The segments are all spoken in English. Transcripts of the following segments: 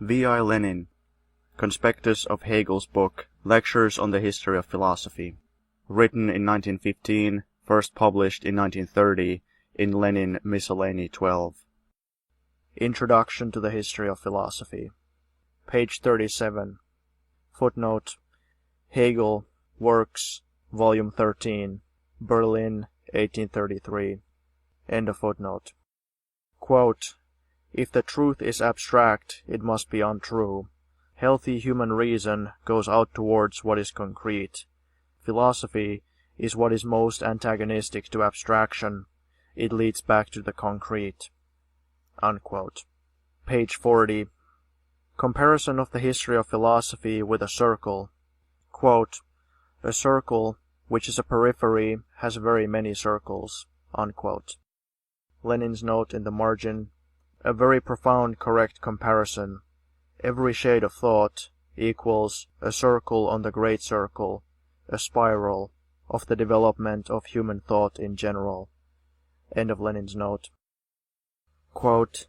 V.I. Lenin, Conspectus of Hegel's book Lectures on the History of Philosophy, written in 1915, first published in 1930 in Lenin Miscellany 12. Introduction to the History of Philosophy. Page 37. Footnote: Hegel, Works, Volume 13, Berlin, 1833. End of footnote. Quote, "If the truth is abstract, it must be untrue. Healthy human reason goes out towards what is concrete. Philosophy is what is most antagonistic to abstraction. It leads back to the concrete." Unquote. Page 40. Comparison of the history of philosophy with a circle. Quote, "A circle, which is a periphery, has very many circles." Unquote. Lenin's note in the margin: "A very profound correct comparison. Every shade of thought equals a circle on the great circle, a spiral of the development of human thought in general." End of Lenin's note. Quote,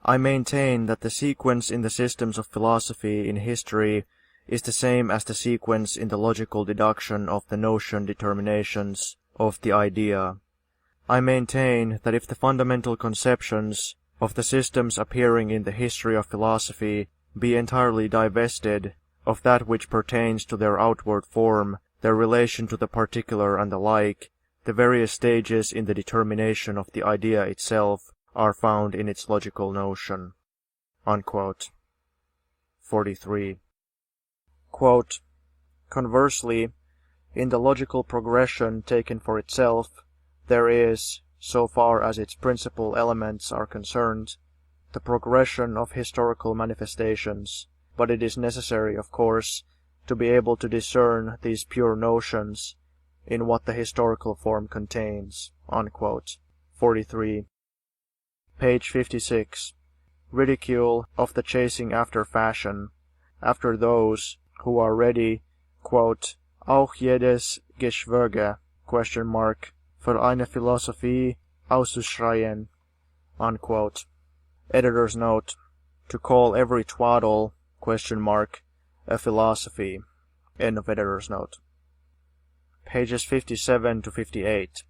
"I maintain that the sequence in the systems of philosophy in history is the same as the sequence in the logical deduction of the notion determinations of the idea. I maintain that if the fundamental conceptions of the systems appearing in the history of philosophy be entirely divested of that which pertains to their outward form, their relation to the particular and the like, the various stages in the determination of the idea itself are found in its logical notion." Unquote. 43. Quote, "Conversely, in the logical progression taken for itself, there is, so far as its principal elements are concerned, the progression of historical manifestations, but it is necessary, of course, to be able to discern these pure notions in what the historical form contains." Unquote. 43. Page 56. Ridicule of the chasing after fashion, after those who are ready, quote, "auch jedes Geschwürge, für eine Philosophie auszuschreien." Unquote. Editor's note: "To call every twaddle, a philosophy." End of editor's note. Pages 57 to 58.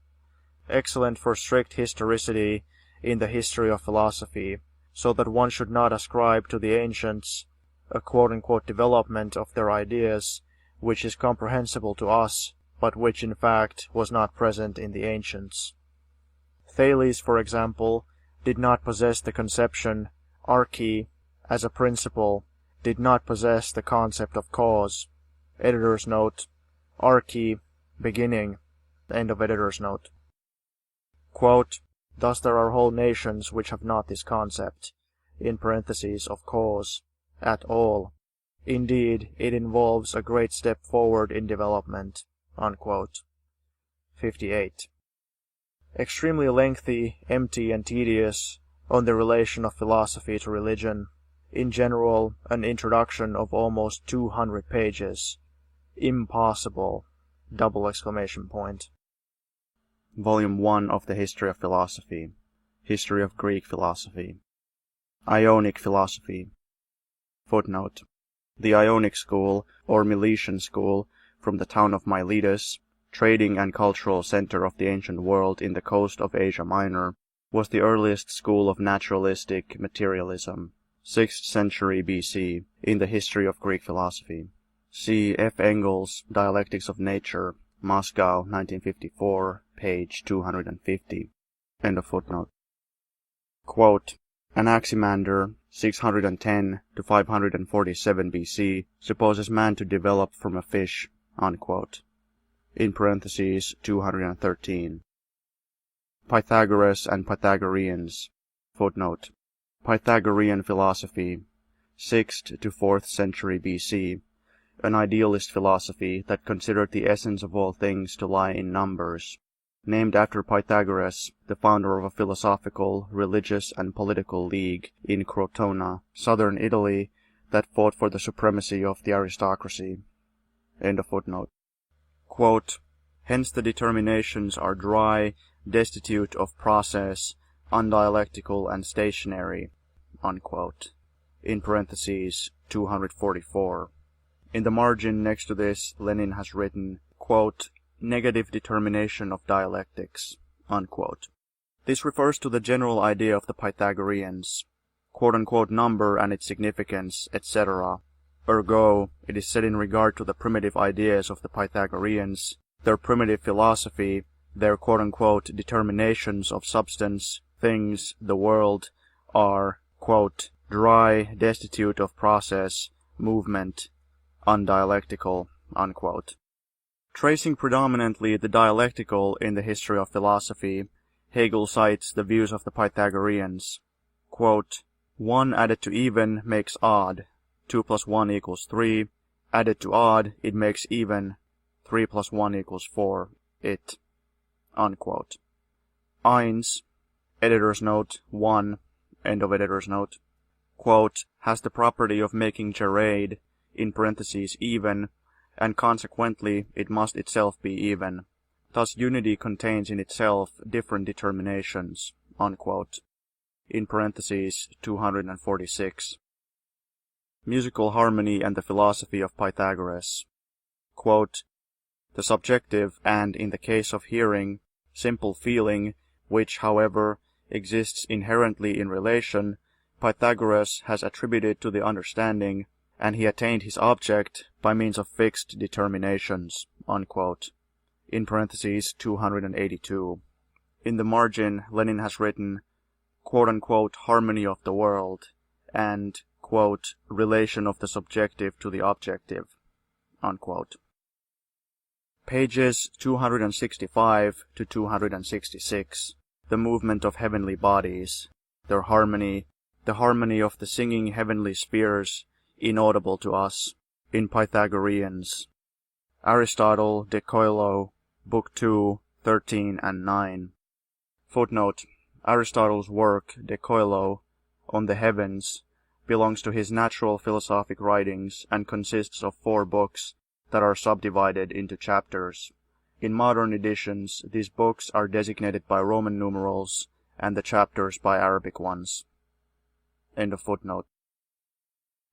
Excellent for strict historicity in the history of philosophy, so that one should not ascribe to the ancients a quote-unquote development of their ideas which is comprehensible to us, but which in fact was not present in the ancients. Thales, for example, did not possess the conception archi as a principle, did not possess the concept of cause. Editor's note: archi, beginning. End of editor's note. Quote, "Thus there are whole nations which have not this concept, of cause, at all. Indeed, it involves a great step forward in development." Unquote. 58. Extremely lengthy, empty, and tedious on the relation of philosophy to religion. In general, an introduction of almost 200 pages. Impossible! ! Volume 1 of the History of Philosophy. History of Greek Philosophy. Ionic Philosophy. Footnote: The Ionic school, or Milesian school, from the town of Miletus, trading and cultural center of the ancient world in the coast of Asia Minor, was the earliest school of naturalistic materialism, 6th century BC, in the history of Greek philosophy. See F. Engels' Dialectics of Nature, Moscow, 1954, page 250. End of footnote. Quote, "Anaximander, 610 to 547 BC, supposes man to develop from a fish." Unquote. In parentheses, 213. Pythagoras and Pythagoreans. Footnote: Pythagorean philosophy, 6th to 4th century BC, an idealist philosophy that considered the essence of all things to lie in numbers. Named after Pythagoras, the founder of a philosophical, religious, and political league in Crotona, southern Italy, that fought for the supremacy of the aristocracy. End of footnote. Quote, "Hence the determinations are dry, destitute of process, undialectical, and stationary." Unquote. in parentheses 244. In the margin next to this, Lenin has written, quote, negative determination of dialectics, unquote. This refers to the general idea of the Pythagoreans, quote-unquote number and its significance, etc. Ergo, it is said in regard to the primitive ideas of the Pythagoreans, their primitive philosophy, their quote-unquote determinations of substance, things, the world, are, quote, dry, destitute of process, movement, undialectical, unquote. Tracing predominantly the dialectical in the history of philosophy, Hegel cites the views of the Pythagoreans. Quote, 1 added to even makes odd, 2 plus 1 equals 3, added to odd it makes even, 3 plus 1 equals 4, it, unquote. Eins, editor's note 1, end of editor's note, quote, has the property of making gerade, in parentheses even, and consequently it must itself be even. Thus unity contains in itself different determinations, unquote. In parentheses 246. Musical harmony and the philosophy of Pythagoras. Quote, the subjective and, in the case of hearing, simple feeling, which, however, exists inherently in relation, Pythagoras has attributed to the understanding, and he attained his object by means of fixed determinations, unquote. In parentheses 282. In the margin, Lenin has written, quote-unquote harmony of the world, and, quote, relation of the subjective to the objective, unquote. Pages 265 to 266. The movement of heavenly bodies, their harmony, the harmony of the singing heavenly spheres, inaudible to us, in Pythagoreans. Aristotle, De Coelo, Book 2, 13 and 9. Footnote: Aristotle's work, De Coelo, on the heavens, belongs to his natural philosophic writings and consists of 4 books that are subdivided into chapters. In modern editions, these books are designated by Roman numerals and the chapters by Arabic ones. End of footnote.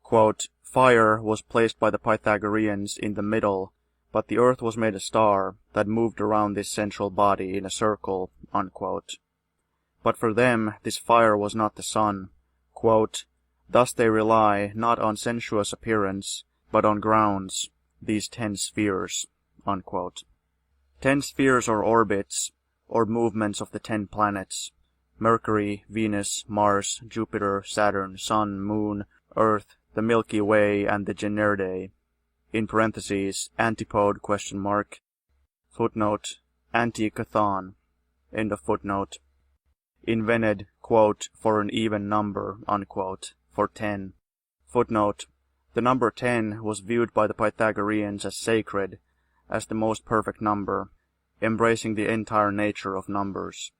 Quote, fire was placed by the Pythagoreans in the middle, but the earth was made a star that moved around this central body in a circle, unquote. But for them this fire was not the sun. Quote, thus they rely not on sensuous appearance, but on grounds, these 10 spheres, unquote. 10 spheres or orbits, or movements of the 10 planets, Mercury, Venus, Mars, Jupiter, Saturn, Sun, Moon, Earth, the Milky Way, and the Generidae. In parentheses, antipode, question mark, footnote, antikathon, end of footnote. Invented, quote, for an even number, unquote, for 10. Footnote, the number 10 was viewed by the Pythagoreans as sacred, as the most perfect number, embracing the entire nature of numbers.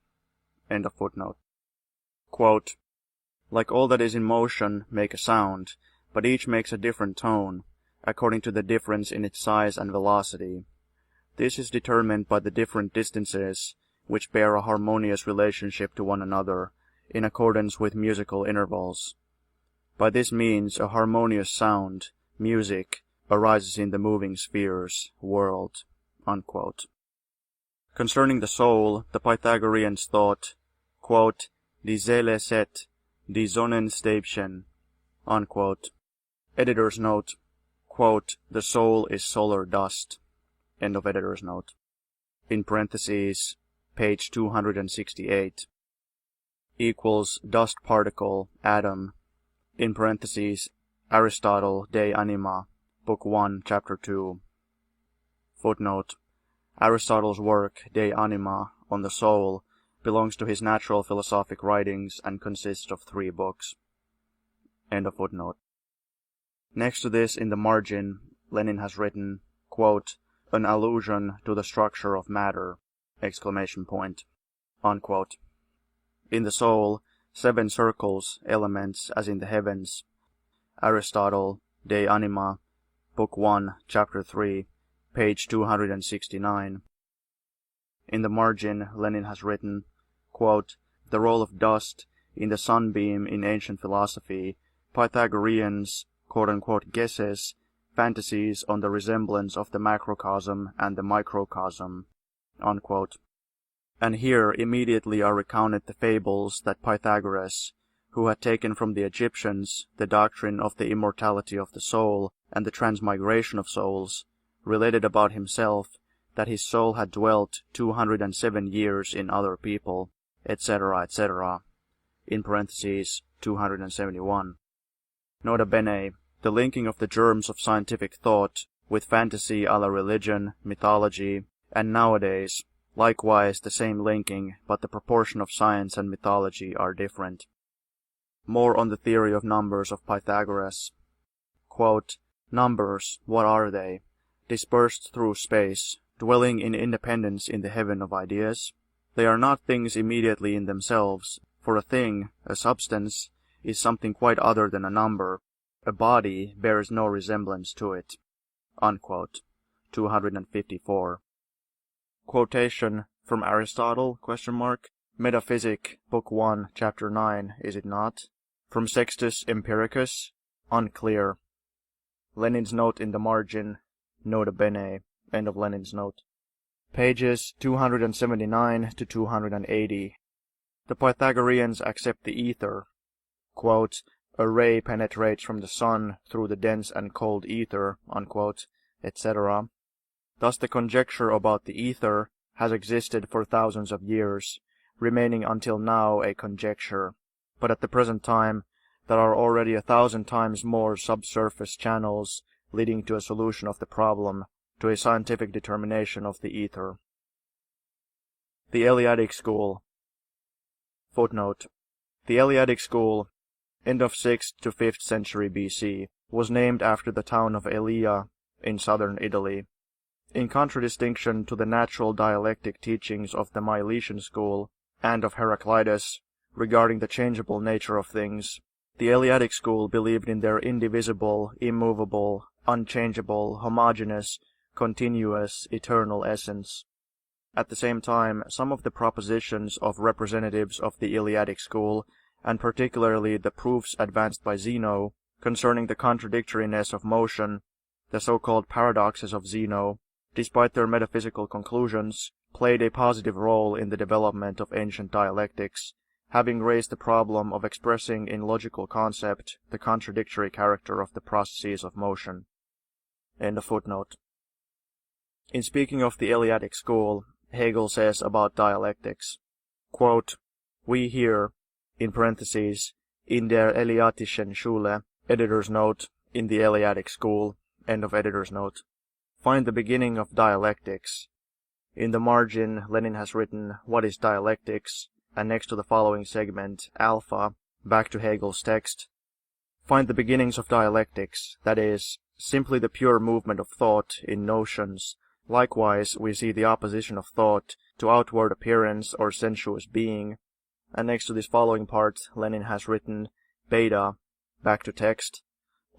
End of footnote. Quote, like all that is in motion make a sound, but each makes a different tone, according to the difference in its size and velocity. This is determined by the different distances, which bear a harmonious relationship to one another, in accordance with musical intervals. By this means a harmonious sound, music, arises in the moving spheres, world, unquote. Concerning the soul, the Pythagoreans thought, quote, die Seele set, die Sonnenstäbchen, unquote. Editor's note, quote, the soul is solar dust, end of editor's note. In parentheses, page 268, equals dust particle, atom, in parentheses, Aristotle, De Anima, Book 1, Chapter 2. Footnote, Aristotle's work, De Anima, on the soul, belongs to his natural philosophic writings and consists of 3 books. End of footnote. Next to this, in the margin, Lenin has written, quote, an allusion to the structure of matter, exclamation point, unquote. In the soul, 7 circles, elements, as in the heavens. Aristotle, De Anima, Book 1, Chapter 3, page 269. In the margin, Lenin has written, quote, the role of dust in the sunbeam in ancient philosophy Pythagoreans, quote-unquote, guesses, fantasies on the resemblance of the macrocosm and the microcosm, unquote. And here immediately are recounted the fables that Pythagoras, who had taken from the Egyptians the doctrine of the immortality of the soul and the transmigration of souls, related about himself, that his soul had dwelt 207 years in other people, etc., etc., in parentheses 271. Nota bene, the linking of the germs of scientific thought with fantasy a la religion, mythology, and nowadays, likewise the same linking, but the proportion of science and mythology are different. More on the theory of numbers of Pythagoras. Quote, numbers, what are they? Dispersed through space, dwelling in independence in the heaven of ideas? They are not things immediately in themselves, for a thing, a substance, is something quite other than a number. A body bears no resemblance to it. Unquote. 254. Quotation from Aristotle, ? Metaphysic, Book 1, Chapter 9, is it not? From Sextus Empiricus? Unclear. Lenin's note in the margin, nota bene, end of Lenin's note. Pages 279 to 280. The Pythagoreans accept the ether. Quote, a ray penetrates from the sun through the dense and cold ether, unquote, etc. Thus the conjecture about the ether has existed for thousands of years, remaining until now a conjecture, but at the present time there are already 1,000 times more subsurface channels leading to a solution of the problem, to a scientific determination of the ether. The Eleatic School. Footnote. The Eleatic School, end of 6th to 5th century BC, was named after the town of Elea in southern Italy. In contradistinction to the natural dialectic teachings of the Milesian school and of Heraclitus regarding the changeable nature of things, the Eleatic school believed in their indivisible, immovable, unchangeable, homogeneous, continuous, eternal essence. At the same time, some of the propositions of representatives of the Eleatic school, and particularly the proofs advanced by Zeno concerning the contradictoriness of motion, the so-called paradoxes of Zeno, despite their metaphysical conclusions, played a positive role in the development of ancient dialectics, having raised the problem of expressing in logical concept the contradictory character of the processes of motion. End of footnote. In speaking of the Eleatic school, Hegel says about dialectics, quote, we here, in parentheses, in der Eleatischen Schule, editor's note, in the Eleatic school, end of editor's note, find the beginning of dialectics. In the margin, Lenin has written, what is dialectics? And next to the following segment, alpha, back to Hegel's text, find the beginnings of dialectics, that is, simply the pure movement of thought in notions. Likewise, we see the opposition of thought to outward appearance or sensuous being. And next to this following part, Lenin has written, beta, back to text,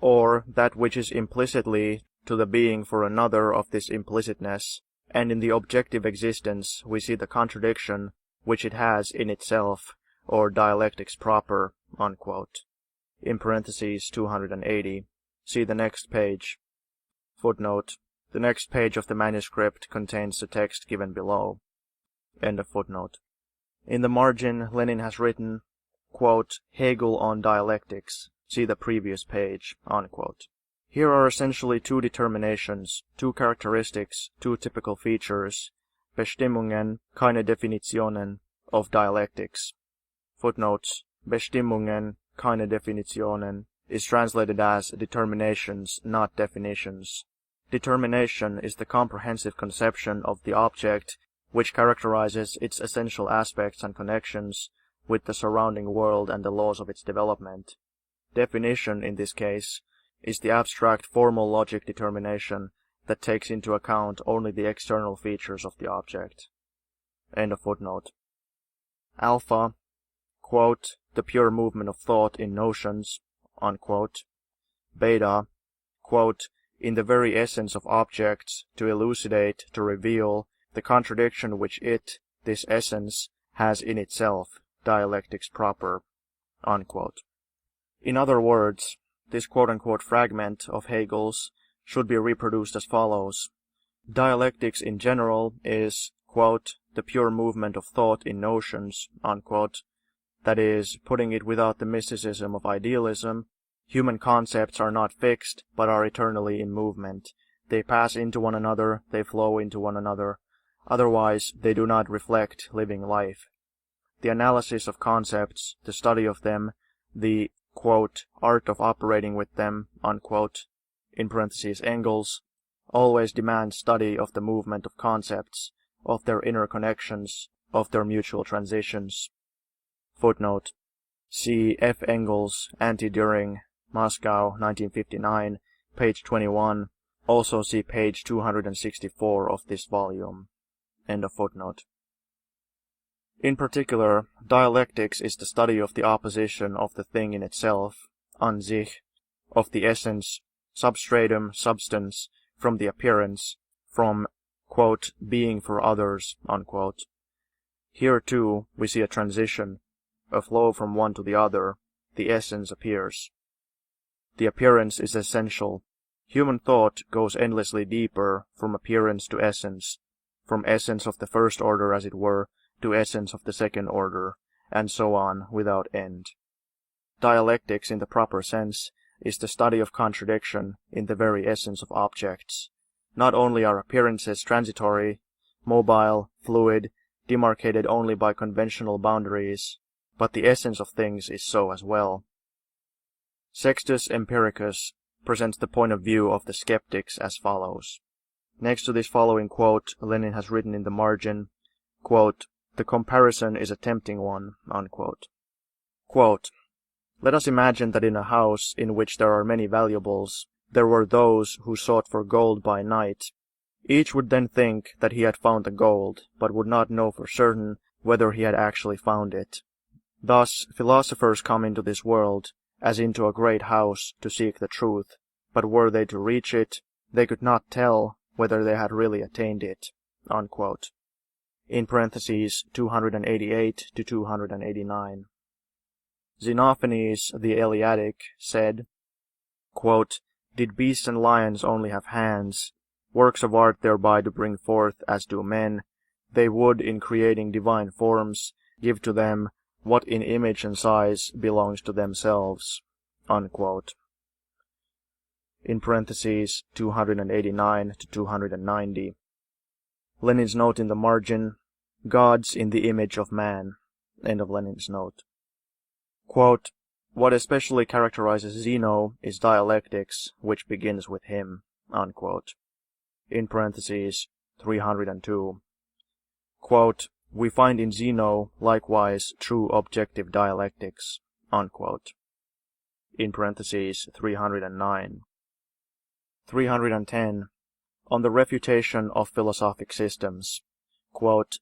or that which is implicitly to the being for another of this implicitness, and in the objective existence we see the contradiction which it has in itself, or dialectics proper, unquote. In parentheses 280. See the next page. Footnote. The next page of the manuscript contains the text given below. End of footnote. In the margin, Lenin has written, quote, Hegel on dialectics. See the previous page, unquote. Here are essentially two determinations, two characteristics, two typical features, Bestimmungen, keine Definitionen, of dialectics. Footnotes. Bestimmungen, keine Definitionen, is translated as determinations, not definitions. Determination is the comprehensive conception of the object which characterizes its essential aspects and connections with the surrounding world and the laws of its development. Definition, in this case, is the abstract formal logic determination that takes into account only the external features of the object. End of footnote. Alpha, quote, the pure movement of thought in notions, unquote. Beta, quote, in the very essence of objects, to elucidate, to reveal, the contradiction which it, this essence, has in itself, dialectics proper, unquote. In other words, this quote-unquote fragment of Hegel's should be reproduced as follows. Dialectics in general is, quote, the pure movement of thought in notions, unquote. That is, putting it without the mysticism of idealism, human concepts are not fixed, but are eternally in movement. They pass into one another, they flow into one another. Otherwise, they do not reflect living life. The analysis of concepts, the study of them, the, quote, art of operating with them, unquote, in parentheses Engels, always demand study of the movement of concepts, of their inner connections, of their mutual transitions. Footnote. See F. Engels, Anti-Düring, Moscow, 1959, page 21. Also see page 264 of this volume. End of footnote. In particular, dialectics is the study of the opposition of the thing in itself, an sich, of the essence, substratum, substance, from the appearance, from, quote, being for others, unquote. Here, too, we see a transition, a flow from one to the other. The essence appears. The appearance is essential. Human thought goes endlessly deeper from appearance to essence, from essence of the first order, as it were, to essence of the second order, and so on without end. Dialectics in the proper sense is the study of contradiction in the very essence of objects. Not only are appearances transitory, mobile, fluid, demarcated only by conventional boundaries, but the essence of things is so as well. Sextus Empiricus presents the point of view of the skeptics as follows. Next to this following quote, Lenin has written in the margin, quote, the comparison is a tempting one, unquote. Quote, let us imagine that in a house in which there are many valuables, there were those who sought for gold by night. Each would then think that he had found the gold, but would not know for certain whether he had actually found it. Thus, philosophers come into this world, as into a great house, to seek the truth, but were they to reach it, they could not tell whether they had really attained it, unquote. In parentheses 288 to 289. Xenophanes the Eleatic said, quote, did beasts and lions only have hands, works of art thereby to bring forth as do men, they would, in creating divine forms, give to them what in image and size belongs to themselves, unquote. In parentheses 289 to 290. Lenin's note in the margin, gods in the image of man, end of Lenin's note. Quote, what especially characterizes Zeno is dialectics, which begins with him, unquote. In parentheses 302. Quote, we find in Zeno likewise true objective dialectics, unquote. In parentheses 309. 310. On the refutation of philosophic systems. Quote,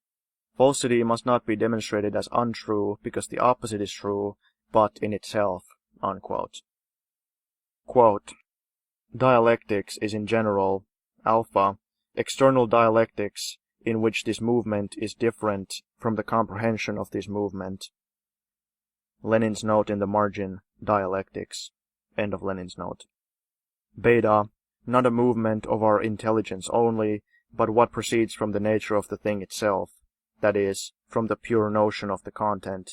falsity must not be demonstrated as untrue because the opposite is true, but in itself, unquote. Quote, dialectics is in general, alpha, external dialectics, in which this movement is different from the comprehension of this movement. Lenin's note in the margin, dialectics, end of Lenin's note. Beta, not a movement of our intelligence only, but what proceeds from the nature of the thing itself, that is, from the pure notion of the content.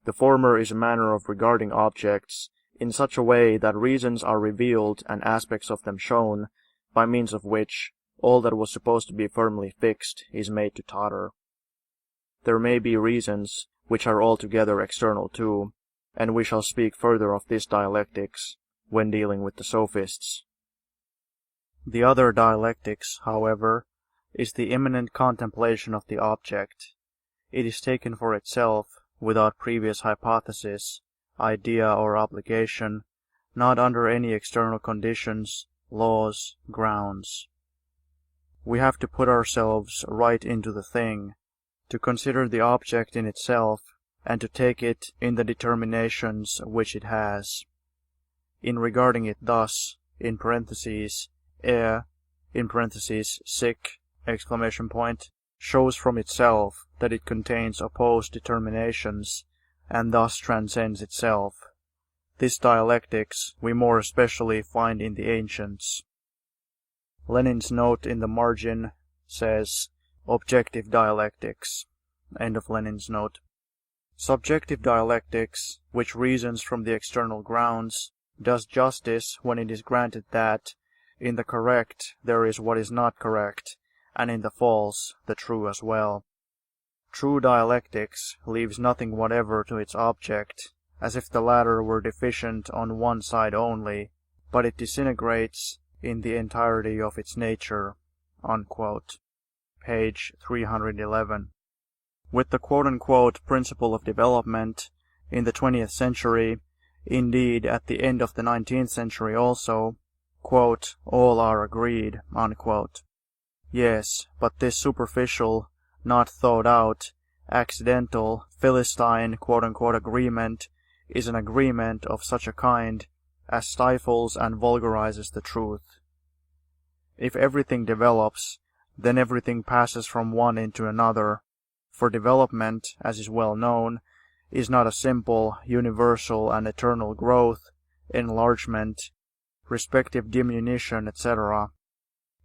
The former is a manner of regarding objects in such a way that reasons are revealed and aspects of them shown, by means of which all that was supposed to be firmly fixed is made to totter. There may be reasons which are altogether external too, and we shall speak further of this dialectics when dealing with the sophists. The other dialectics, however, is the immanent contemplation of the object. It is taken for itself, without previous hypothesis, idea or obligation, not under any external conditions, laws, grounds. We have to put ourselves right into the thing, to consider the object in itself, and to take it in the determinations which it has. In regarding it thus, in parentheses, in parentheses, sic, exclamation point, shows from itself that it contains opposed determinations, and thus transcends itself. This dialectics we more especially find in the ancients. Lenin's note in the margin says, objective dialectics. End of Lenin's note. Subjective dialectics, which reasons from the external grounds, does justice when it is granted that, in the correct there is what is not correct, and in the false the true as well. True dialectics leaves nothing whatever to its object, as if the latter were deficient on one side only, but it disintegrates in the entirety of its nature." Unquote. Page 311. With the quote-unquote principle of development, in the 20th century, indeed at the end of the 19th century also, quote, all are agreed, unquote. Yes, but this superficial, not thought out, accidental, Philistine quote-unquote agreement is an agreement of such a kind as stifles and vulgarizes the truth. If everything develops, then everything passes from one into another, for development, as is well known, is not a simple, universal and eternal growth, enlargement, respective diminution, etc.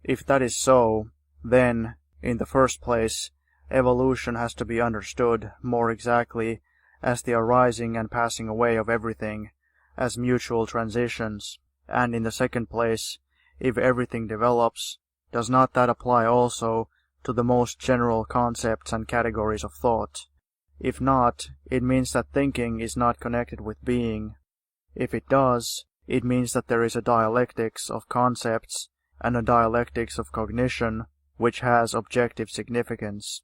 If that is so, then, in the first place, evolution has to be understood more exactly as the arising and passing away of everything, as mutual transitions, and in the second place, if everything develops, does not that apply also to the most general concepts and categories of thought? If not, it means that thinking is not connected with being. If it does, it means that there is a dialectics of concepts and a dialectics of cognition which has objective significance.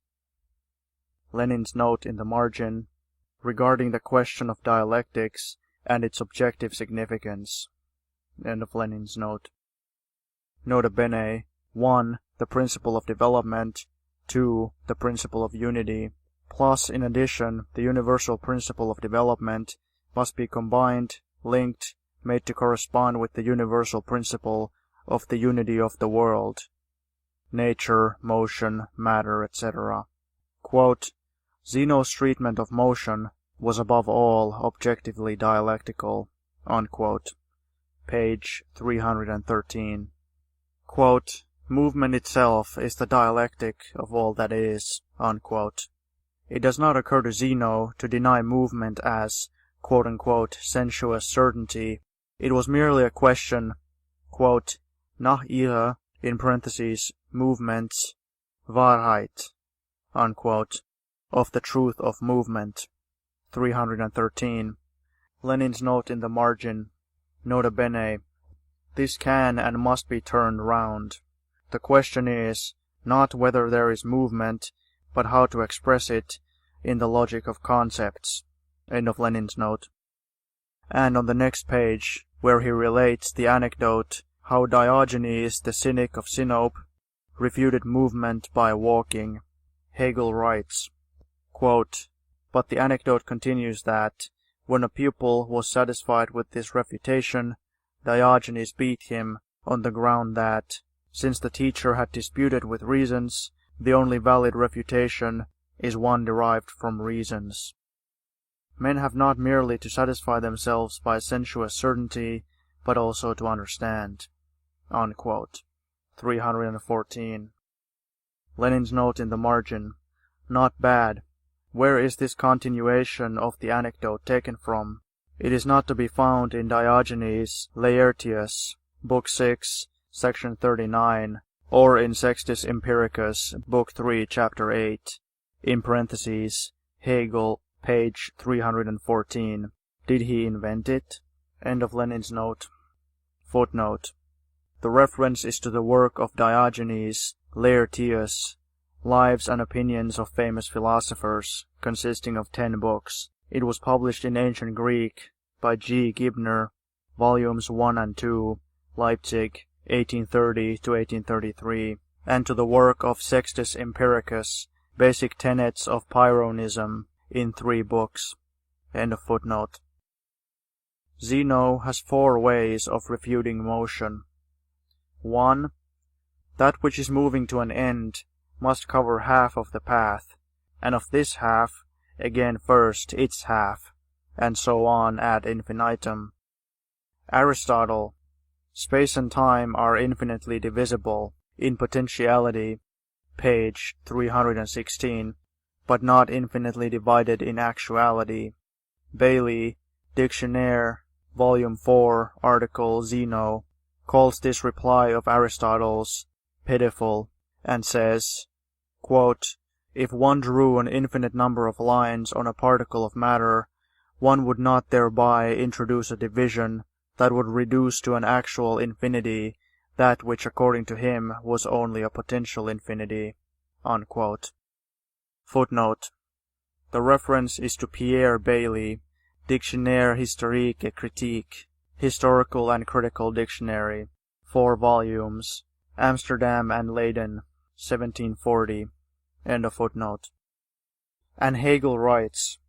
Lenin's note in the margin regarding the question of dialectics and its objective significance. End of Lenin's note. Nota bene. 1. The principle of development. 2. The principle of unity. Plus, in addition, the universal principle of development must be combined, linked, made to correspond with the universal principle of the unity of the world, nature, motion, matter, etc. Quote, Zeno's treatment of motion was above all objectively dialectical. Unquote. Page 313. Quote, movement itself is the dialectic of all that is. Unquote. It does not occur to Zeno to deny movement as, quote-unquote, sensuous certainty. It was merely a question, quote, nach ihrer, in parentheses, movements, Wahrheit, unquote, of the truth of movement. 313. Lenin's note in the margin. Nota bene. This can and must be turned round. The question is, not whether there is movement, but how to express it in the logic of concepts. End of Lenin's note. And on the next page, where he relates the anecdote how Diogenes the cynic of Sinope refuted movement by walking, Hegel writes, quote, but the anecdote continues that, when a pupil was satisfied with this refutation, Diogenes beat him on the ground that, since the teacher had disputed with reasons, the only valid refutation is one derived from reasons. Men have not merely to satisfy themselves by sensuous certainty, but also to understand. Unquote. 314. Lenin's note in the margin. Not bad. Where is this continuation of the anecdote taken from? It is not to be found in Diogenes Laertius, Book 6, Section 39, or in Sextus Empiricus, Book 3, Chapter 8, in parentheses, Hegel, page 314. Did he invent it? End of Lenin's note. Footnote. The reference is to the work of Diogenes Laertius, Lives and Opinions of Famous Philosophers, consisting of 10 books. It was published in Ancient Greek by G. Gibner, volumes 1 and 2, Leipzig, 1830 to 1833, and to the work of Sextus Empiricus, Basic Tenets of Pyrrhonism, in 3 books. End of footnote. Zeno has 4 ways of refuting motion. 1. That which is moving to an end must cover half of the path, and of this half, again first its half, and so on ad infinitum. Aristotle. Space and time are infinitely divisible in potentiality, page 316, but not infinitely divided in actuality. Bailey, Dictionnaire, Volume 4, Article Zeno, calls this reply of Aristotle's pitiful, and says, quote, "If one drew an infinite number of lines on a particle of matter, one would not thereby introduce a division that would reduce to an actual infinity that which according to him was only a potential infinity." Unquote. Footnote. The reference is to Pierre Bailly, Dictionnaire historique et critique, Historical and Critical Dictionary, 4 volumes, Amsterdam and Leiden, 1740. End of footnote. And Hegel writes,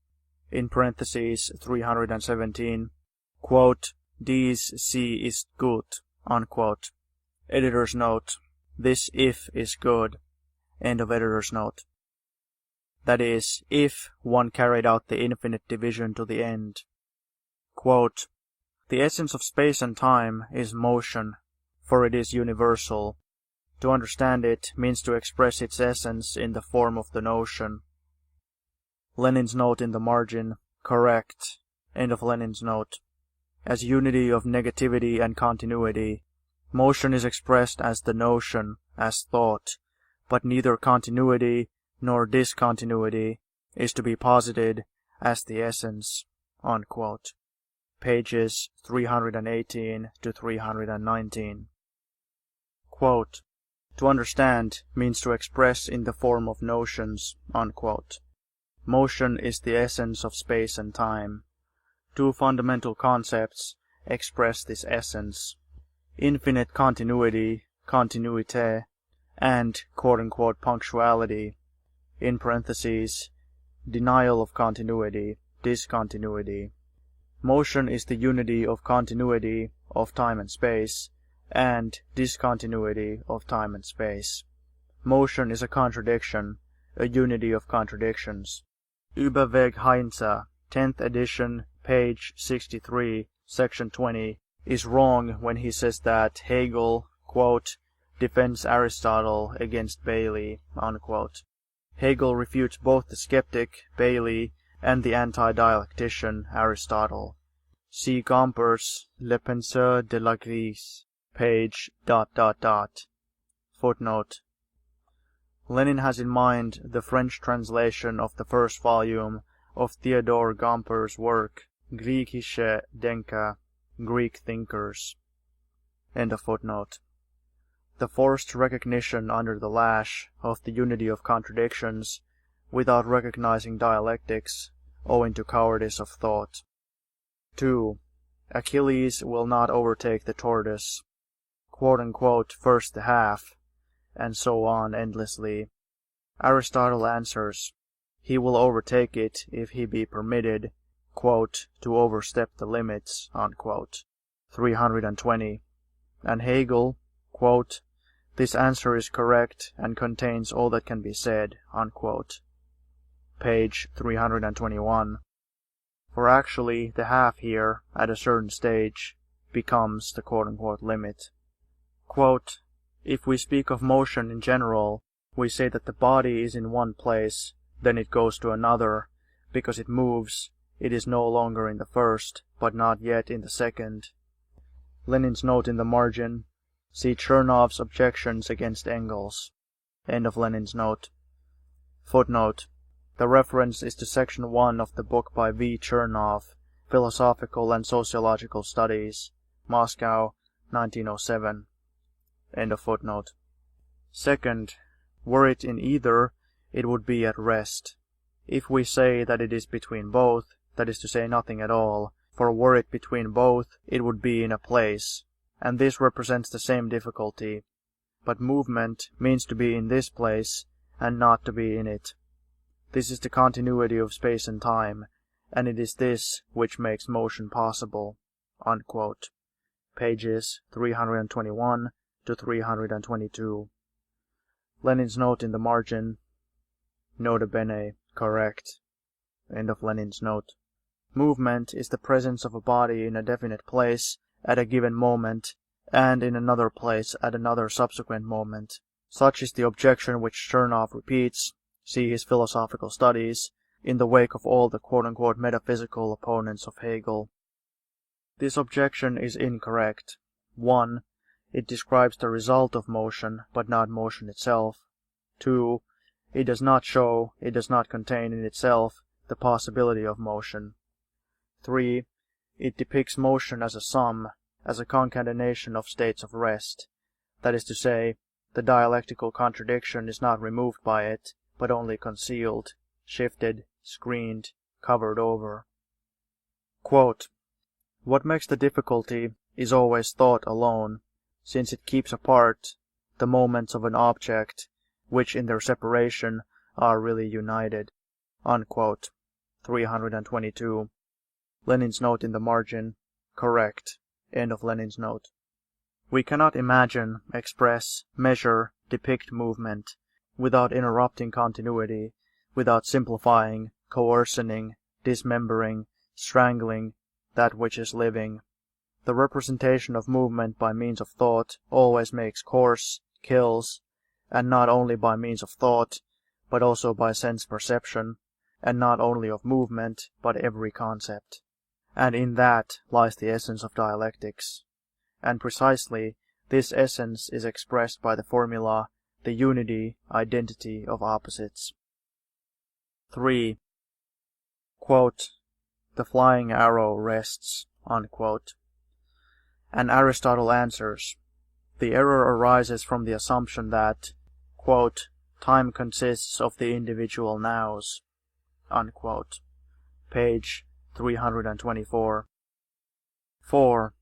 in parentheses 317, quote, "Dies sie ist gut," unquote. Editor's note, "This if is good." End of editor's note. That is, if one carried out the infinite division to the end. Quote, "The essence of space and time is motion, for it is universal. To understand it means to express its essence in the form of the notion." Lenin's note in the margin, correct. End of Lenin's note. As unity of negativity and continuity, motion is expressed as the notion, as thought, but neither continuity nor discontinuity is to be posited as the essence. Unquote. Pages 318 to 319. Quote, "To understand means to express in the form of notions." Unquote. Motion is the essence of space and time. 2 fundamental concepts express this essence: infinite continuity, continuité, and quote-unquote punctuality, in parentheses, denial of continuity, discontinuity. Motion is the unity of continuity of time and space, and discontinuity of time and space. Motion is a contradiction, a unity of contradictions. Überweg Heinze, 10th edition, page 63, section 20, is wrong when he says that Hegel, quote, "defends Aristotle against Bailey," unquote. Hegel refutes both the skeptic, Bailey, and the anti-dialectician, Aristotle. See Gomper's Le Penseur de la Grèce, page ... Footnote. Lenin has in mind the French translation of the first volume of Theodore Gomper's work, Griechische Denker, Greek Thinkers. End of footnote. The forced recognition under the lash of the unity of contradictions without recognizing dialectics, owing to cowardice of thought. 2. Achilles will not overtake the tortoise. Quote-unquote, "first the half," and so on endlessly. Aristotle answers, he will overtake it if he be permitted, quote, "to overstep the limits," unquote. 320. And Hegel, quote, "This answer is correct and contains all that can be said," unquote. Page 321. For actually the half here, at a certain stage, becomes the quote-unquote limit. Quote, "If we speak of motion in general, we say that the body is in one place, then it goes to another. Because it moves, it is no longer in the first, but not yet in the second." Lenin's note in the margin. See Chernov's objections against Engels. End of Lenin's note. Footnote. The reference is to section 1 of the book by V. Chernov, Philosophical and Sociological Studies, Moscow, 1907. End of footnote. Second, were it in either, it would be at rest. If we say that it is between both, that is to say nothing at all, for were it between both, it would be in a place, and this represents the same difficulty. But movement means to be in this place, and not to be in it. This is the continuity of space and time, and it is this which makes motion possible." Unquote. Pages 321 to 322. Lenin's note in the margin. Nota bene, correct. End of Lenin's note. Movement is the presence of a body in a definite place at a given moment, and in another place at another subsequent moment. Such is the objection which Chernoff repeats, see his philosophical studies, in the wake of all the quote-unquote metaphysical opponents of Hegel. This objection is incorrect. 1. It describes the result of motion, but not motion itself. 2. It does not show, it does not contain in itself, the possibility of motion. 3. It depicts motion as a sum, as a concatenation of states of rest. That is to say, the dialectical contradiction is not removed by it, but only concealed, shifted, screened, covered over. Quote, "What makes the difficulty is always thought alone, since it keeps apart the moments of an object, which in their separation are really united." Unquote. 322. Lenin's note in the margin, correct. End of Lenin's note. We cannot imagine, express, measure, depict movement, without interrupting continuity, without simplifying, coercioning, dismembering, strangling that which is living. The representation of movement by means of thought always makes coarse, kills, and not only by means of thought, but also by sense perception, and not only of movement, but every concept. And in that lies the essence of dialectics. And precisely this essence is expressed by the formula, the unity, identity of opposites. 3. Quote, "The flying arrow rests." Unquote. And Aristotle answers, "The error arises from the assumption that, quote, time consists of the individual nows." Unquote. Page 324. 4.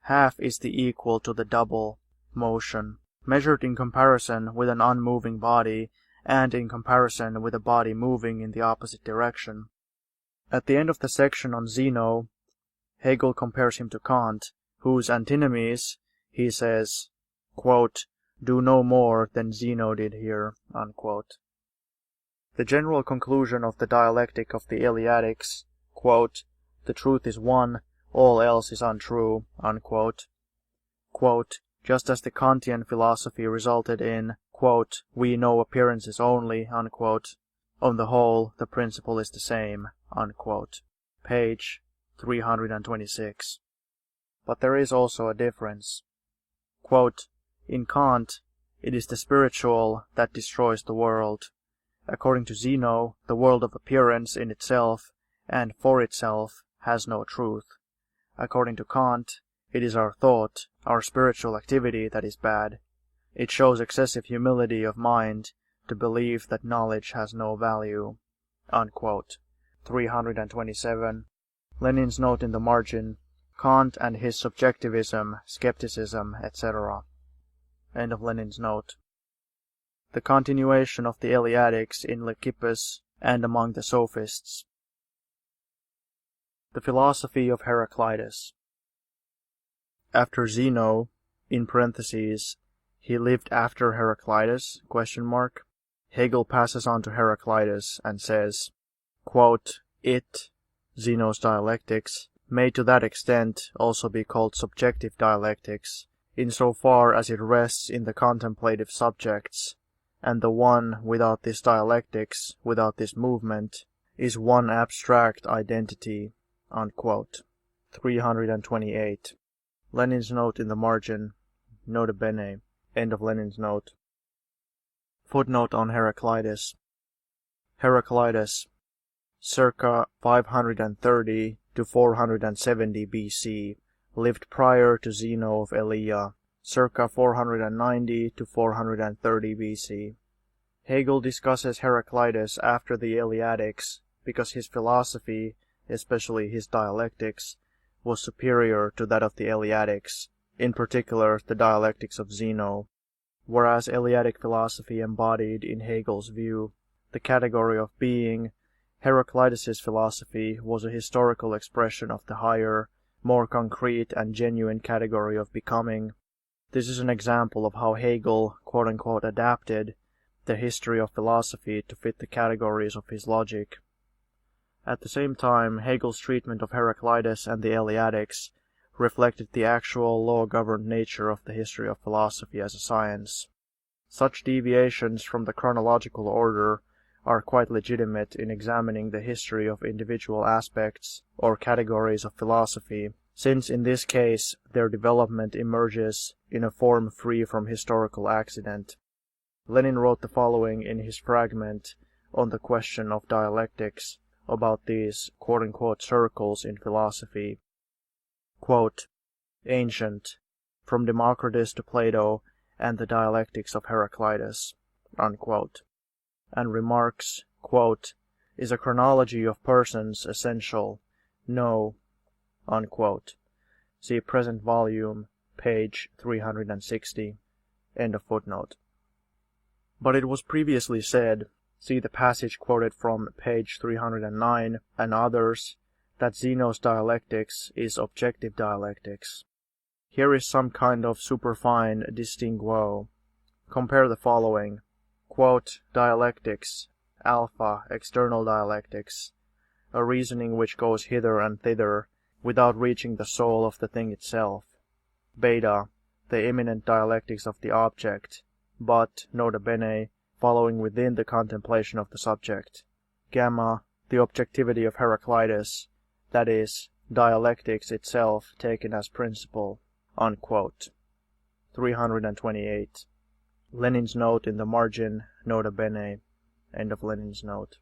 Half is the equal to the double, motion, measured in comparison with an unmoving body and in comparison with a body moving in the opposite direction. At the end of the section on Zeno, Hegel compares him to Kant, whose antinomies, he says, quote, "do no more than Zeno did here." Unquote. The general conclusion of the dialectic of the Eleatics, quote, "the truth is one, all else is untrue," unquote. Quote, "just as the Kantian philosophy resulted in, quote, we know appearances only," unquote, on the whole the principle is the same." Unquote. Page 326. But there is also a difference. Quote, "In Kant, it is the spiritual that destroys the world. According to Zeno, the world of appearance in itself and for itself has no truth. According to Kant, it is our thought, our spiritual activity that is bad. It shows excessive humility of mind to believe that knowledge has no value." Unquote. 327. Lenin's note in the margin, Kant and his subjectivism, skepticism, etc. End of Lenin's note. The continuation of the Eleatics in Leucippus and among the Sophists. The philosophy of Heraclitus. After Zeno, in parentheses, he lived after Heraclitus, ? Hegel passes on to Heraclitus and says, quote, "It," Zeno's dialectics, may to that extent also be called subjective dialectics, insofar as it rests in the contemplative subjects, and the one without this dialectics, without this movement, is one abstract identity." Unquote. 328. Lenin's note in the margin, nota bene, end of Lenin's note. Footnote on Heraclitus. Heraclitus, circa 530 to 470 BC, lived prior to Zeno of Elea, circa 490 to 430 BC. Hegel discusses Heraclitus after the Eleatics because his philosophy, especially his dialectics, was superior to that of the Eleatics, in particular the dialectics of Zeno, whereas Eleatic philosophy embodied, in Hegel's view, the category of being, Heraclitus's philosophy was a historical expression of the higher, more concrete and genuine category of becoming. This is an example of how Hegel, quote-unquote, adapted the history of philosophy to fit the categories of his logic. At the same time, Hegel's treatment of Heraclitus and the Eleatics reflected the actual law-governed nature of the history of philosophy as a science. Such deviations from the chronological order are quite legitimate in examining the history of individual aspects or categories of philosophy, since in this case their development emerges in a form free from historical accident. Lenin wrote the following in his fragment on the question of dialectics about these quote-unquote circles in philosophy. Quote, "Ancient, from Democritus to Plato and the dialectics of Heraclitus," unquote, and remarks, quote, "Is a chronology of persons essential? No," unquote. See present volume, page 360, end of footnote. But it was previously said, see the passage quoted from page 309 and others, that Zeno's dialectics is objective dialectics. Here is some kind of superfine distinguo. Compare the following. Quote, "Dialectics, alpha, external dialectics, a reasoning which goes hither and thither without reaching the soul of the thing itself. Beta, the immanent dialectics of the object, but, nota bene, following within the contemplation of the subject. Gamma, the objectivity of Heraclitus, that is, dialectics itself taken as principle," unquote. 328. Lenin's note in the margin, nota bene, end of Lenin's note.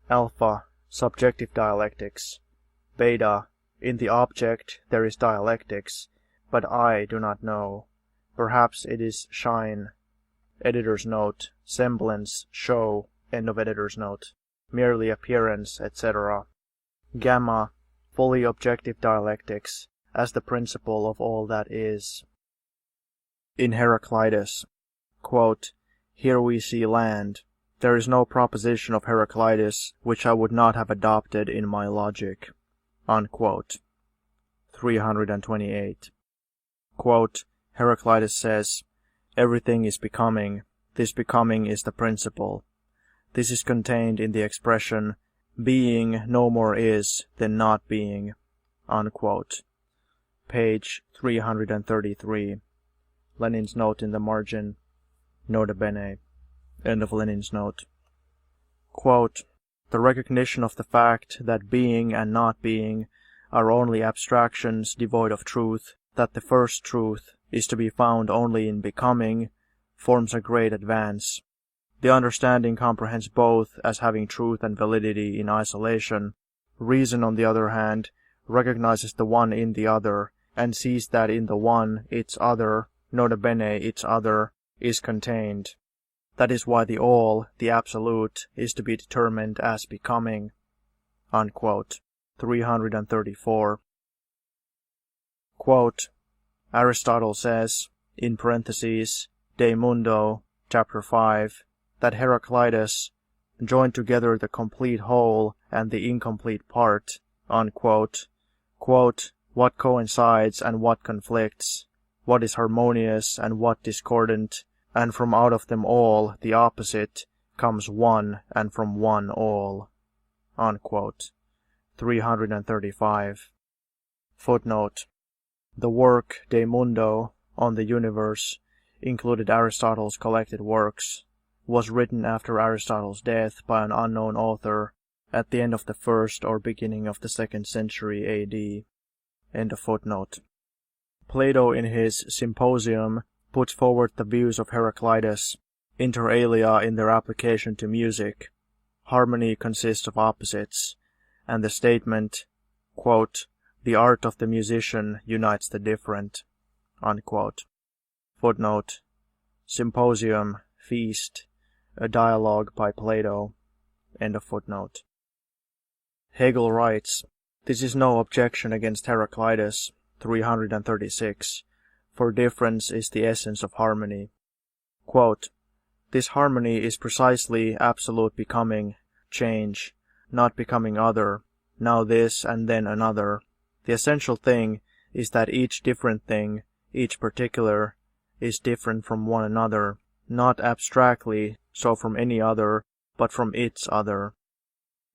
Alpha, subjective dialectics. Beta, in the object there is dialectics, but I do not know. Perhaps it is shine. Editor's note, semblance, show, end of editor's note, merely appearance, etc. Gamma, fully objective dialectics, as the principle of all that is. In Heraclitus, quote, "Here we see land. There is no proposition of Heraclitus which I would not have adopted in my logic," unquote. 328. Quote, Heraclitus says, "Everything is becoming. This becoming is the principle. This is contained in the expression, being no more is than not being," unquote. Page 333. Lenin's note in the margin, nota bene, end of Lenin's note. Quote, "The recognition of the fact that being and not being are only abstractions devoid of truth, that the first truth is to be found only in becoming, forms a great advance. The understanding comprehends both as having truth and validity in isolation. Reason, on the other hand, recognizes the one in the other, and sees that in the one its other, nota bene its other, is contained. That is why the all, the absolute, is to be determined as becoming," unquote. 334. Quote, Aristotle says, in parentheses, De Mundo, chapter 5, that Heraclitus joined together the complete whole and the incomplete part, unquote. Quote, "What coincides and what conflicts, what is harmonious and what discordant, and from out of them all the opposite comes one, and from one all," unquote. 335. Footnote. The work De Mundo on the universe included Aristotle's collected works, was written after Aristotle's death by an unknown author at the end of the 1st or beginning of the 2nd century AD. End of footnote. Plato in his Symposium puts forward the views of Heraclitus, inter alia in their application to music. Harmony consists of opposites, and the statement, quote, "The art of the musician unites the different," unquote. Footnote. Symposium, Feast, a dialogue by Plato. End of footnote. Hegel writes, "This is no objection against Heraclitus," 336, "for difference is the essence of harmony." Quote, "This harmony is precisely absolute becoming, change, not becoming other, now this and then another. The essential thing is that each different thing, each particular, is different from one another, not abstractly so from any other, but from its other.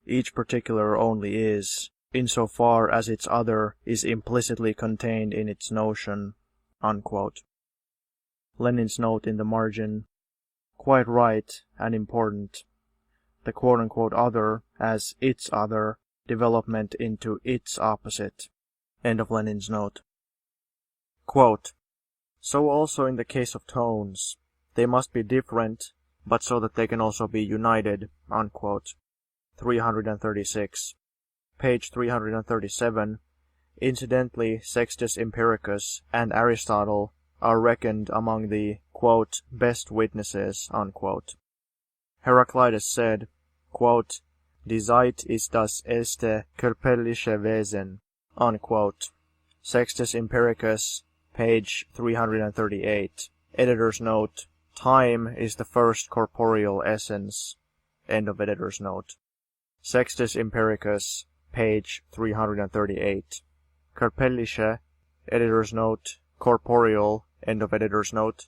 Each particular only is, insofar as its other is implicitly contained in its notion." Unquote. Lenin's note in the margin: quite right and important. The quote-unquote other as its other, development into its opposite. End of Lenin's note. Quote, "So also in the case of tones, they must be different, but so that they can also be united." Unquote. 336. Page 337. Incidentally, Sextus Empiricus and Aristotle are reckoned among the, quote, "best witnesses." Unquote. Heraclitus said, quote, "Die Zeit ist das erste körperliche Wesen." Unquote. Sextus Empiricus, page 338. Editor's note: "Time is the first corporeal essence." End of editor's note. Sextus Empiricus, page 338. Körperliche, editor's note: corporeal. End of editor's note.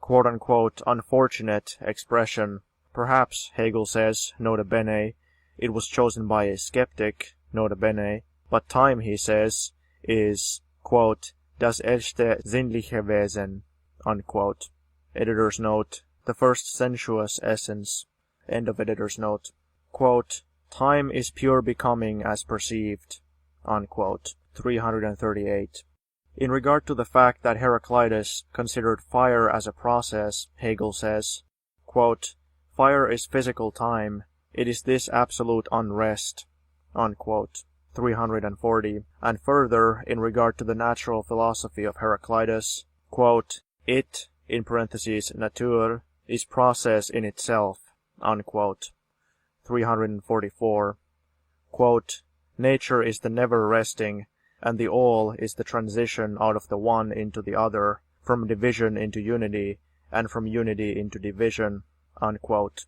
Quote-unquote unfortunate expression. Perhaps, Hegel says, nota bene, it was chosen by a skeptic, nota bene, but time, he says, is, quote, "das erste sinnliche Wesen." Unquote. Editor's note: the first sensuous essence. End of editor's note. Quote, "Time is pure becoming as perceived." Unquote. 338. In regard to the fact that Heraclitus considered fire as a process, Hegel says, quote, "Fire is physical time. It is this absolute unrest." Unquote. 340. And further, in regard to the natural philosophy of Heraclitus, quote, "It, in parentheses, Natur, is process in itself." Unquote. 344. Quote, "Nature is the never resting, and the all is the transition out of the one into the other, from division into unity, and from unity into division." Unquote.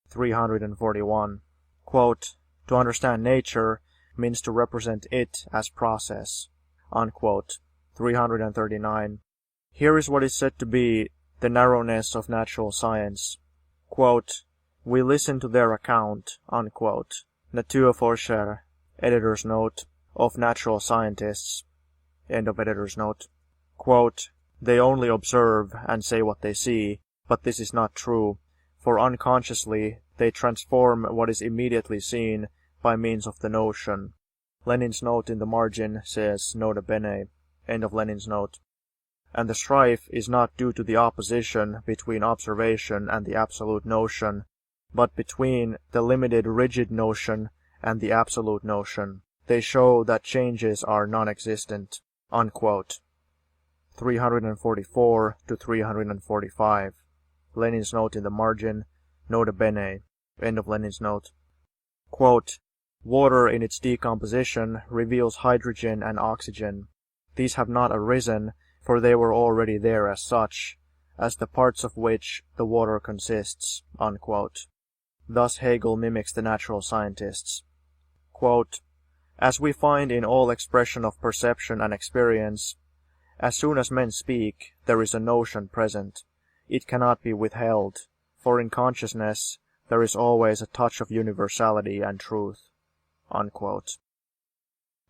341. Quote, "To understand nature means to represent it as process." Unquote. 339. Here is what is said to be the narrowness of natural science. Quote, "We listen to their account," unquote. Naturforscher, editor's note, of natural scientists. End of editor's note. Quote, "They only observe and say what they see, but this is not true, for unconsciously they transform what is immediately seen by means of the notion." Lenin's note in the margin says nota bene. End of Lenin's note. And the strife is not due to the opposition between observation and the absolute notion, but between the limited rigid notion and the absolute notion. They show that changes are non-existent." Unquote. 344 to 345. Lenin's note in the margin, nota bene. End of Lenin's note. Quote, "Water in its decomposition reveals hydrogen and oxygen. These have not arisen, for they were already there as such, as the parts of which the water consists." Unquote. Thus Hegel mimics the natural scientists. Quote, "As we find in all expression of perception and experience, as soon as men speak, there is a notion present. It cannot be withheld, for in consciousness there is always a touch of universality and truth." Unquote.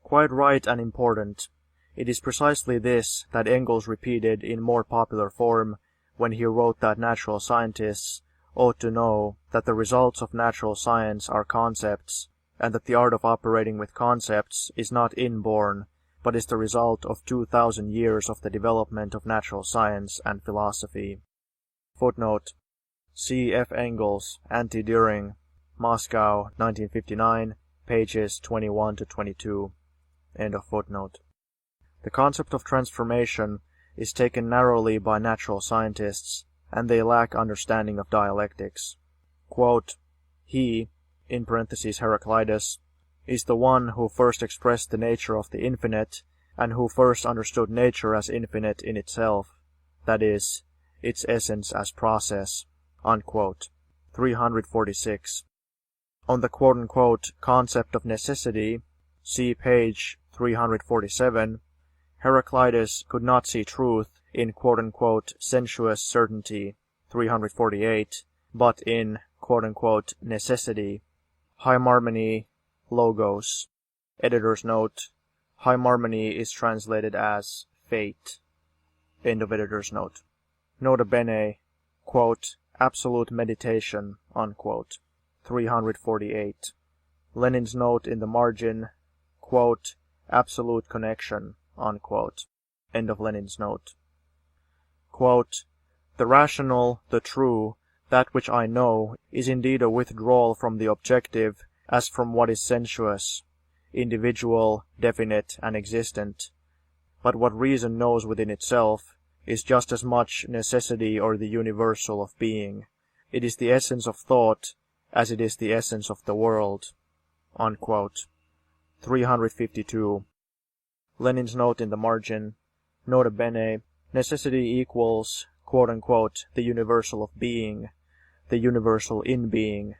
Quite right and important. It is precisely this that Engels repeated in more popular form when he wrote that natural scientists ought to know that the results of natural science are concepts, and that the art of operating with concepts is not inborn, but is the result of 2,000 years of the development of natural science and philosophy. Footnote: C. F. Engels, Anti-Düring, Moscow, 1959, pages 21 to 22. End of footnote. The concept of transformation is taken narrowly by natural scientists, and they lack understanding of dialectics. Quote, "He, in parentheses Heraclitus, is the one who first expressed the nature of the infinite, and who first understood nature as infinite in itself, that is, its essence as process." Unquote. 346. On the quote-unquote concept of necessity, see page 347, Heraclitus could not see truth in quote-unquote sensuous certainty, 348, but in quote-unquote necessity, hymarmony, logos. Editor's note. Hymarmony is translated as fate. End of editor's note. Nota bene, quote, absolute meditation, unquote. 348. Lenin's note in the margin, quote, absolute connection, unquote. End of Lenin's note. Quote, the rational, the true, that which I know, is indeed a withdrawal from the objective as from what is sensuous, individual, definite, and existent. But what reason knows within itself is just as much necessity or the universal of being. It is the essence of thought as it is the essence of the world. Unquote. 352. Lenin's note in the margin. Nota bene, necessity equals, quote-unquote, the universal of being, the universal in being,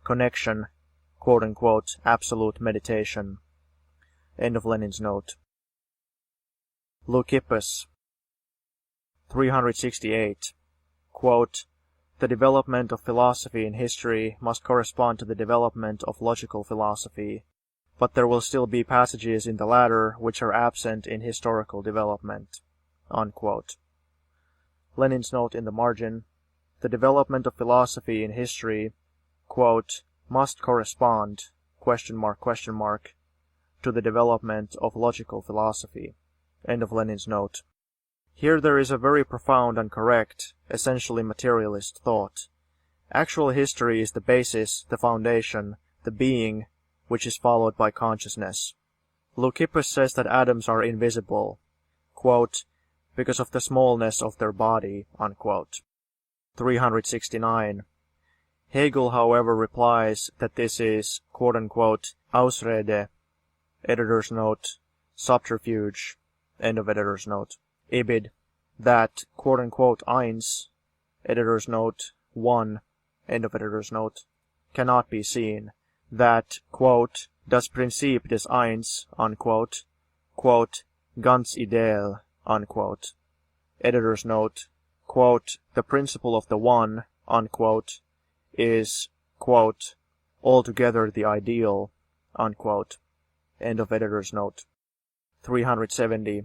connection, quote-unquote, absolute meditation. End of Lenin's note. Leucippus. 368. Quote, the development of philosophy in history must correspond to the development of logical philosophy, but there will still be passages in the latter which are absent in historical development. Unquote. Lenin's note in the margin. The development of philosophy in history, quote, must correspond, question mark, to the development of logical philosophy. End of Lenin's note. Here there is a very profound and correct, essentially materialist thought. Actual history is the basis, the foundation, the being, which is followed by consciousness. Leucippus says that atoms are invisible, quote, because of the smallness of their body, unquote. 369. Hegel, however, replies that this is, quote-unquote, Ausrede, editor's note, subterfuge, end of editor's note. Ibid, that, quote-unquote, eins, editor's note, one, end of editor's note, cannot be seen. That, quote, das Prinzip des Eins, unquote, quote, ganz ideal, unquote. Editor's note, quote, the principle of the one, unquote, is, quote, altogether the ideal, unquote. End of editor's note. 370.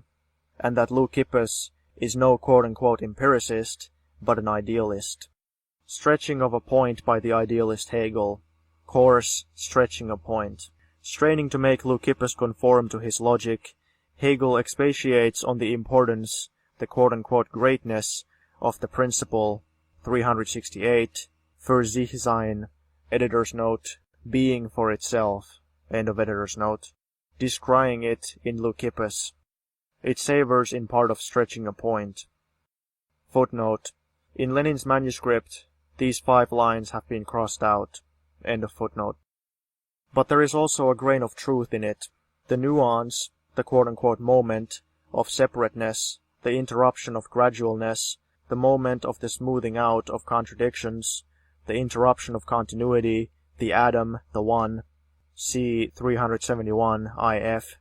And that Leucippus is no quote-unquote empiricist, but an idealist. Stretching of a point by the idealist Hegel. Coarse, stretching a point. Straining to make Leucippus conform to his logic, Hegel expatiates on the importance, the quote-unquote greatness, of the principle, 368, für sich sein, editor's note, being for itself, end of editor's note, descrying it in Leucippus. It savors in part of stretching a point. Footnote. In Lenin's manuscript, these 5 lines have been crossed out. End of footnote. But there is also a grain of truth in it. The nuance, the quote-unquote moment, of separateness, the interruption of gradualness, the moment of the smoothing out of contradictions, the interruption of continuity, the atom, the one. See 371 IF.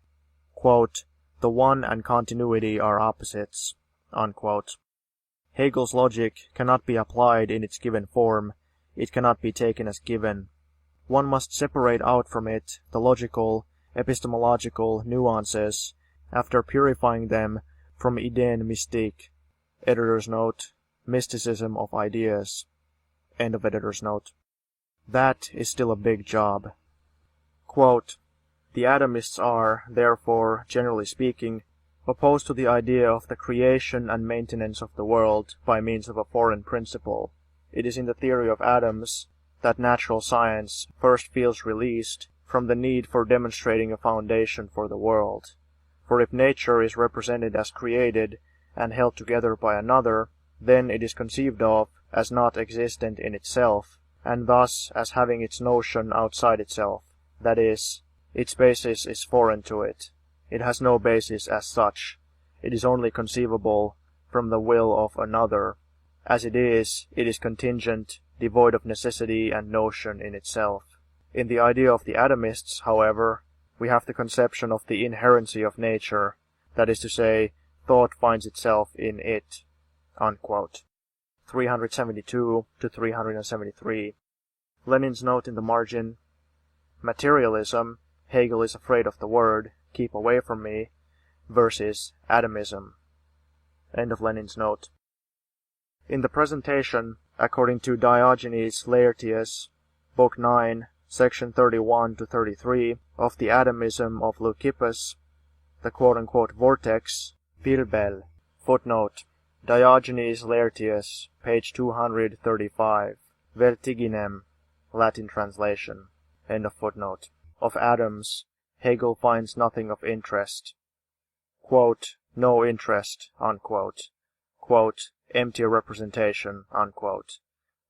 Quote, the one and continuity are opposites. Unquote. Hegel's logic cannot be applied in its given form. It cannot be taken as given. One must separate out from it the logical, epistemological nuances after purifying them from Ideen mystique. Editor's note, mysticism of ideas. End of editor's note. That is still a big job. Quote, the atomists are, therefore, generally speaking, opposed to the idea of the creation and maintenance of the world by means of a foreign principle. It is in the theory of atoms that natural science first feels released from the need for demonstrating a foundation for the world. For if nature is represented as created and held together by another, then it is conceived of as not existent in itself, and thus as having its notion outside itself. That is, its basis is foreign to it. It has no basis as such. It is only conceivable from the will of another. As it is contingent, devoid of necessity and notion in itself. In the idea of the atomists, however, we have the conception of the inherency of nature, that is to say, thought finds itself in it. Unquote. 372 to 373. Lenin's note in the margin. Materialism, Hegel is afraid of the word, keep away from me, versus atomism. End of Lenin's note. In the presentation, according to Diogenes Laertius, Book 9, Section 31 to 33 of the Atomism of Leucippus, the quote-unquote vortex, Pilbel, footnote, Diogenes Laertius, page 235, Vertiginem, Latin translation, end of footnote. Of atoms, Hegel finds nothing of interest. Quote, no interest, unquote. Quote, empty representation, unquote.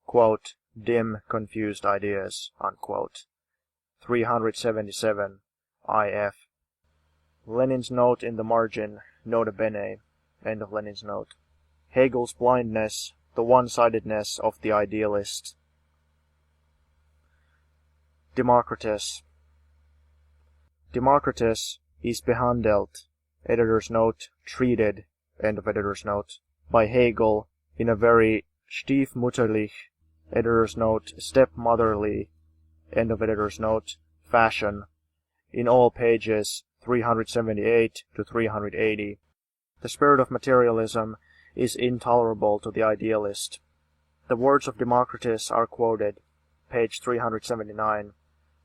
Quote, dim, confused ideas, unquote. 377, IF. Lenin's note in the margin, nota bene, end of Lenin's note. Hegel's blindness, the one-sidedness of the idealist. Democritus. Democritus is behandelt, editor's note, treated, end of editor's note, by Hegel in a very stiefmutterlich, editor's note, stepmotherly, end of editor's note, fashion, in all pages 378 to 380. The spirit of materialism is intolerable to the idealist. The words of Democritus are quoted, page 379,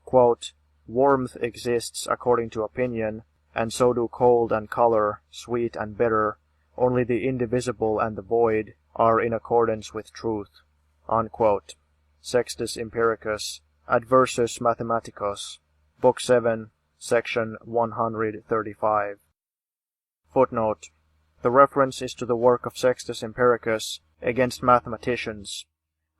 quote, warmth exists according to opinion, and so do cold and color, sweet and bitter, only the indivisible and the void are in accordance with truth, unquote. Sextus Empiricus, Adversus Mathematicos, Book 7, Section 135. Footnote. The reference is to the work of Sextus Empiricus against mathematicians,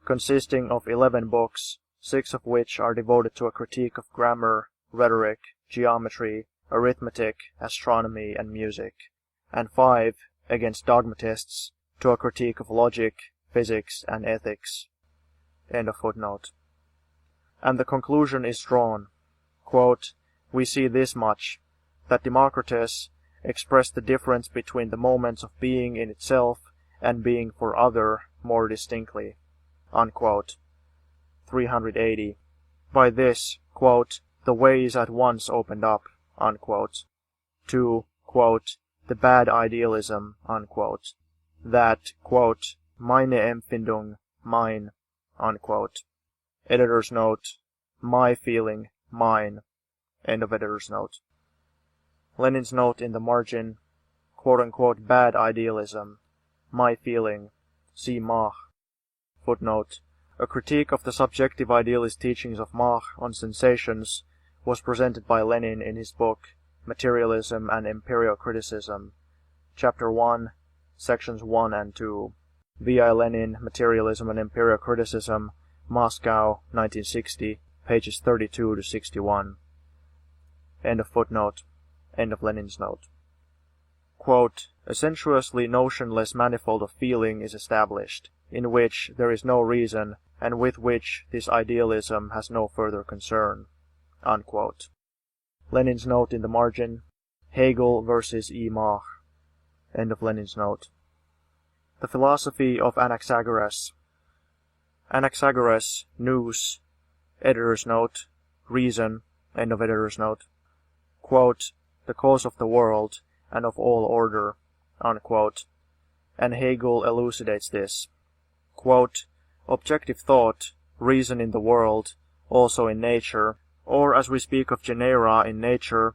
consisting of 11 books, 6 of which are devoted to a critique of grammar, rhetoric, geometry, arithmetic, astronomy, and music, and 5 against dogmatists, to a critique of logic, physics, and ethics. End of footnote. And the conclusion is drawn, quote, we see this much, that Democritus expressed the difference between the moments of being in itself and being for other more distinctly, unquote. 380. By this, quote, the way is at once opened up, unquote, to, quote, the bad idealism, unquote, that, quote, meine Empfindung, mine, unquote. Editor's note, my feeling, mine, end of editor's note. Lenin's note in the margin, quote-unquote bad idealism, my feeling, see Mach. Footnote. A critique of the subjective idealist teachings of Mach on sensations was presented by Lenin in his book Materialism and Empirio-Criticism, Chapter 1, Sections 1 and 2. V.I. Lenin, Materialism and Empirio-Criticism, Moscow, 1960, pages 32 to 61. End of footnote. End of Lenin's note. Quote, a sensuously notionless manifold of feeling is established, in which there is no reason, and with which this idealism has no further concern, unquote. Lenin's note in the margin, Hegel versus E. Mach. End of Lenin's note. The philosophy of Anaxagoras. Anaxagoras, nous, editor's note, reason, end of editor's note, quote, the cause of the world and of all order, unquote, and Hegel elucidates this. Quote, objective thought, reason in the world, also in nature, or as we speak of genera in nature,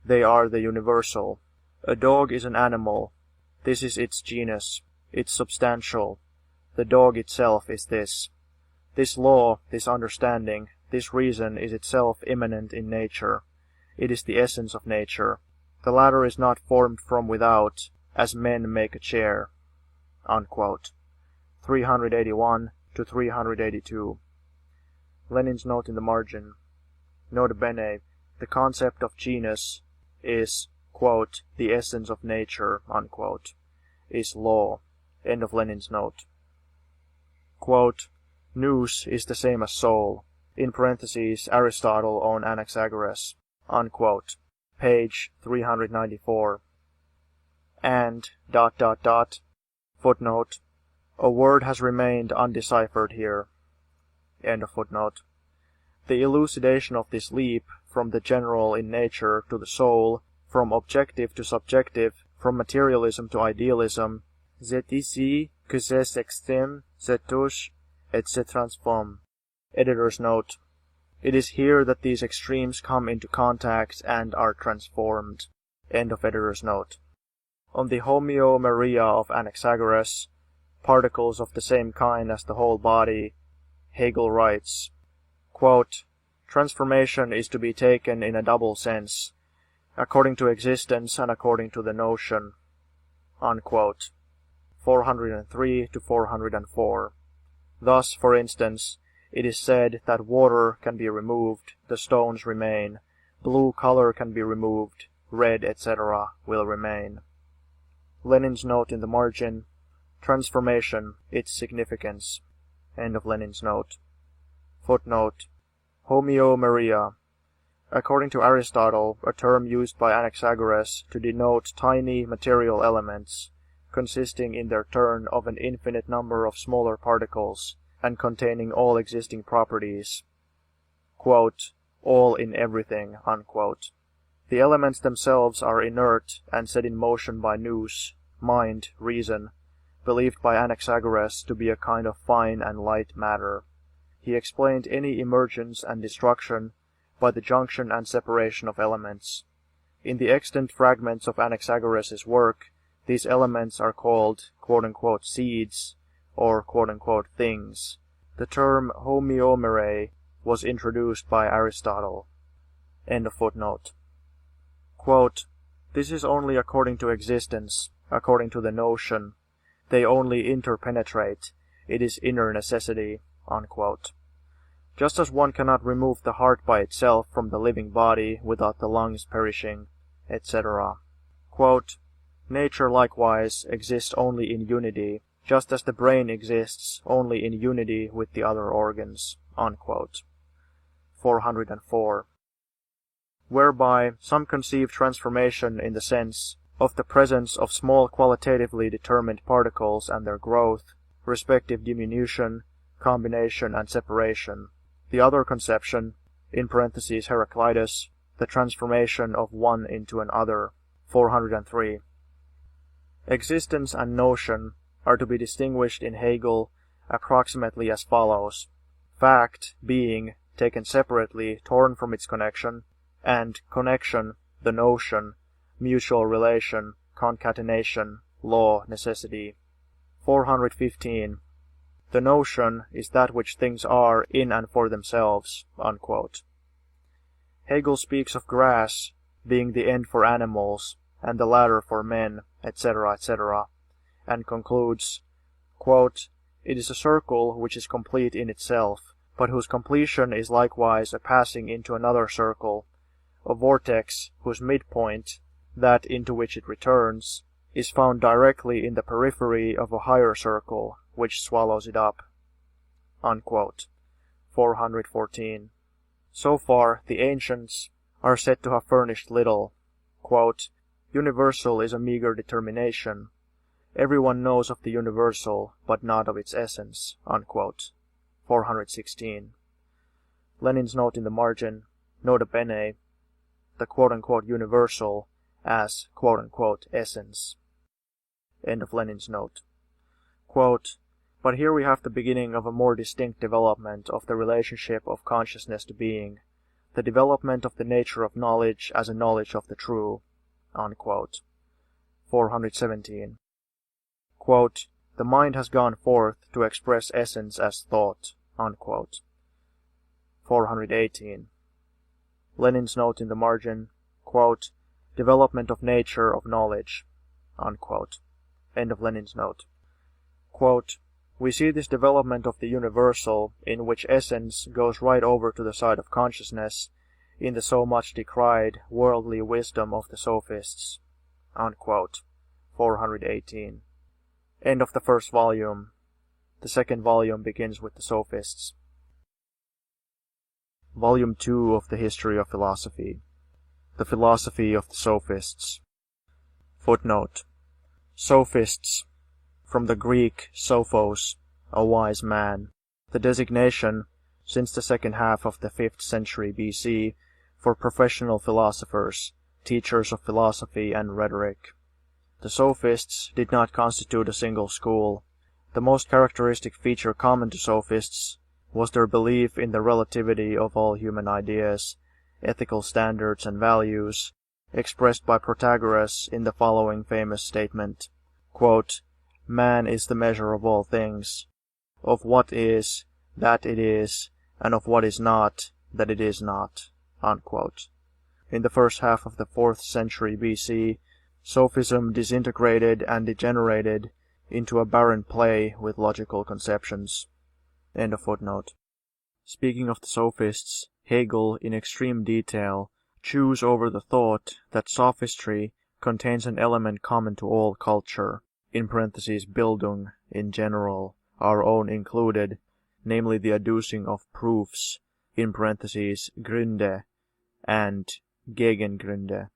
they are the universal. A dog is an animal. This is its genus, its substantial. The dog itself is this. This law, this understanding, this reason is itself immanent in nature. It is the essence of nature. The latter is not formed from without, as men make a chair, unquote. 381 to 382. Lenin's note in the margin. Nota bene, the concept of genus is, quote, the essence of nature, unquote, is law. End of Lenin's note. Quote, nous is the same as soul, in parentheses Aristotle on Anaxagoras, unquote, page 394. And, footnote, a word has remained undeciphered here. End of footnote. The elucidation of this leap from the general in nature to the soul, from objective to subjective, from materialism to idealism, c'est ici que ces extrêmes se touchent et se transforment. Editor's note. It is here that these extremes come into contact and are transformed. End of editor's note. On the homeomeria of Anaxagoras, particles of the same kind as the whole body, Hegel writes, quote, transformation is to be taken in a double sense, according to existence and according to the notion. Unquote. 403 to 404. Thus, for instance, it is said that water can be removed, the stones remain, blue color can be removed, red, etc. will remain. Lenin's note in the margin, transformation, its significance. End of Lenin's note. Footnote. Homeomeria. According to Aristotle, a term used by Anaxagoras to denote tiny material elements, consisting in their turn of an infinite number of smaller particles, and containing all existing properties. Quote, all in everything, unquote. The elements themselves are inert and set in motion by nous, mind, reason, believed by Anaxagoras to be a kind of fine and light matter. He explained any emergence and destruction by the junction and separation of elements. In the extant fragments of Anaxagoras' work, these elements are called quote-unquote seeds or quote-unquote things. The term homeomere was introduced by Aristotle. End of footnote. Quote, this is only according to existence, according to the notion. They only interpenetrate. It is inner necessity. Unquote. Just as one cannot remove the heart by itself from the living body without the lungs perishing, etc. Quote, nature likewise exists only in unity, just as the brain exists only in unity with the other organs. Unquote. 404. Whereby some conceive transformation in the sense of the presence of small qualitatively determined particles and their growth, respective diminution, combination and separation. The other conception, in parentheses Heraclitus, the transformation of one into another. 403. Existence and notion are to be distinguished in Hegel approximately as follows. Fact, being, taken separately, torn from its connection, and connection, the notion, mutual relation, concatenation, law, necessity. 415. The notion is that which things are in and for themselves. Unquote. Hegel speaks of grass being the end for animals, and the ladder for men, etc., etc., and concludes, quote, it is a circle which is complete in itself, but whose completion is likewise a passing into another circle, a vortex whose midpoint, that into which it returns, is found directly in the periphery of a higher circle, which swallows it up. Unquote. 414. So far, the ancients are said to have furnished little. Quote, universal is a meager determination. Everyone knows of the universal, but not of its essence. Unquote. 416. Lenin's note in the margin, nota bene, the quote-unquote universal as quote-unquote essence. End of Lenin's note. Quote, but here we have the beginning of a more distinct development of the relationship of consciousness to being, the development of the nature of knowledge as a knowledge of the true. Unquote. 417. Quote, the mind has gone forth to express essence as thought. Unquote. 418. Lenin's note in the margin, quote, development of nature of knowledge. Unquote. End of Lenin's note. Quote, we see this development of the universal, in which essence goes right over to the side of consciousness, in the so much decried worldly wisdom of the sophists. Unquote. 418. End of the first volume. The second volume begins with the sophists. Volume 2 of the History of Philosophy. The Philosophy of the Sophists. Footnote. Sophists, from the Greek sophos, a wise man. The designation, since the second half of the 5th century BC, for professional philosophers, teachers of philosophy and rhetoric. The sophists did not constitute a single school. The most characteristic feature common to sophists was their belief in the relativity of all human ideas, ethical standards and values, expressed by Protagoras in the following famous statement, quote, "Man is the measure of all things. Of what is, that it is, and of what is not, that it is not." Unquote. In the first half of the 4th century BC, Sophism disintegrated and degenerated into a barren play with logical conceptions. End of footnote. Speaking of the Sophists, Hegel, in extreme detail, chews over the thought that sophistry contains an element common to all culture, in parentheses Bildung in general, our own included, namely the adducing of proofs, in parentheses Gründe and Gegengründe.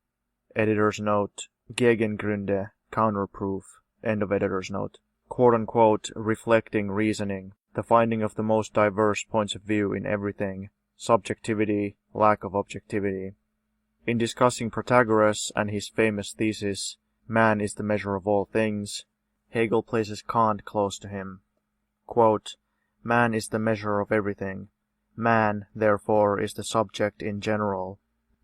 Editor's note, Gegengründe, counterproof, end of editor's note. Quote-unquote reflecting reasoning, the finding of the most diverse points of view in everything, subjectivity, lack of objectivity. In discussing Protagoras and his famous thesis, "Man is the measure of all things," Hegel places Kant close to him. Quote, "Man is the measure of everything. Man, therefore, is the subject in general.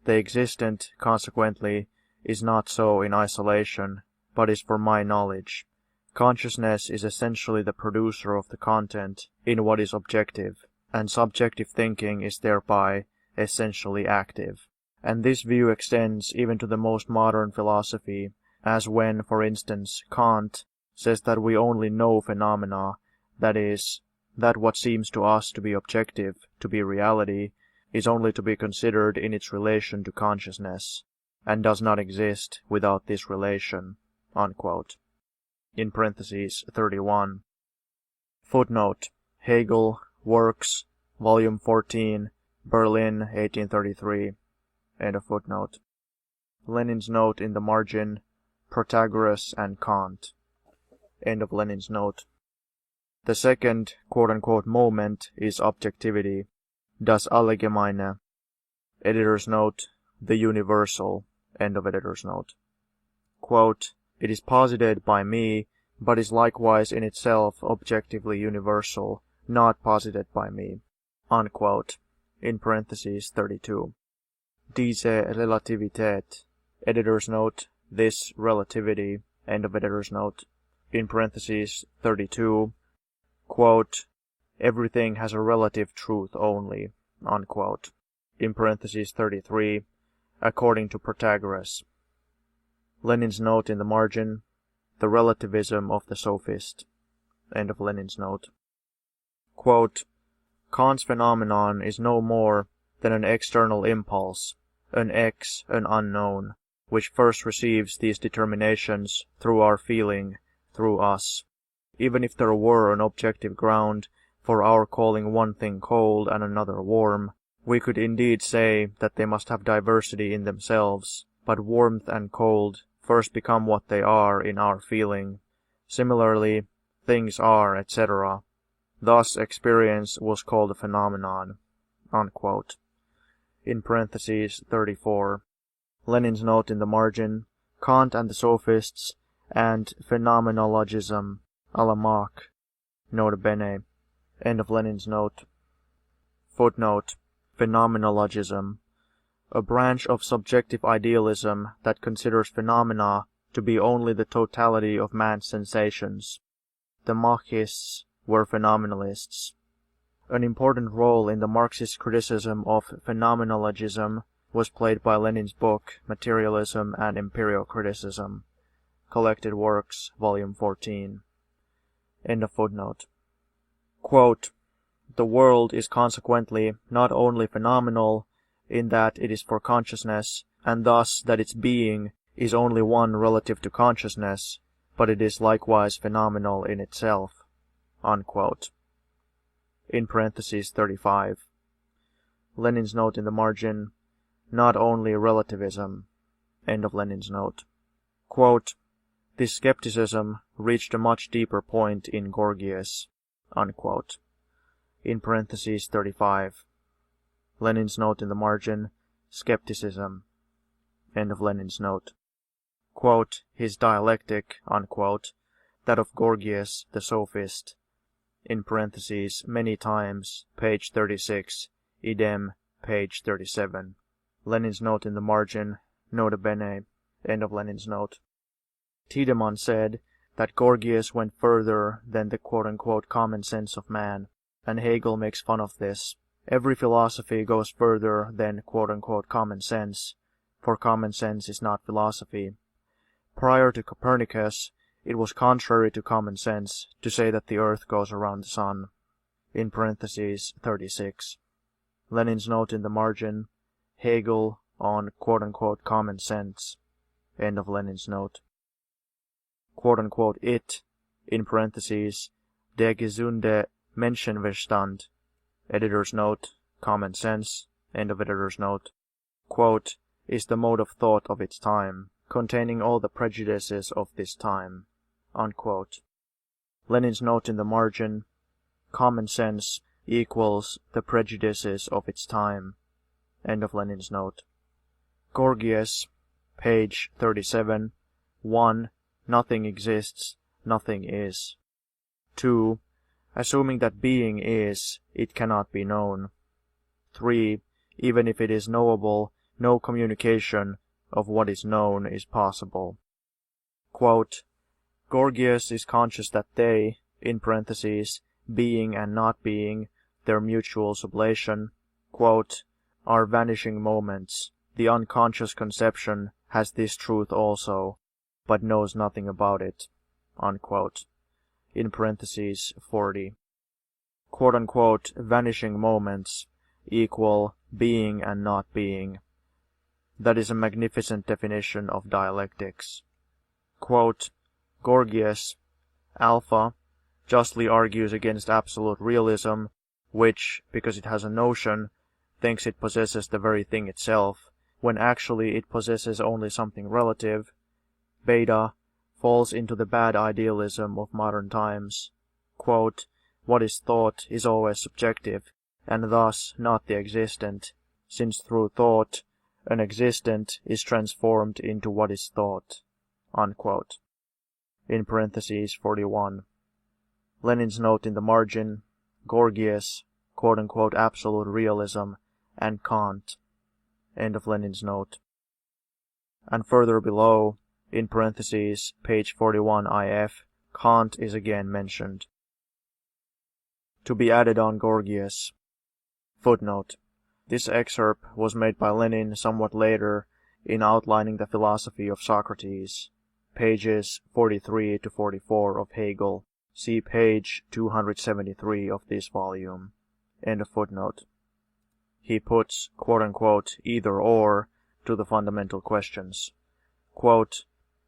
The existent, consequently, is not so in isolation, but is for my knowledge. Consciousness is essentially the producer of the content in what is objective, and subjective thinking is thereby essentially active." And this view extends even to the most modern philosophy, as when, for instance, Kant says that we only know phenomena, that is, that what seems to us to be objective, to be reality, is only to be considered in its relation to consciousness, and does not exist without this relation. Unquote. In parentheses 31. Footnote. Hegel, Works, Volume 14, Berlin, 1833. End of footnote. Lenin's note in the margin, Protagoras and Kant. End of Lenin's note. The second quote-unquote moment is objectivity, das Allgemeine. Editor's note, the universal. End of editor's note. Quote, "It is posited by me, but is likewise in itself objectively universal, not posited by me." Unquote. In parentheses 32. Diese Relativität. Editor's note, this relativity. End of editor's note. In parentheses 32. Quote, "Everything has a relative truth only." Unquote. In parentheses 33. According to Protagoras. Lenin's note in the margin, the relativism of the sophist. End of Lenin's note. Quote, "Kant's phenomenon is no more than an external impulse, an X, an unknown, which first receives these determinations through our feeling, through us. Even if there were an objective ground for our calling one thing cold and another warm, we could indeed say that they must have diversity in themselves, but warmth and cold first become what they are in our feeling. Similarly, things are, etc. Thus experience was called a phenomenon." Unquote. In parentheses 34. Lenin's note in the margin, Kant and the Sophists, and Phenomenologism, à la Mach. Nota bene. End of Lenin's note. Footnote. Phenomenologism. A branch of subjective idealism that considers phenomena to be only the totality of man's sensations. The Machists were phenomenalists. An important role in the Marxist criticism of phenomenologism was played by Lenin's book, Materialism and Imperial Criticism. Collected Works, Volume 14. End of footnote. Quote, "The world is consequently not only phenomenal, in that it is for consciousness, and thus that its being is only one relative to consciousness, but it is likewise phenomenal in itself." Unquote. In parentheses 35. Lenin's note in the margin, not only relativism. End of Lenin's note. Quote, "This skepticism reached a much deeper point in Gorgias." Unquote. In parentheses 35. Lenin's note in the margin, skepticism. End of Lenin's note. Quote, his dialectic, unquote, that of Gorgias the sophist, in parentheses, many times, page 36, idem, page 37. Lenin's note in the margin, nota bene, end of Lenin's note. Tiedemann said that Gorgias went further than the quote-unquote common sense of man, and Hegel makes fun of this. Every philosophy goes further than quote-unquote common sense, for common sense is not philosophy. Prior to Copernicus, it was contrary to common sense to say that the earth goes around the sun. In parentheses, 36. Lenin's note in the margin, Hegel on quote-unquote common sense. End of Lenin's note. Quote-unquote it, in parentheses, der gesunde Menschenverstand, editor's note, common sense, end of editor's note, quote, is the mode of thought of its time, containing all the prejudices of this time, unquote. Lenin's note in the margin, common sense equals the prejudices of its time, end of Lenin's note. Gorgias, page 37, 1. Nothing exists, nothing is. 2. Assuming that being is, it cannot be known. 3. Even if it is knowable, no communication of what is known is possible. Quote, Gorgias is conscious that they, in parentheses, being and not being, their mutual sublation, quote, are vanishing moments. The unconscious conception has this truth also, but knows nothing about it, unquote. In parentheses, 40. Quote-unquote vanishing moments equal being and not being. That is a magnificent definition of dialectics. Quote, Gorgias, alpha, justly argues against absolute realism, which, because it has a notion, thinks it possesses the very thing itself, when actually it possesses only something relative. Beta falls into the bad idealism of modern times. Quote, what is thought is always subjective, and thus not the existent, since through thought an existent is transformed into what is thought, unquote. In parentheses, 41. Lenin's note in the margin, Gorgias, quote-unquote absolute realism, and Kant. End of Lenin's note. And further below, in parentheses, page 41 IF, Kant is again mentioned. To be added on Gorgias. Footnote. This excerpt was made by Lenin somewhat later in outlining the philosophy of Socrates, pages 43 to 44 of Hegel. See page 273 of this volume. End of footnote. He puts, quote-unquote, either or to the fundamental questions. Quote,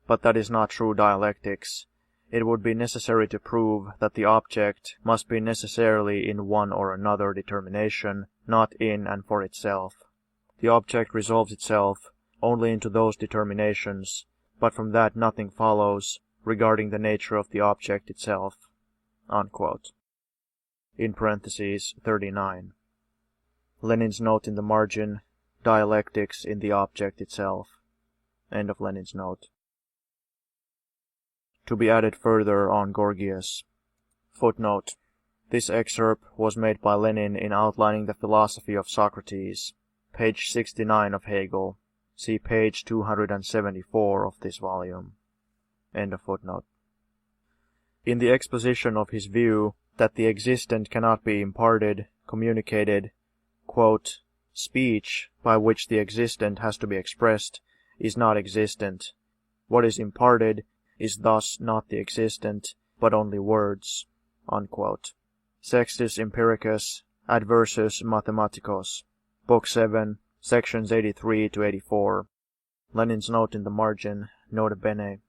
but that is not true dialectics. It would be necessary to prove that the object must be necessarily in one or another determination, not in and for itself. The object resolves itself only into those determinations, but from that nothing follows regarding the nature of the object itself, unquote. In parentheses, 39. Lenin's note in the margin, dialectics in the object itself. End of Lenin's note. To be added further on Gorgias. Footnote. This excerpt was made by Lenin in outlining the philosophy of Socrates, page 69 of Hegel. See page 274 of this volume. End of footnote. In the exposition of his view that the existent cannot be imparted, communicated, quote, speech by which the existent has to be expressed is not existent. What is imparted is thus not the existent, but only words, unquote. Sextus Empiricus Adversus Mathematicos, Book 7, Sections 83 to 84. Lenin's note in the margin, nota bene.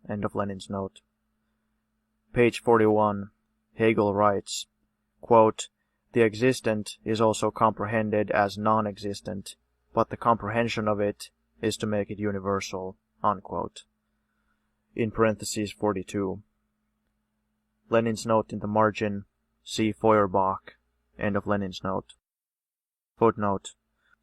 End of Lenin's note. Page 41. Hegel writes, quote, the existent is also comprehended as non-existent, but the comprehension of it is to make it universal, unquote. In parentheses 42. Lenin's note in the margin, see Feuerbach. End of Lenin's note. Footnote.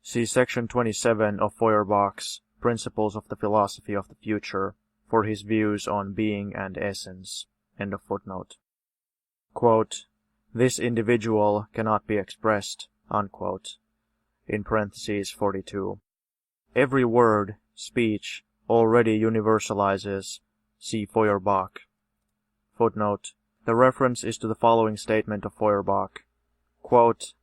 See section 27 of Feuerbach's Principles of the Philosophy of the Future for his views on being and essence. End of footnote. Quote, "This individual cannot be expressed," unquote. In parentheses 42. Every word, speech, already universalizes. See Feuerbach. Footnote. The reference is to the following statement of Feuerbach. Quote,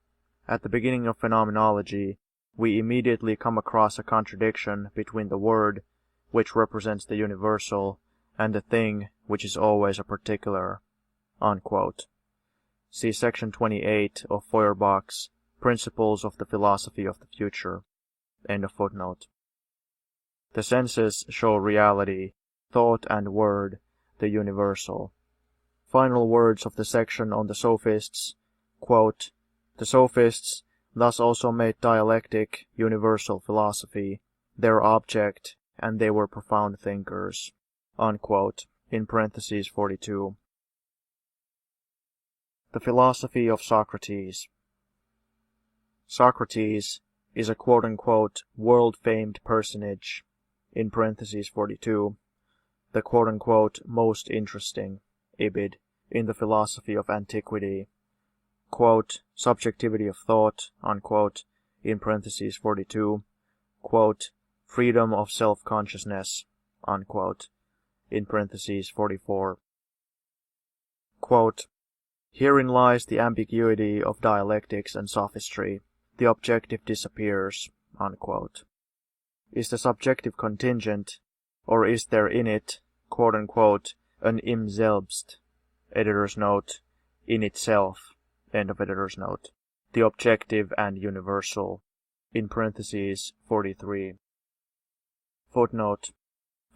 "At the beginning of phenomenology, we immediately come across a contradiction between the word, which represents the universal, and the thing, which is always a particular." Unquote. See section 28 of Feuerbach's Principles of the Philosophy of the Future. End of footnote. The senses show reality, thought and word, the universal. Final words of the section on the sophists. Quote, "The sophists thus also made dialectic universal philosophy their object, and they were profound thinkers." Unquote. In parentheses 42. The philosophy of Socrates. Socrates is a quote-unquote world-famed personage, in parentheses 42, the quote-unquote most interesting, ibid, in the philosophy of antiquity, quote, subjectivity of thought, unquote, in parentheses 42, quote, freedom of self-consciousness, unquote, in parentheses 44. Quote, "Herein lies the ambiguity of dialectics and sophistry. The objective disappears," unquote. Is the subjective contingent, or is there in it, quote-unquote, an im selbst, editor's note, in itself, end of editor's note, the objective and universal, in parentheses 43. Footnote.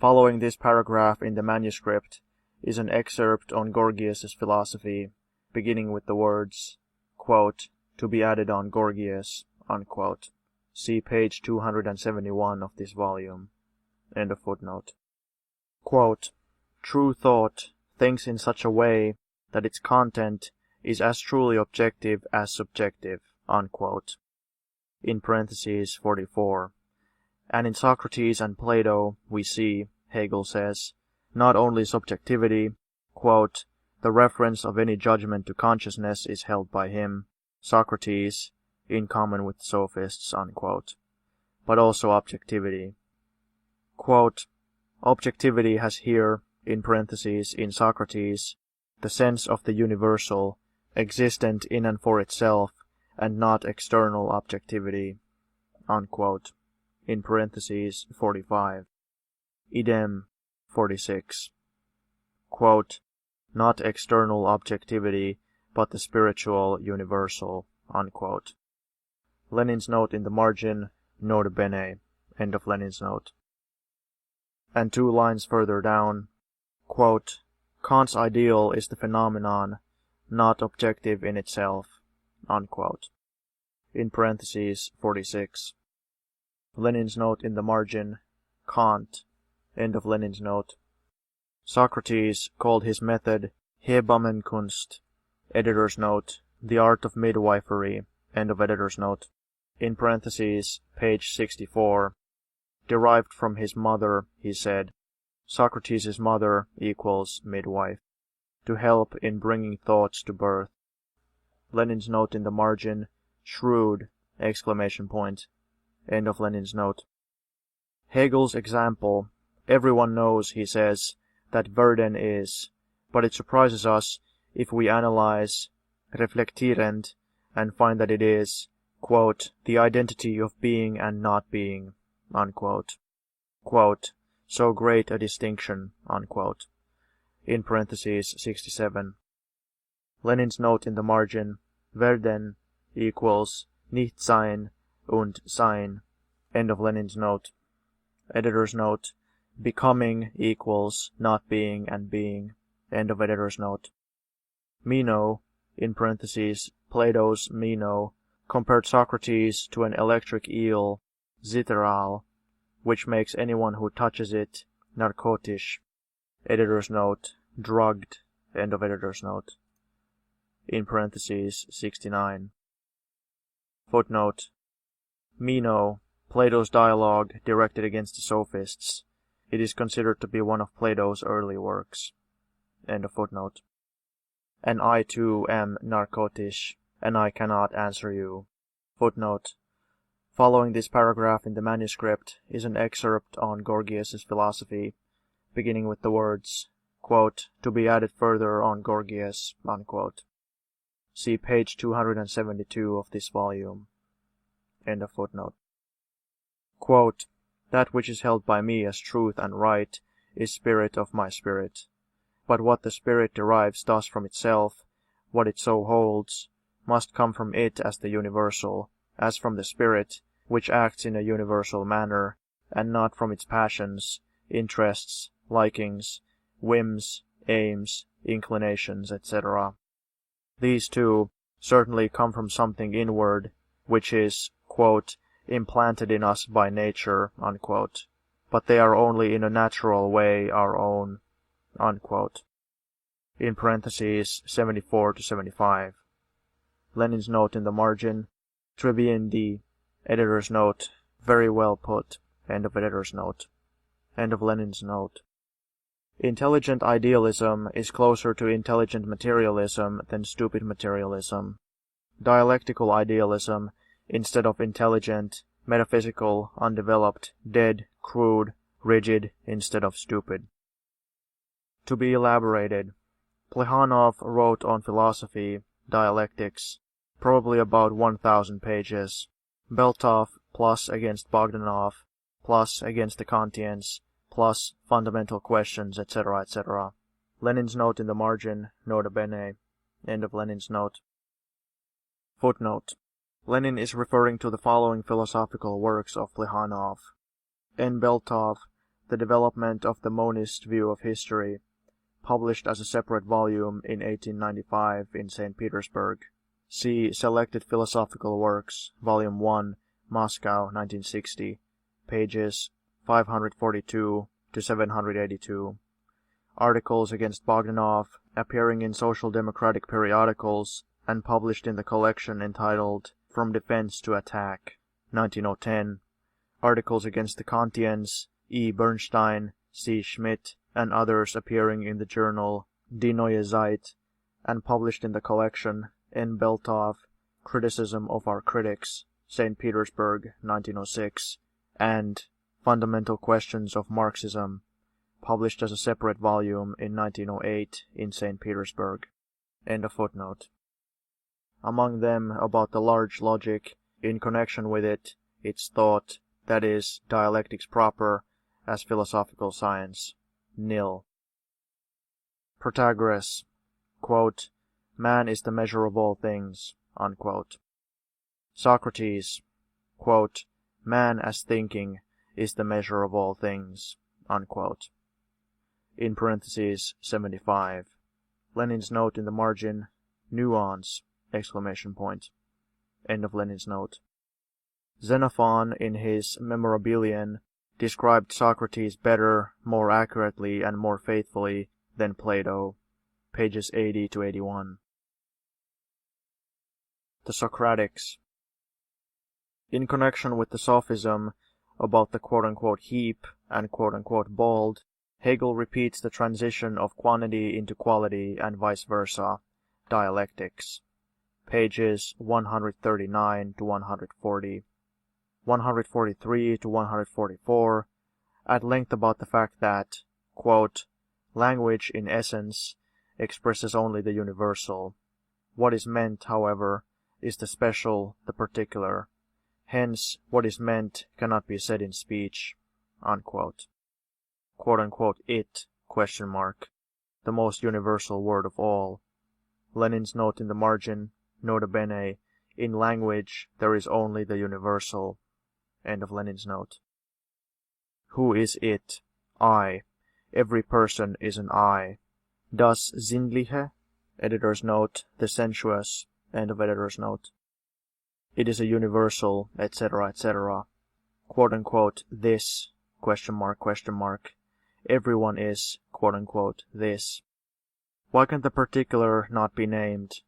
Following this paragraph in the manuscript is an excerpt on Gorgias's philosophy, beginning with the words, quote, "to be added on Gorgias," unquote. See page 271 of this volume. End of footnote. Quote, "True thought thinks in such a way that its content is as truly objective as subjective," unquote. In parentheses 44. And in Socrates and Plato we see, Hegel says, not only subjectivity, quote, "the reference of any judgment to consciousness is held by him, Socrates, in common with sophists," unquote, but also objectivity. Quote, "Objectivity has here, in parentheses, in Socrates, the sense of the universal, existent in and for itself, and not external objectivity," unquote, in parentheses 45. Idem 46. Quote, "not external objectivity, but the spiritual universal," unquote. Lenin's note in the margin, nota bene, end of Lenin's note. And 2 lines further down, quote, "Kant's ideal is the phenomenon, not objective in itself," unquote. In parentheses 46. Lenin's note in the margin, Kant, end of Lenin's note. Socrates called his method Hebammenkunst, editor's note, the art of midwifery, end of editor's note. In parentheses, page 64. Derived from his mother, he said, Socrates' mother equals midwife, to help in bringing thoughts to birth. Lenin's note in the margin, shrewd, exclamation point, end of Lenin's note. Hegel's example, everyone knows, he says, that Werden is, but it surprises us if we analyze, reflektirend, and find that it is, quote, the identity of being and not being, unquote. Quote, so great a distinction, unquote. In parentheses 67. Lenin's note in the margin, Werden equals Nichtsein und Sein, end of Lenin's note. Editor's note, becoming equals not being and being, end of editor's note. Meno, in parentheses, Plato's Meno, compared Socrates to an electric eel, Zitteral, which makes anyone who touches it narcotisch. Editor's note, drugged, end of editor's note. In parentheses 69. Footnote. Meno, Plato's dialogue directed against the sophists. It is considered to be one of Plato's early works. End of footnote. And I too am narcotisch, and I cannot answer you. Footnote. Following this paragraph in the manuscript is an excerpt on Gorgias's philosophy, beginning with the words, quote, to be added further on Gorgias, unquote. See page 272 of this volume. End of footnote. Quote, that which is held by me as truth and right is spirit of my spirit. But what the spirit derives thus from itself, what it so holds, must come from it as the universal, as from the spirit, which acts in a universal manner, and not from its passions, interests, likings, whims, aims, inclinations, etc. These too certainly come from something inward, which is, quote, implanted in us by nature, unquote, but they are only in a natural way our own, unquote. In parentheses 74 to 75. Lenin's note in the margin, Trebiendi, editor's note, very well put, end of editor's note. End of Lenin's note. Intelligent idealism is closer to intelligent materialism than stupid materialism. Dialectical idealism, instead of intelligent, metaphysical, undeveloped, dead, crude, rigid, instead of stupid. To be elaborated. Plekhanov wrote on philosophy, dialectics, probably about 1,000 pages. Beltov plus against Bogdanov, plus against the Kantians, plus fundamental questions, etc., etc. Lenin's note in the margin, nota bene. End of Lenin's note. Footnote. Lenin is referring to the following philosophical works of Plekhanov. N. Beltov, The Development of the Monist View of History, published as a separate volume in 1895 in St. Petersburg. See Selected Philosophical Works, Volume 1, Moscow, 1960, pages 542 to 782. Articles against Bogdanov, appearing in Social Democratic periodicals, and published in the collection entitled From Defense to Attack, 1910. Articles against the Kantians, E. Bernstein, C. Schmidt, and others appearing in the journal Die Neue Zeit, and published in the collection N. Beltov, Criticism of Our Critics, St. Petersburg, 1906, and Fundamental Questions of Marxism, published as a separate volume in 1908 in St. Petersburg. End of footnote. Among them about the large logic, in connection with it, its thought, that is, dialectics proper, as philosophical science, nil. Protagoras, quote, man is the measure of all things, unquote. Socrates, quote, man as thinking is the measure of all things, unquote. In parentheses 75. Lenin's note in the margin, nuance, exclamation point. End of Lenin's note. Xenophon, in his Memorabilion, described Socrates better, more accurately, and more faithfully than Plato. Pages 80 to 81. The Socratics. In connection with the sophism about the quote-unquote heap and quote-unquote bald, Hegel repeats the transition of quantity into quality and vice versa, dialectics. Pages 139 to 140. 143 to 144, at length about the fact that, quote, language in essence expresses only the universal. What is meant, however, is the special, the particular. Hence, what is meant cannot be said in speech, unquote. Quote-unquote it, question mark, the most universal word of all. Lenin's note in the margin, nota bene, in language there is only the universal. End of Lenin's note. Who is it? I. Every person is an I. Das Sinnliche? Editor's note, the sensuous. End of editor's note. It is a universal, etc., etc. Quote-unquote this, question mark, question mark. Everyone is, quote-unquote, this. Why can the particular not be named?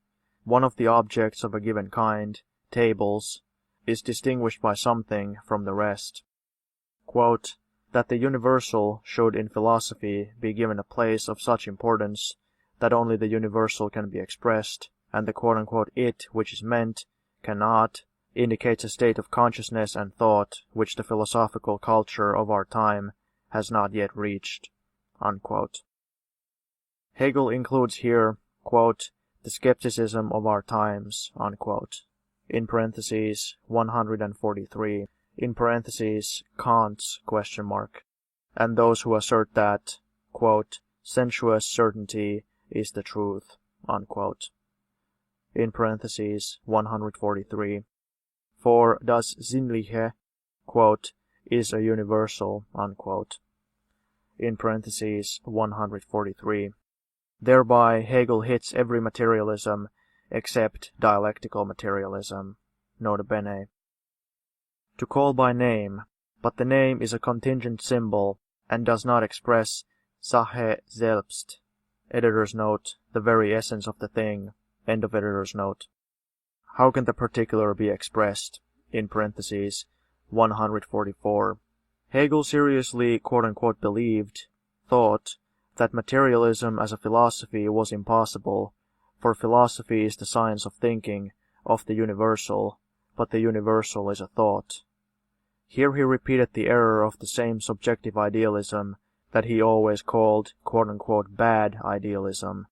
One of the objects of a given kind, tables, is distinguished by something from the rest. Quote, that the universal should in philosophy be given a place of such importance that only the universal can be expressed, and the quote-unquote it which is meant cannot, indicates a state of consciousness and thought which the philosophical culture of our time has not yet reached. Unquote. Hegel includes here, quote, the skepticism of our times, unquote, in parentheses 143, in parentheses Kant's question mark, and those who assert that, quote, sensuous certainty is the truth, unquote, in parentheses 143, for das Sinnliche, quote, is a universal, unquote, in parentheses 143. Thereby Hegel hits every materialism except dialectical materialism. Nota bene. To call by name, but the name is a contingent symbol and does not express Sache selbst. Editor's note, the very essence of the thing. End of editor's note. How can the particular be expressed? In parentheses 144. Hegel seriously quote-unquote believed, thought, that materialism as a philosophy was impossible, for philosophy is the science of thinking of the universal, but the universal is a thought. Here he repeated the error of the same subjective idealism that he always called quote-unquote bad idealism.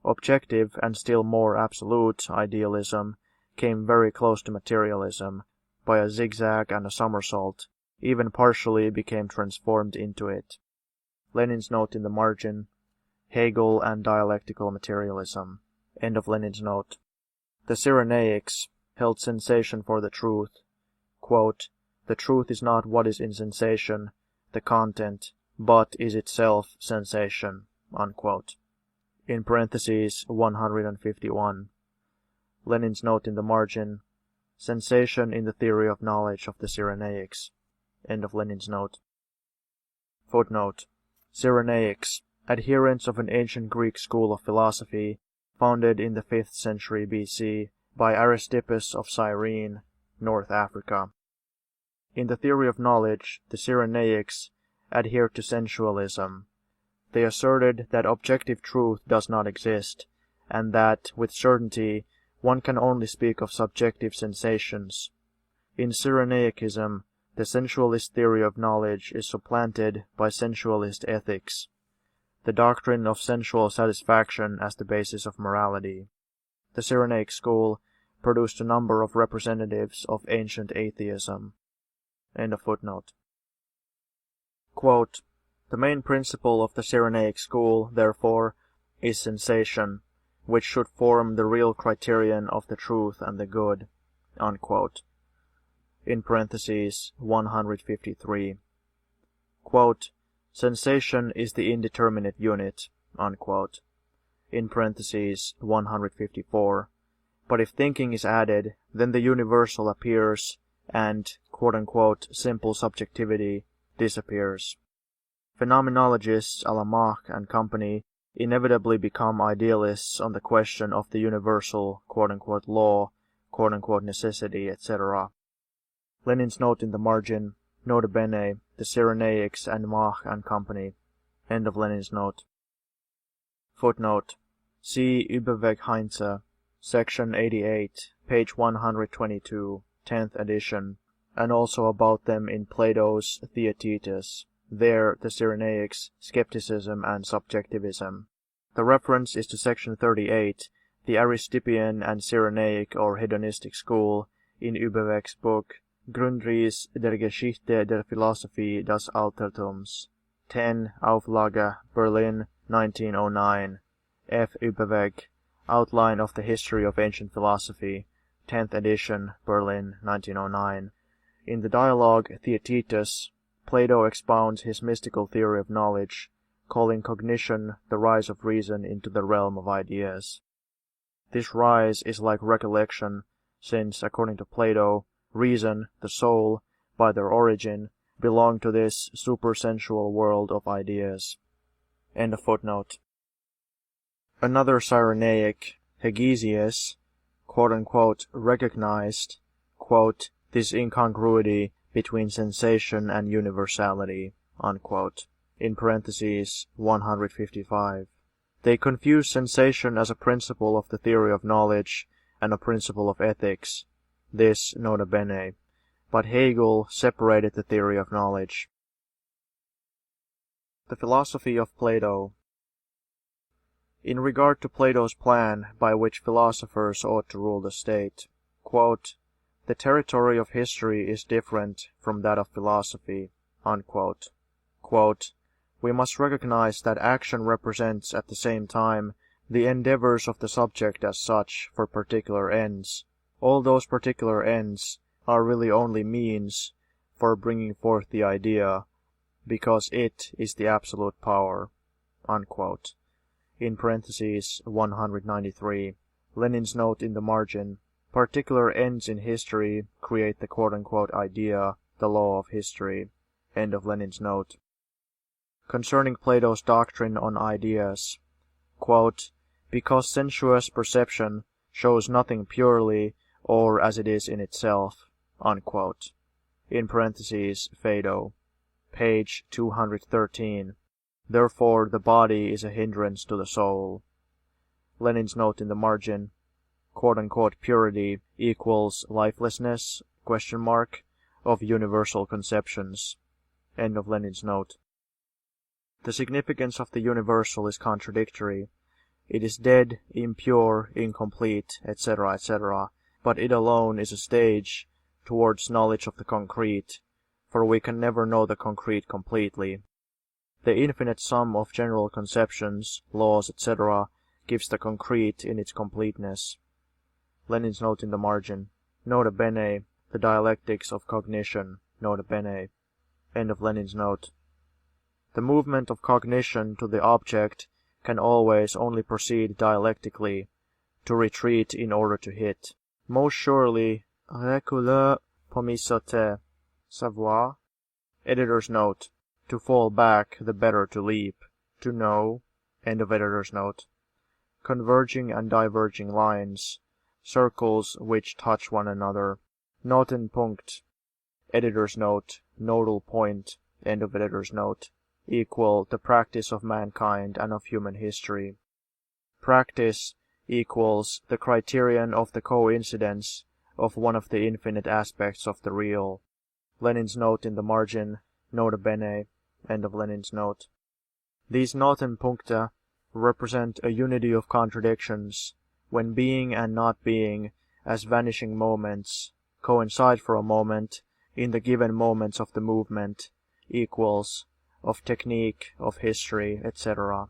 Objective and still more absolute idealism came very close to materialism, by a zigzag and a somersault, even partially became transformed into it. Lenin's note in the margin, Hegel and dialectical materialism. End of Lenin's note. The Cyrenaics held sensation for the truth. Quote, the truth is not what is in sensation, the content, but is itself sensation, unquote. In parentheses 151. Lenin's note in the margin, sensation in the theory of knowledge of the Cyrenaics. End of Lenin's note. Footnote. Cyrenaics, adherents of an ancient Greek school of philosophy, founded in the 5th century BC by Aristippus of Cyrene, North Africa. In the theory of knowledge, the Cyrenaics adhered to sensualism. They asserted that objective truth does not exist, and that, with certainty, one can only speak of subjective sensations. In Cyrenaicism, the sensualist theory of knowledge is supplanted by sensualist ethics, the doctrine of sensual satisfaction as the basis of morality. The Cyrenaic school produced a number of representatives of ancient atheism. End of footnote. Quote, the main principle of the Cyrenaic school, therefore, is sensation, which should form the real criterion of the truth and the good, unquote. In parentheses 153. Quote, sensation is the indeterminate unit, unquote. In parentheses 154. But if thinking is added, then the universal appears and, quote-unquote, simple subjectivity disappears. Phenomenologists a la Mach and company inevitably become idealists on the question of the universal, quote-unquote, law, quote-unquote, necessity, etc. Lenin's note in the margin, nota bene, the Cyrenaics and Mach and company. End of Lenin's note. Footnote. See Überweg Heinze, section 88, page 122, 10th edition, and also about them in Plato's Theaetetus. There, the Cyrenaics, skepticism and subjectivism. The reference is to section 38, the Aristippian and Cyrenaic or hedonistic school, in Überweg's book, Grundriss der Geschichte der Philosophie des Altertums, 10 Auflage, Berlin, 1909, F. Überweg, Outline of the History of Ancient Philosophy, 10th edition, Berlin, 1909. In the dialogue Theaetetus, Plato expounds his mystical theory of knowledge, calling cognition the rise of reason into the realm of ideas. This rise is like recollection, since, according to Plato, reason, the soul, by their origin, belong to this supersensual world of ideas. End of footnote. Another Cyrenaic, Hegesias, quote-unquote, recognized, quote, this incongruity between sensation and universality," unquote. In parentheses 155. They confuse sensation as a principle of the theory of knowledge and a principle of ethics. This nota bene. But Hegel separated the theory of knowledge. The philosophy of Plato. In regard to Plato's plan by which philosophers ought to rule the state, quote, "The territory of history is different from that of philosophy," unquote. Quote, "We must recognize that action represents at the same time the endeavors of the subject as such for particular ends. All those particular ends are really only means for bringing forth the idea, because it is the absolute power," unquote. In parentheses 193. Lenin's note in the margin. Particular ends in history create the quote-unquote idea, the law of history. End of Lenin's note. Concerning Plato's doctrine on ideas, quote, "Because sensuous perception shows nothing purely or as it is in itself," unquote. In parentheses Phaedo. Page 213. Therefore the body is a hindrance to the soul. Lenin's note in the margin. Quote-unquote purity equals lifelessness, ? Of universal conceptions. End of Lenin's note. The significance of the universal is contradictory. It is dead, impure, incomplete, etc., etc., but it alone is a stage towards knowledge of the concrete, for we can never know the concrete completely. The infinite sum of general conceptions, laws, etc., gives the concrete in its completeness. Lenin's note in the margin. Nota bene, the dialectics of cognition, nota bene. End of Lenin's note. The movement of cognition to the object can always only proceed dialectically, to retreat in order to hit. Most surely, reculer promissote, savoir. Editor's note. To fall back, the better to leap. To know. End of editor's note. Converging and diverging lines. Circles which touch one another. Notenpunkt. Editor's note. Nodal point. End of editor's note. Equal the practice of mankind and of human history. Practice equals the criterion of the coincidence of one of the infinite aspects of the real. Lenin's note in the margin. Nota bene. End of Lenin's note. These Notenpunkte represent a unity of contradictions, when being and not being, as vanishing moments, coincide for a moment in the given moments of the movement, equals, of technique, of history, etc.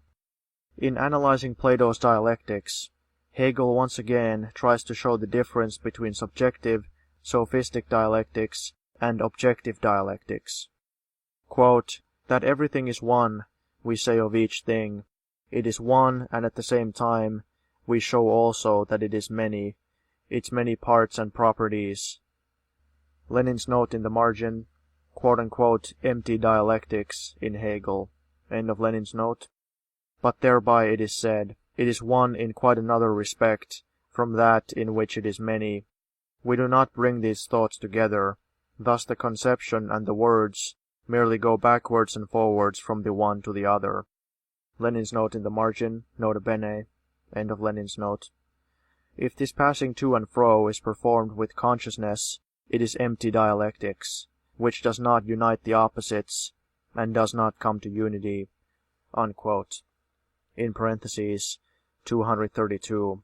In analyzing Plato's dialectics, Hegel once again tries to show the difference between subjective, sophistic dialectics and objective dialectics. Quote, "That everything is one, we say of each thing. It is one, and at the same time we show also that it is many, its many parts and properties." Lenin's note in the margin, quote-unquote empty dialectics in Hegel. End of Lenin's note. But thereby it is said, it is one in quite another respect from that in which it is many. We do not bring these thoughts together, thus the conception and the words merely go backwards and forwards from the one to the other. Lenin's note in the margin, nota bene. End of Lenin's note. If this passing to and fro is performed with consciousness, it is empty dialectics, which does not unite the opposites, and does not come to unity, unquote. In parentheses, 232.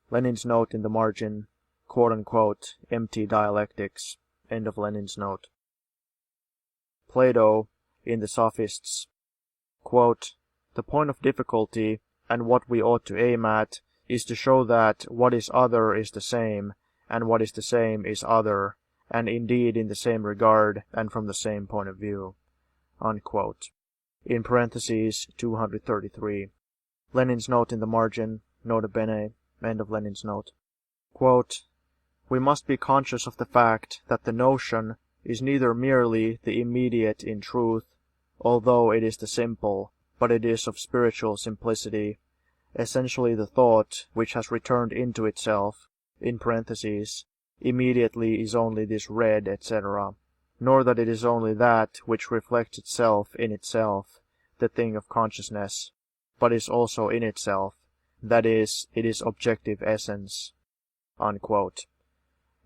Lenin's note in the margin, quote-unquote empty dialectics. End of Lenin's note. Plato, in the Sophists, quote, "The point of difficulty, and what we ought to aim at, is to show that what is other is the same, and what is the same is other, and indeed in the same regard and from the same point of view," unquote. In parentheses 233. Lenin's note in the margin, nota bene, end of Lenin's note. Quote, "We must be conscious of the fact that the notion is neither merely the immediate in truth, although it is the simple, but it is of spiritual simplicity, essentially the thought which has returned into itself, in parentheses, immediately is only this red, etc., nor that it is only that which reflects itself in itself, the thing of consciousness, but is also in itself, that is, it is objective essence." Unquote.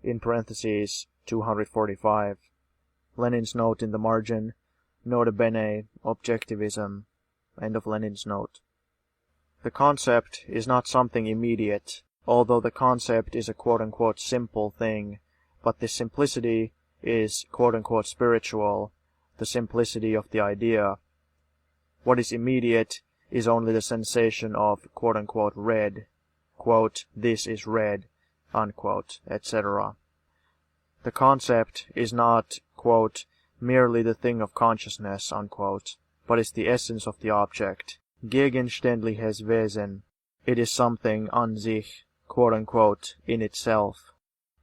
In parentheses, 245. Lenin's note in the margin, nota bene, objectivism. End of Lenin's note. The concept is not something immediate, although the concept is a quote-unquote simple thing, but this simplicity is quote-unquote spiritual, the simplicity of the idea. What is immediate is only the sensation of quote-unquote red, quote, "this is red," unquote, etc. The concept is not, quote, "merely the thing of consciousness," unquote, but is the essence of the object, gegenständliches Wesen. It is something an sich, quote-unquote, in itself.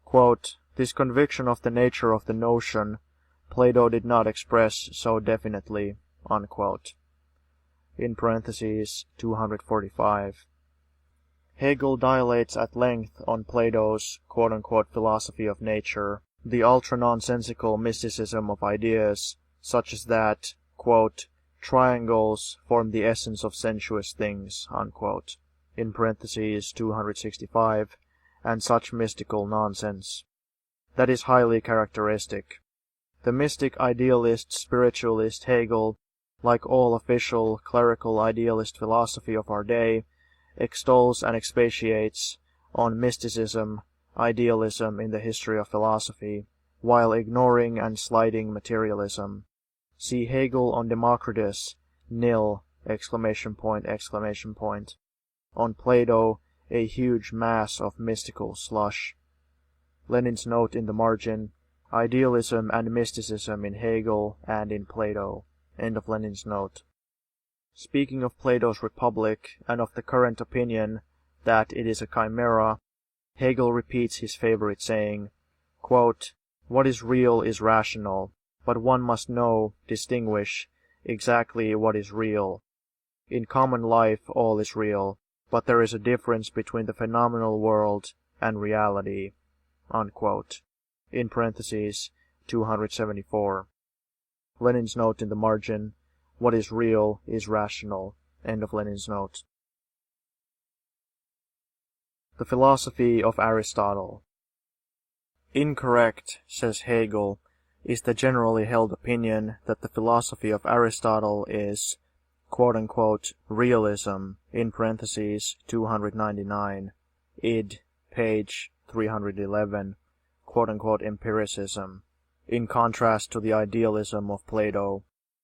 Quote, "This conviction of the nature of the notion Plato did not express so definitely," unquote. In parentheses, 245. Hegel dilates at length on Plato's quote-unquote philosophy of nature, the ultra-nonsensical mysticism of ideas, such as that, quote, "triangles form the essence of sensuous things," unquote. In parentheses, 265, and such mystical nonsense. That is highly characteristic. The mystic idealist spiritualist Hegel, like all official clerical idealist philosophy of our day, extols and expatiates on mysticism, idealism in the history of philosophy, while ignoring and slighting materialism. See Hegel on Democritus, nil, ! On Plato, a huge mass of mystical slush. Lenin's note in the margin, idealism and mysticism in Hegel and in Plato. End of Lenin's note. Speaking of Plato's Republic and of the current opinion that it is a chimera, Hegel repeats his favorite saying, quote, "What is real is rational, but one must know, distinguish, exactly what is real. In common life all is real, but there is a difference between the phenomenal world and reality." Unquote. In parentheses, 274. Lenin's note in the margin, "What is real is rational." End of Lenin's note. The philosophy of Aristotle. Incorrect, says Hegel, is the generally held opinion that the philosophy of Aristotle is, quote-unquote, realism, in parentheses, 299, id, page 311, quote-unquote, empiricism, in contrast to the idealism of Plato.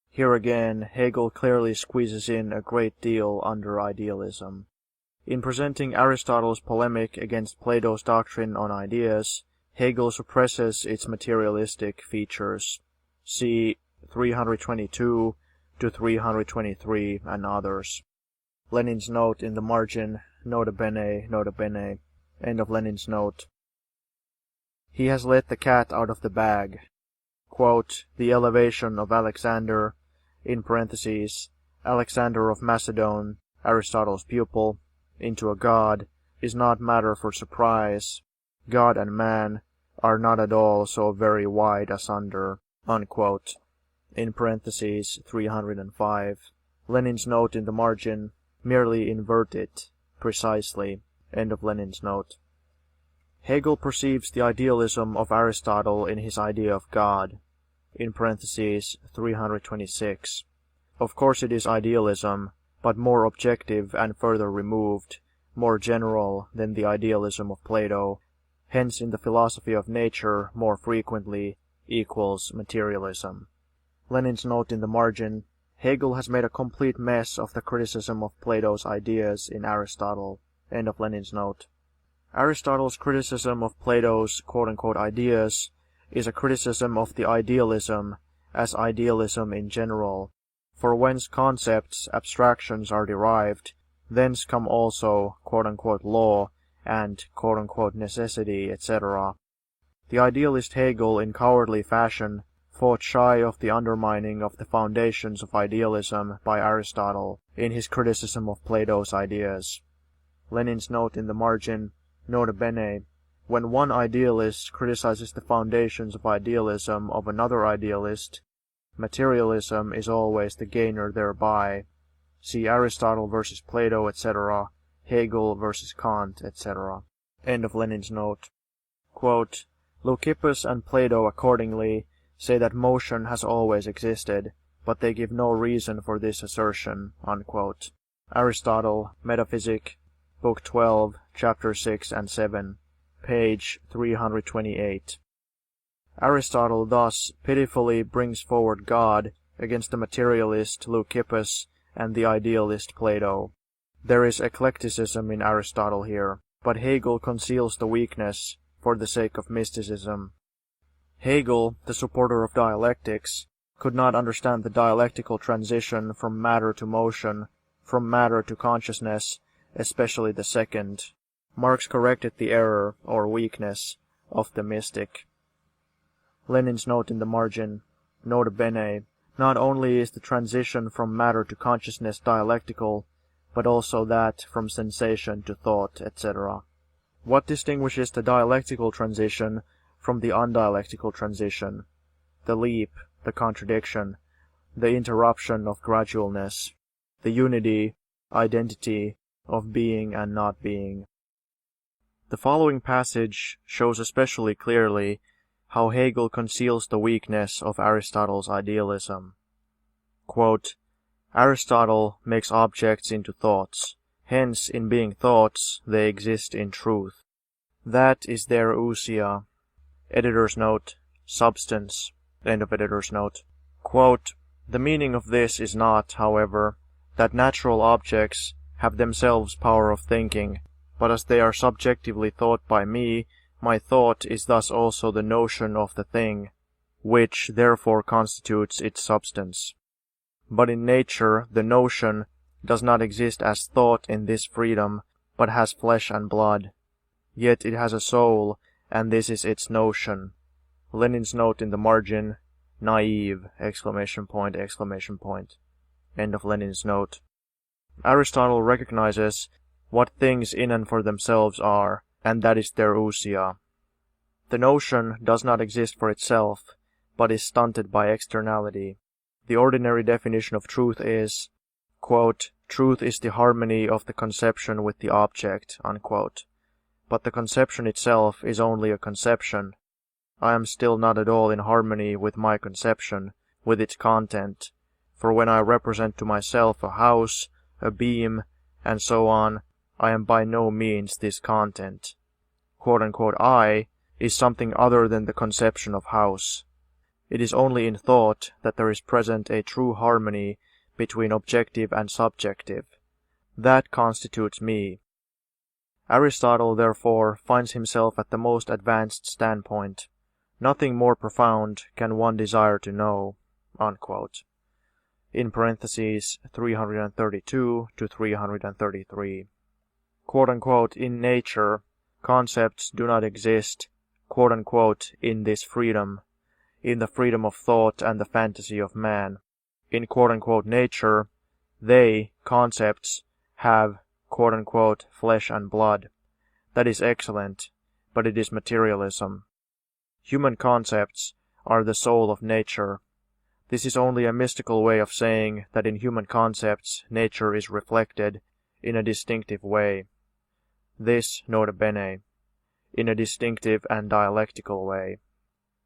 Here again, Hegel clearly squeezes in a great deal under idealism. In presenting Aristotle's polemic against Plato's doctrine on ideas, Hegel suppresses its materialistic features. See 322 to 323 and others. Lenin's note in the margin, nota bene, end of Lenin's note. He has let the cat out of the bag. Quote, "The elevation of Alexander," in parentheses, Alexander of Macedon, Aristotle's pupil, into a god, is not matter for surprise. God and man are not at all so very wide asunder, unquote. In parentheses, 305. Lenin's note in the margin, merely invert it, precisely. End of Lenin's note. Hegel perceives the idealism of Aristotle in his idea of God, in parentheses, 326. Of course it is idealism, but more objective and further removed, more general than the idealism of Plato, hence in the philosophy of nature more frequently equals materialism. Lenin's note in the margin, Hegel has made a complete mess of the criticism of Plato's ideas in Aristotle. End of Lenin's note. Aristotle's criticism of Plato's quote-unquote ideas is a criticism of the idealism as idealism in general, for whence concepts, abstractions are derived, thence come also quote-unquote law and quote-unquote necessity, etc. The idealist Hegel in cowardly fashion fought shy of the undermining of the foundations of idealism by Aristotle in his criticism of Plato's ideas. Lenin's note in the margin, nota bene, When one idealist criticizes the foundations of idealism of another idealist, materialism is always the gainer thereby. See Aristotle versus Plato, etc., Hegel versus Kant, etc. End of Lenin's note. Quote, Leucippus and Plato accordingly say that motion has always existed, but they give no reason for this assertion. Unquote. Aristotle, Metaphysic, Book 12, Chapter 6 and 7, page 328. Aristotle thus pitifully brings forward God against the materialist Leucippus and the idealist Plato. There is eclecticism in Aristotle here, but Hegel conceals the weakness for the sake of mysticism. Hegel, the supporter of dialectics, could not understand the dialectical transition from matter to motion, from matter to consciousness, especially the second. Marx corrected the error, or weakness, of the mystic. Lenin's note in the margin, Nota bene, not only is the transition from matter to consciousness dialectical, but also that from sensation to thought, etc. What distinguishes the dialectical transition from the undialectical transition? The leap, the contradiction, the interruption of gradualness, the unity, identity, of being and not being. The following passage shows especially clearly how Hegel conceals the weakness of Aristotle's idealism. Quote, Aristotle makes objects into thoughts, hence in being thoughts they exist in truth. That is their ousia. Editor's note, substance. End of editor's note. Quote, the meaning of this is not, however, that natural objects have themselves power of thinking, but as they are subjectively thought by me, my thought is thus also the notion of the thing, which therefore constitutes its substance. But in nature the notion does not exist as thought in this freedom, but has flesh and blood. Yet it has a soul, and this is its notion. Lenin's note in the margin, naive, ! End of Lenin's note. Aristotle recognizes what things in and for themselves are, and that is their ousia. The notion does not exist for itself, but is stunted by externality. The ordinary definition of truth is, quote, truth is the harmony of the conception with the object, unquote. But the conception itself is only a conception. I am still not at all in harmony with my conception, with its content, for when I represent to myself a house, a beam, and so on, I am by no means this content. Quote-unquote I is something other than the conception of house. It is only in thought that there is present a true harmony between objective and subjective. That constitutes me. Aristotle, therefore, finds himself at the most advanced standpoint. Nothing more profound can one desire to know, unquote. In parentheses 332 to 333. Quote-unquote, in nature, concepts do not exist, quote-unquote, in this freedom, in the freedom of thought and the fantasy of man. In quote-unquote nature, they, concepts, have, quote-unquote, flesh and blood. That is excellent, but it is materialism. Human concepts are the soul of nature. This is only a mystical way of saying that in human concepts nature is reflected in a distinctive way. This, nota bene, in a distinctive and dialectical way.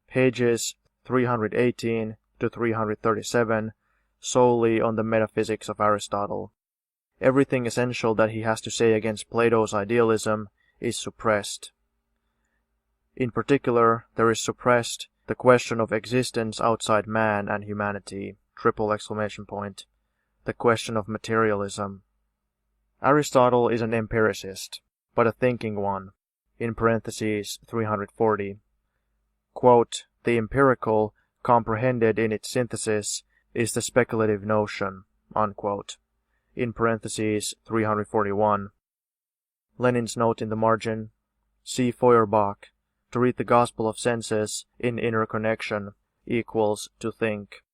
Pages 318 to 337, solely on the metaphysics of Aristotle. Everything essential that he has to say against Plato's idealism is suppressed. In particular, there is suppressed the question of existence outside man and humanity, ! The question of materialism. Aristotle is an empiricist, but a thinking one, in parentheses 340. Quote, the empirical, comprehended in its synthesis, is the speculative notion, unquote. In parentheses 341. Lenin's note in the margin, see Feuerbach, to read the gospel of senses in inner connection equals to think.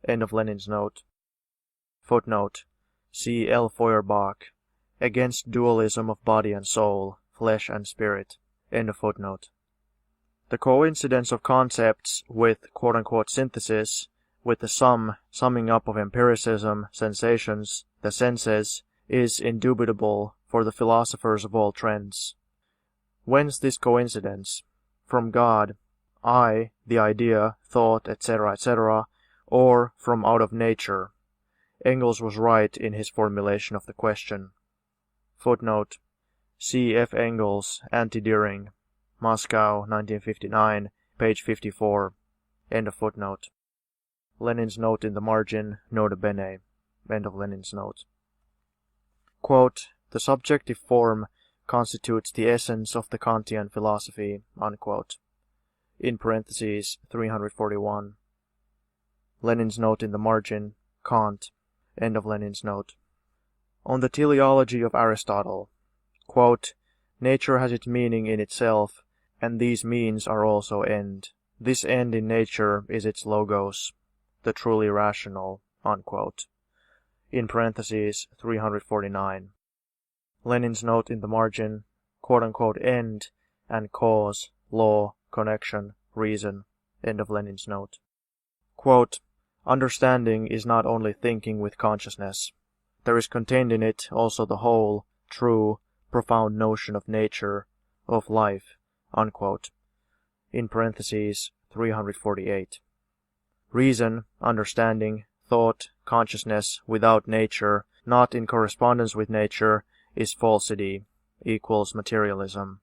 End of Lenin's note. Footnote, see L. Feuerbach, Against Dualism of Body and Soul, Flesh and Spirit. End of footnote. The coincidence of concepts with quote-unquote synthesis, with the summing up of empiricism, sensations, the senses, is indubitable for the philosophers of all trends. Whence this coincidence? From God, I, the idea, thought, etc., etc., or from out of nature? Engels was right in his formulation of the question. Footnote: C. F. Engels, Anti-Dühring, Moscow, 1959, page 54. End of footnote. Lenin's note in the margin, nota bene. End of Lenin's note. Quote, the subjective form constitutes the essence of the Kantian philosophy, unquote. In parentheses, 341. Lenin's note in the margin, Kant. End of Lenin's note. On the teleology of Aristotle, quote, nature has its meaning in itself, and these means are also end. This end in nature is its logos, the truly rational, unquote. In parentheses, 349. Lenin's note in the margin, quote-unquote end and cause, law, connection, reason. End of Lenin's note. Quote, understanding is not only thinking with consciousness. There is contained in it also the whole, true, profound notion of nature, of life, unquote. In parentheses, 348. Reason, understanding, thought, consciousness without nature, not in correspondence with nature, is falsity, equals materialism.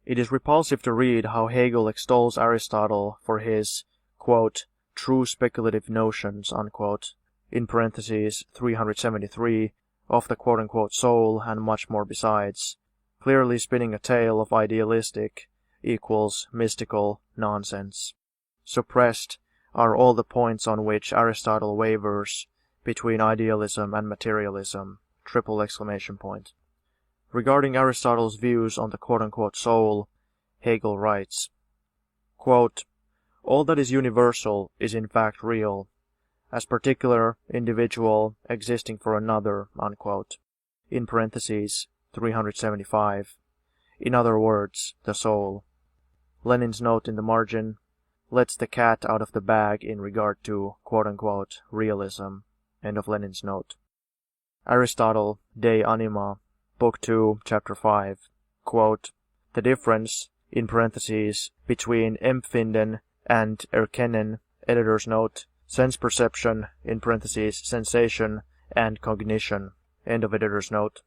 It is repulsive to read how Hegel extols Aristotle for his, quote, true speculative notions, unquote, in parentheses 373, of the quote-unquote soul and much more besides, clearly spinning a tale of idealistic, equals mystical, nonsense. Suppressed are all the points on which Aristotle wavers between idealism and materialism, triple exclamation point. Regarding Aristotle's views on the quote-unquote soul, Hegel writes, quote, all that is universal is in fact real, as particular, individual, existing for another, unquote. In parentheses, 375. In other words, the soul. Lenin's note in the margin lets the cat out of the bag in regard to, quote-unquote, realism. End of Lenin's note. Aristotle, De Anima, Book 2, Chapter 5, quote, the difference, in parentheses, between empfinden and erkennen, editor's note, sense perception, in parentheses, sensation, and cognition, end of editor's note,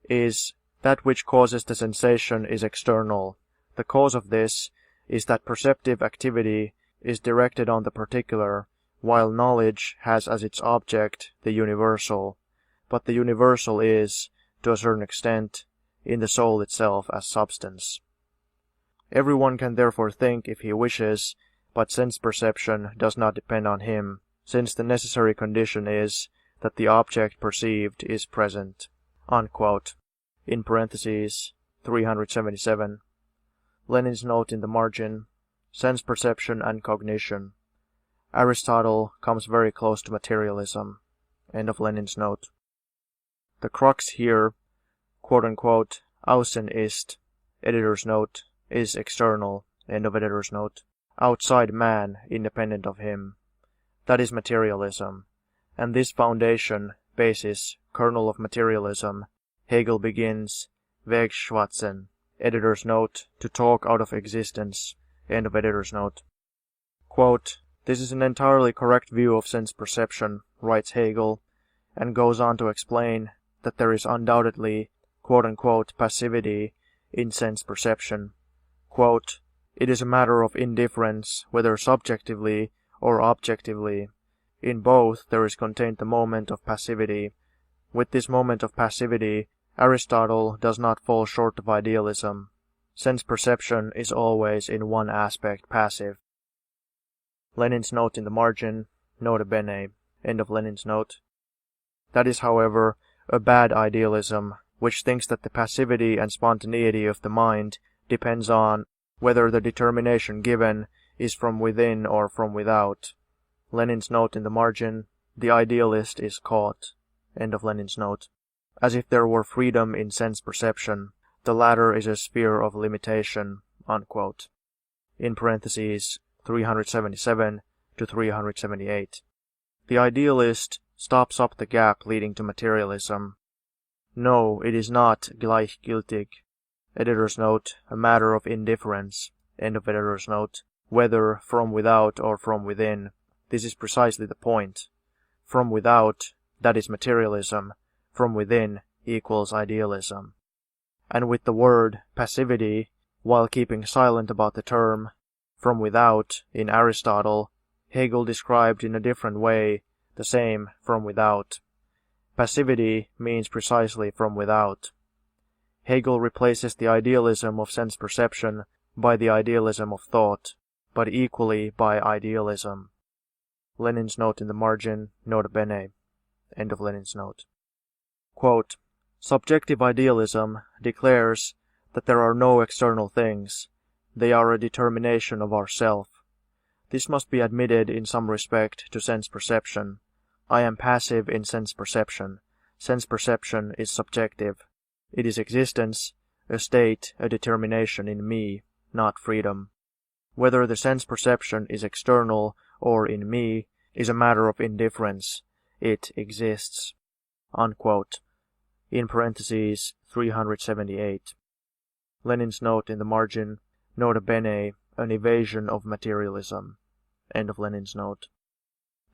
is that which causes the sensation is external. The cause of this is that perceptive activity is directed on the particular, while knowledge has as its object the universal, but the universal is, to a certain extent, in the soul itself as substance. Everyone can therefore think if he wishes, but sense perception does not depend on him, since the necessary condition is that the object perceived is present, unquote. In parentheses, 377. Lenin's note in the margin, sense perception and cognition. Aristotle comes very close to materialism. End of Lenin's note. The crux here, quote-unquote, außen ist, editor's note, is external, end of editor's note, outside man, independent of him. That is materialism, and this foundation, basis, kernel of materialism, Hegel begins, Wegschwatzen, editor's note, to talk out of existence, end of editor's note. Quote, this is an entirely correct view of sense perception, writes Hegel, and goes on to explain that there is undoubtedly, quote-unquote, passivity in sense perception. Quote, it is a matter of indifference, whether subjectively or objectively. In both there is contained the moment of passivity. With this moment of passivity, Aristotle does not fall short of idealism. Sense perception is always in one aspect passive. Lenin's note in the margin, nota bene, end of Lenin's note. That is, however, a bad idealism, which thinks that the passivity and spontaneity of the mind depends on whether the determination given is from within or from without. Lenin's note in the margin, the idealist is caught. End of Lenin's note. As if there were freedom in sense perception, The latter is a sphere of limitation, unquote. In parentheses, 377 to 378. The idealist stops up the gap leading to materialism. No, it is not gleichgültig. Editor's note, a matter of indifference. End of editor's note. Whether from without or from within. This is precisely the point. From without, that is materialism. From within equals idealism. And with the word passivity, while keeping silent about the term from without in Aristotle, Hegel described in a different way the same from without. Passivity means precisely from without. Hegel replaces the idealism of sense perception by the idealism of thought, but equally by idealism. Lenin's note in the margin, nota bene. End of Lenin's note. Quote, subjective idealism declares that there are no external things. They are a determination of ourself. This must be admitted in some respect to sense perception. I am passive in sense perception. Sense perception is subjective. It is existence, a state, a determination in me, not freedom. Whether the sense perception is external or in me is a matter of indifference. It exists. Unquote. In parentheses, 378. Lenin's note in the margin, nota bene, an evasion of materialism. End of Lenin's note.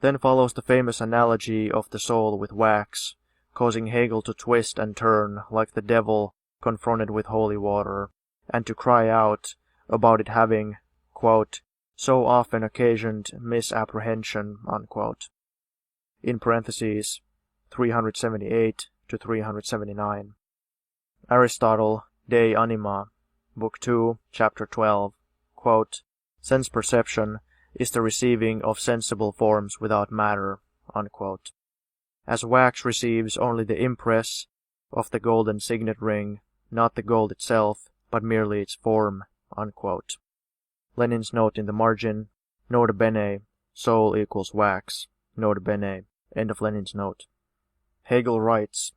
Then follows the famous analogy of the soul with wax, causing Hegel to twist and turn like the devil confronted with holy water, and to cry out about it having, quote, so often occasioned misapprehension, unquote. In parentheses, 378 to 379. Aristotle, De Anima, Book 2, Chapter 12, quote, sense perception is the receiving of sensible forms without matter, unquote. As wax receives only the impress of the golden signet ring, not the gold itself, but merely its form, unquote. Lenin's note in the margin, nota bene, soul equals wax, nota bene, end of Lenin's note. Hegel writes,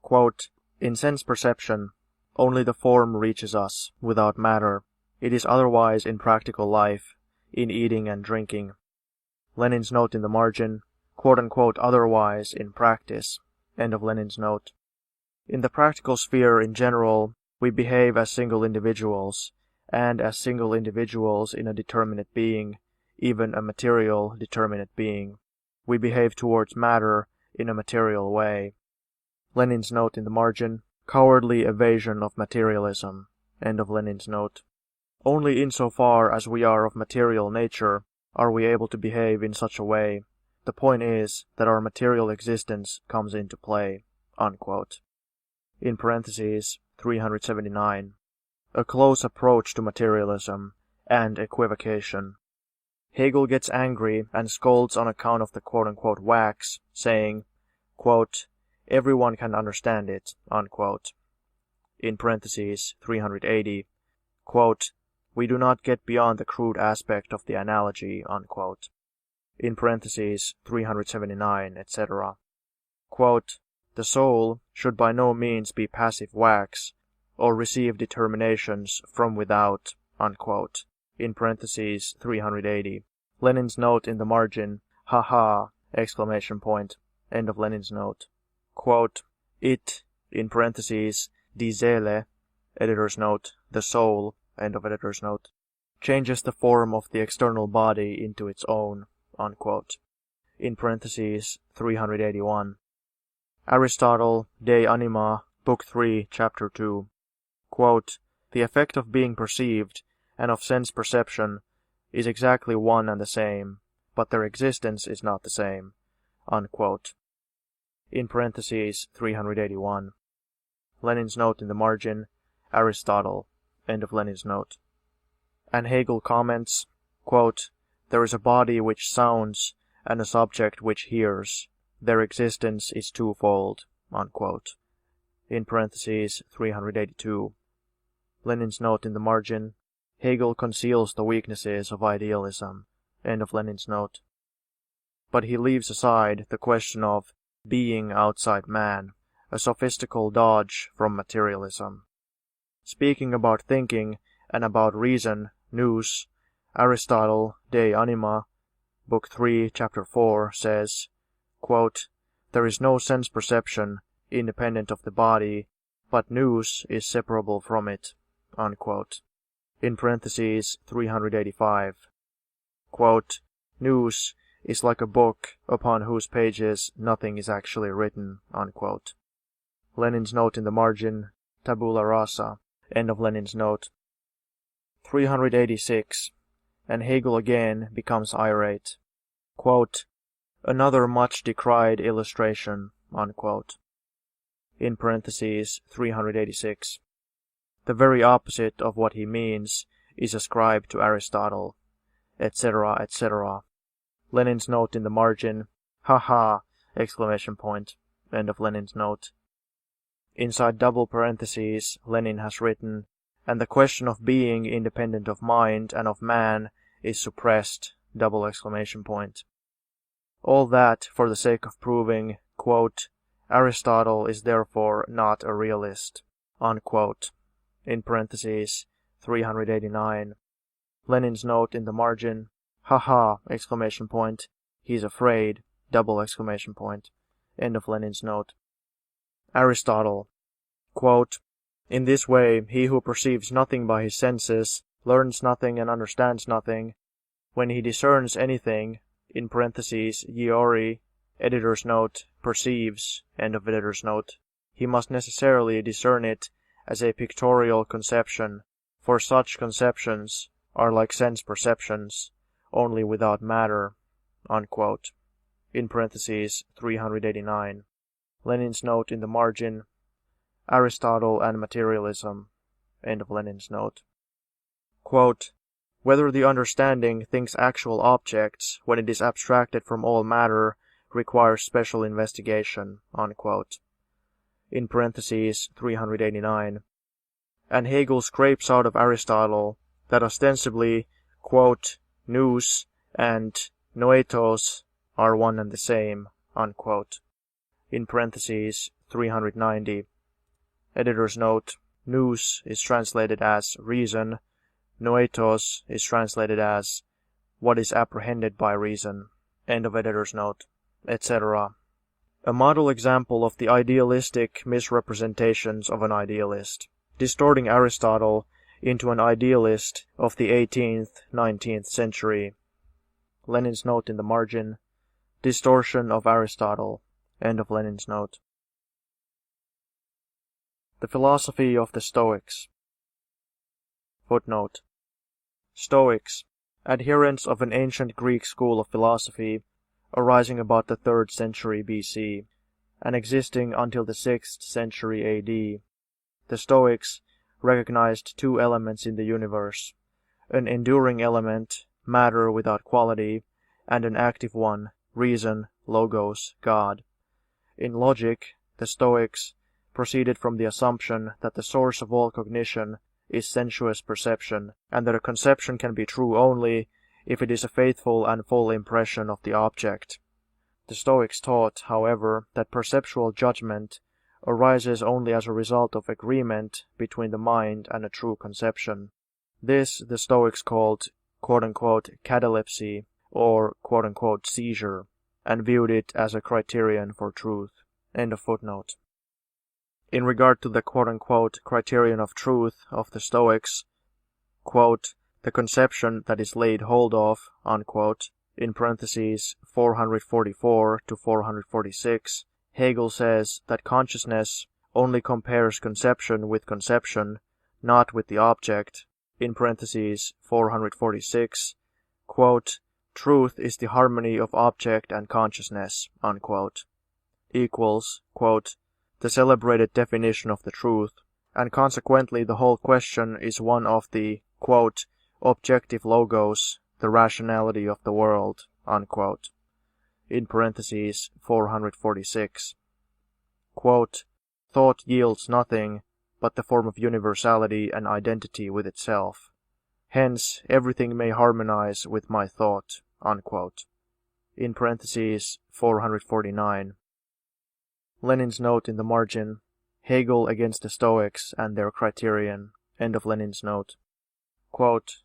quote, in sense perception, only the form reaches us, without matter. It is otherwise in practical life, in eating and drinking. Lenin's note in the margin, quote-unquote otherwise in practice, end of Lenin's note. In the practical sphere in general, we behave as single individuals, and as single individuals in a determinate being, even a material determinate being. We behave towards matter in a material way. Lenin's note in the margin, cowardly evasion of materialism, end of Lenin's note. Only insofar as we are of material nature are we able to behave in such a way. The point is that our material existence comes into play, unquote. In parentheses, 379. A close approach to materialism and equivocation. Hegel gets angry and scolds on account of the quote-unquote wax, saying, quote, everyone can understand it, unquote. In parentheses, 380, quote, we do not get beyond the crude aspect of the analogy, unquote. In parentheses, 379, etc. Quote, the soul should by no means be passive wax, or receive determinations from without, unquote. In parentheses, 380. Lenin's note in the margin, ha, exclamation point, end of Lenin's note. Quote, it, in parentheses, die Seele, editor's note, the soul, end of editor's note, changes the form of the external body into its own, unquote. In parentheses, 381. Aristotle, De Anima, Book 3, Chapter 2. Quote, the effect of being perceived and of sense perception is exactly one and the same, but their existence is not the same, unquote. In parentheses, 381. Lenin's note in the margin, Aristotle, end of Lenin's note. And Hegel comments, quote, there is a body which sounds and a subject which hears. Their existence is twofold, unquote. In parentheses, 382. Lenin's note in the margin, Hegel conceals the weaknesses of idealism, end of Lenin's note. But he leaves aside the question of being outside man, a sophistical dodge from materialism. Speaking about thinking and about reason, nous, Aristotle, De Anima, Book 3, Chapter 4, says, quote, "There is no sense perception independent of the body, but nous is separable from it," unquote. In parentheses 385. Quote, "Nous is like a book upon whose pages nothing is actually written," unquote. Lenin's note in the margin, tabula rasa, end of Lenin's note. 386. And Hegel again becomes irate. Quote, "Another much decried illustration," unquote. In parentheses 386. The very opposite of what he means is ascribed to Aristotle, etc., etc. Lenin's note in the margin, "Ha-ha!" exclamation point, end of Lenin's note. Inside double parentheses, Lenin has written, "And the question of being independent of mind and of man is suppressed," double exclamation point. All that for the sake of proving, quote, "Aristotle is therefore not a realist," unquote. In parentheses 389. Lenin's note in the margin, "Ha-ha!" exclamation point. "He's afraid," double exclamation point. End of Lenin's note. Aristotle, quote, "In this way he who perceives nothing by his senses learns nothing and understands nothing. When he discerns anything, in parentheses Giori, editor's note, perceives, end of editor's note, he must necessarily discern it as a pictorial conception, for such conceptions are like sense perceptions, only without matter," unquote. In parentheses 389. Lenin's note in the margin, Aristotle and materialism, end of Lenin's note. Quote, "Whether the understanding thinks actual objects when it is abstracted from all matter requires special investigation," unquote. In parentheses 389. And Hegel scrapes out of Aristotle that ostensibly, quote, "nous and noetos are one and the same," unquote. In parentheses 390. Editor's note, nous is translated as reason, noetos is translated as what is apprehended by reason, end of editor's note, etc. A model example of the idealistic misrepresentations of an idealist, distorting Aristotle into an idealist of the 18th, 19th century. Lenin's note in the margin, distortion of Aristotle, end of Lenin's note. The philosophy of the Stoics. Footnote. Stoics, adherents of an ancient Greek school of philosophy, arising about the 3rd century BC, and existing until the 6th century AD. The Stoics recognized two elements in the universe, an enduring element, matter without quality, and an active one, reason, logos, God. In logic, the Stoics proceeded from the assumption that the source of all cognition is sensuous perception, and that a conception can be true only if it is a faithful and full impression of the object. The Stoics taught, however, that perceptual judgment arises only as a result of agreement between the mind and a true conception. This the Stoics called quote-unquote catalepsy or quote-unquote seizure, and viewed it as a criterion for truth. End of footnote. In regard to the quote-unquote criterion of truth of the Stoics, quote, "the conception that is laid hold of," unquote, in parentheses 444 to 446, Hegel says that consciousness only compares conception with conception, not with the object, in parentheses 446, quote, "truth is the harmony of object and consciousness," unquote, equals, quote, "the celebrated definition of the truth, and consequently the whole question is one of the, quote, objective logos, the rationality of the world," unquote, in parentheses 446. Quote, "Thought yields nothing but the form of universality and identity with itself. Hence everything may harmonize with my thought," unquote, in parentheses 449. Lenin's note in the margin, Hegel against the Stoics and their criterion. End of Lenin's note. Quote,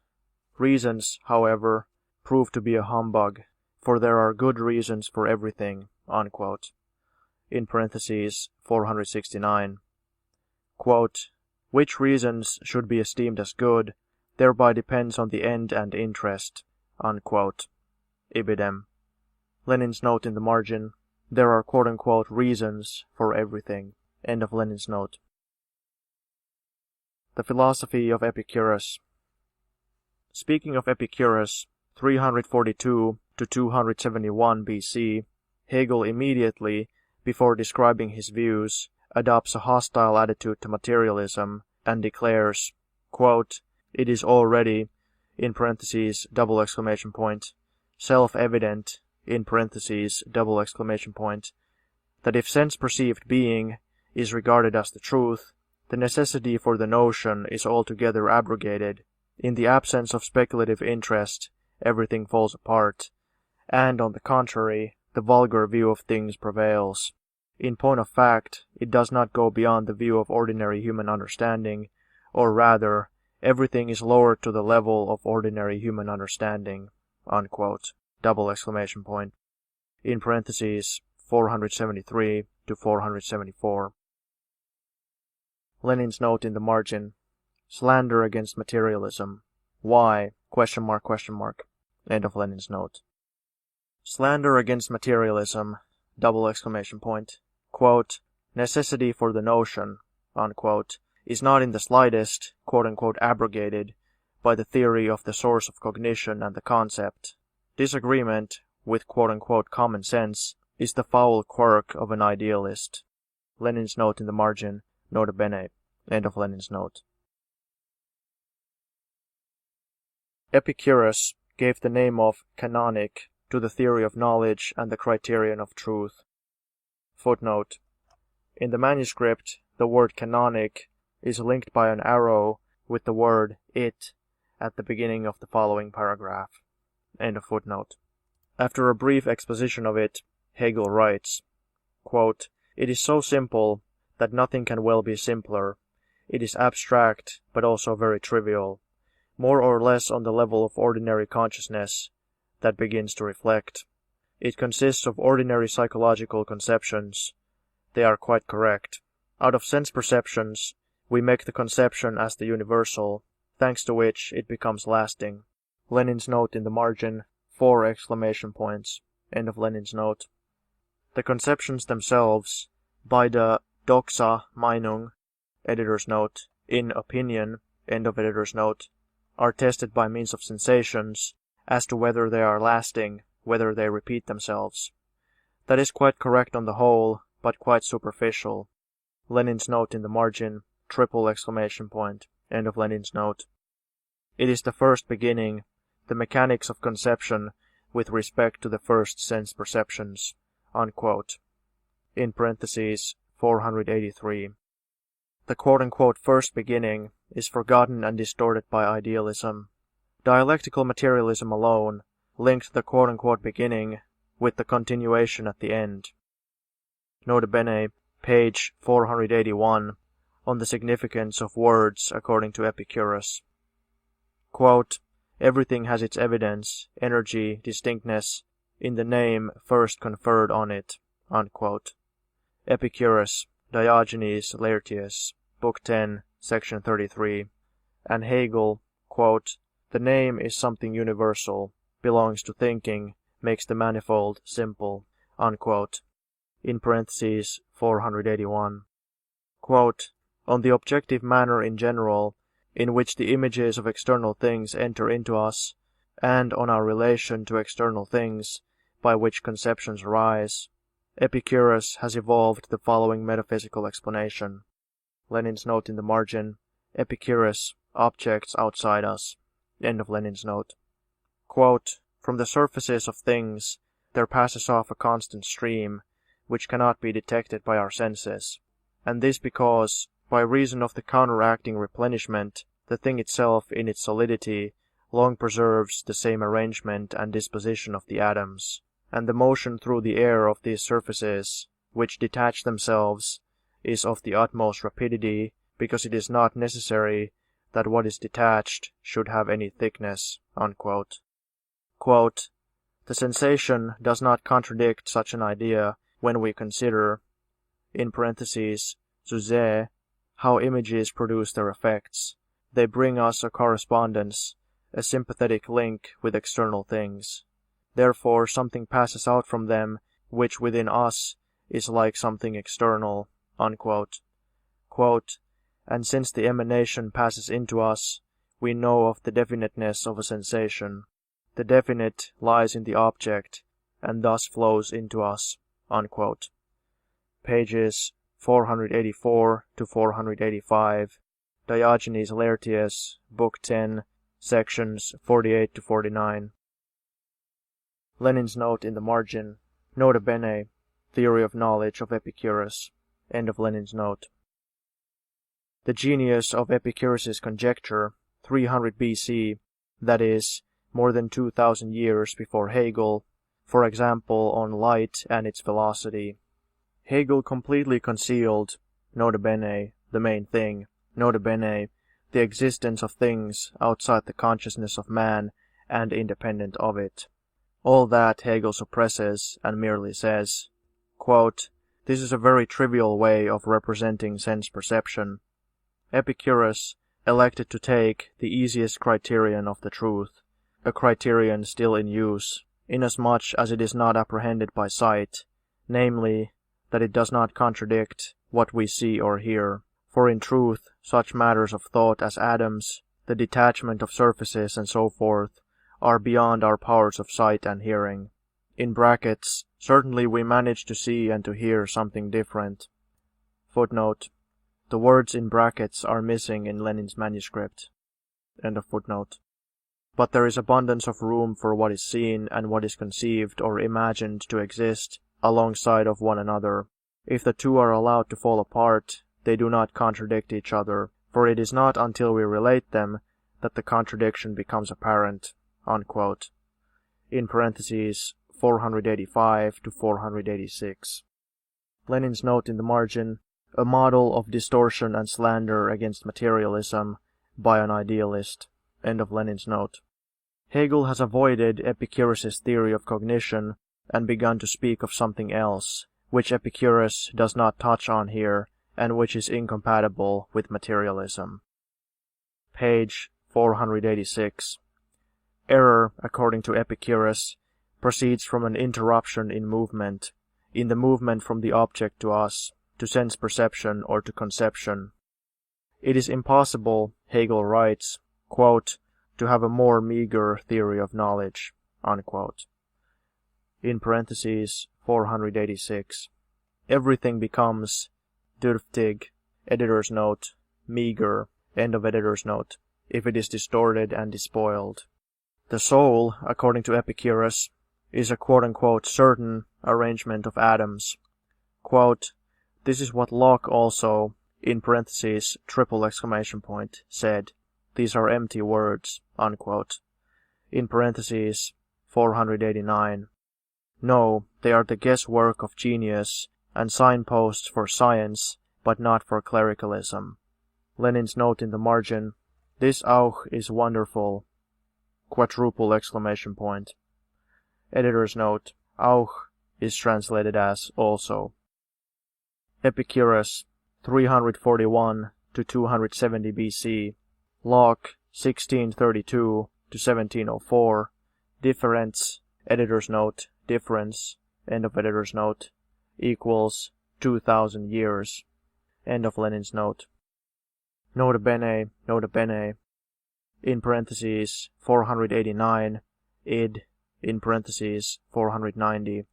reasons, however, prove to be a humbug, for there are good reasons for everything, unquote. In parentheses, 469. Quote, which reasons should be esteemed as good, thereby depends on the end and interest, unquote. Ibidem. Lenin's note in the margin, there are quote-unquote reasons for everything. End of Lenin's note. The philosophy of Epicurus. Speaking of Epicurus, 342 to 271 BC, Hegel immediately, before describing his views, adopts a hostile attitude to materialism and declares, quote, it is already, in parentheses, double exclamation point, self-evident, in parentheses, double exclamation point, that if sense-perceived being is regarded as the truth, the necessity for the notion is altogether abrogated. In the absence of speculative interest, everything falls apart, and on the contrary, the vulgar view of things prevails. In point of fact, it does not go beyond the view of ordinary human understanding, or rather, everything is lowered to the level of ordinary human understanding, unquote, double exclamation point, in parentheses, 473 to 474. Lenin's note in the margin, slander against materialism. Why? Question mark, question mark. End of Lenin's note. Slander against materialism, double exclamation point, quote, necessity for the notion, unquote, is not in the slightest, quote-unquote, abrogated by the theory of the source of cognition and the concept. Disagreement with quote-unquote common sense is the foul quirk of an idealist. Lenin's note in the margin, nota bene, end of Lenin's note. Epicurus gave the name of canonic to the theory of knowledge and the criterion of truth. Footnote. In the manuscript, the word canonic is linked by an arrow with the word it at the beginning of the following paragraph. End of footnote. After a brief exposition of it, Hegel writes, quote, it is so simple that nothing can well be simpler. It is abstract, but also very trivial, more or less on the level of ordinary consciousness that begins to reflect. It consists of ordinary psychological conceptions. They are quite correct. Out of sense perceptions, we make the conception as the universal, thanks to which it becomes lasting. Lenin's note in the margin, 4 exclamation points, end of Lenin's note. The conceptions themselves, by the Doxa Meinung, editor's note, in opinion, end of editor's note, are tested by means of sensations as to whether they are lasting, whether they repeat themselves. That is quite correct on the whole, but quite superficial. Lenin's note in the margin, triple exclamation point, end of Lenin's note. It is the first beginning, the mechanics of conception with respect to the first sense perceptions, unquote. In parentheses, 483. The quote-unquote first beginning is forgotten and distorted by idealism. Dialectical materialism alone linked the quote-unquote beginning with the continuation at the end. Nota bene, page 481, on the significance of words according to Epicurus. Quote, everything has its evidence, energy, distinctness, in the name first conferred on it, unquote. Epicurus, Diogenes Laertius, Book 10, Section 33, and Hegel, quote, the name is something universal, belongs to thinking, makes the manifold simple, unquote. In parentheses, 481. Quote, on the objective manner in general, in which the images of external things enter into us, and on our relation to external things, by which conceptions arise, Epicurus has evolved the following metaphysical explanation. Lenin's note in the margin, Epicurus, objects outside us. End of Lenin's note. Quote, from the surfaces of things, there passes off a constant stream, which cannot be detected by our senses, and this because, by reason of the counteracting replenishment, the thing itself in its solidity long preserves the same arrangement and disposition of the atoms, and the motion through the air of these surfaces, which detach themselves, is of the utmost rapidity, because it is not necessary that what is detached should have any thickness." Unquote. Quote, "The sensation does not contradict such an idea when we consider, in parentheses, Zuse, how images produce their effects. They bring us a correspondence, a sympathetic link with external things. Therefore something passes out from them which within us is like something external." Unquote. Quote, "And since the emanation passes into us, we know of the definiteness of a sensation. The definite lies in the object, and thus flows into us." Unquote. Pages 484 to 485, Diogenes Laertius, Book 10, sections 48 to 49. Lenin's note in the margin. Nota bene, Theory of Knowledge of Epicurus. End of Lenin's note. The genius of Epicurus's conjecture, 300 BC, that is, more than 2,000 years before Hegel, for example on light and its velocity. Hegel completely concealed, nota bene, the main thing, nota bene, the existence of things outside the consciousness of man and independent of it. All that Hegel suppresses and merely says, quote, "This is a very trivial way of representing sense perception." Epicurus elected to take the easiest criterion of the truth, a criterion still in use, inasmuch as it is not apprehended by sight, namely, that it does not contradict what we see or hear. For in truth, such matters of thought as atoms, the detachment of surfaces and so forth, are beyond our powers of sight and hearing. In brackets, certainly we manage to see and to hear something different. Footnote. The words in brackets are missing in Lenin's manuscript. End of footnote. But there is abundance of room for what is seen and what is conceived or imagined to exist alongside of one another. If the two are allowed to fall apart, they do not contradict each other, for it is not until we relate them that the contradiction becomes apparent." Unquote. In parentheses, 485 to 486. Lenin's note in the margin, a model of distortion and slander against materialism by an idealist. End of Lenin's note. Hegel has avoided Epicurus's theory of cognition and begun to speak of something else, which Epicurus does not touch on here, and which is incompatible with materialism. Page 486. Error, according to Epicurus, proceeds from an interruption in movement, in the movement from the object to us, to sense perception or to conception. It is impossible, Hegel writes, quote, "to have a more meager theory of knowledge." Unquote. In parentheses, 486. Everything becomes dürftig, editor's note, meager, end of editor's note, if it is distorted and despoiled. The soul, according to Epicurus, is a quote-unquote certain arrangement of atoms. Quote, "This is what Locke also, in parentheses, triple exclamation point, said. These are empty words." Unquote. In parentheses, 489. No, they are the guesswork of genius and signposts for science, but not for clericalism. Lenin's note in the margin, "This auch is wonderful." Quadruple exclamation point. Editor's note, auch is translated as also. Epicurus, 341 to 270 BC. Locke, 1632 to 1704. Difference, editor's note, difference, end of editor's note, equals 2,000 years. End of Lenin's note. Nota bene, in parentheses, 489, id, in parentheses, 490.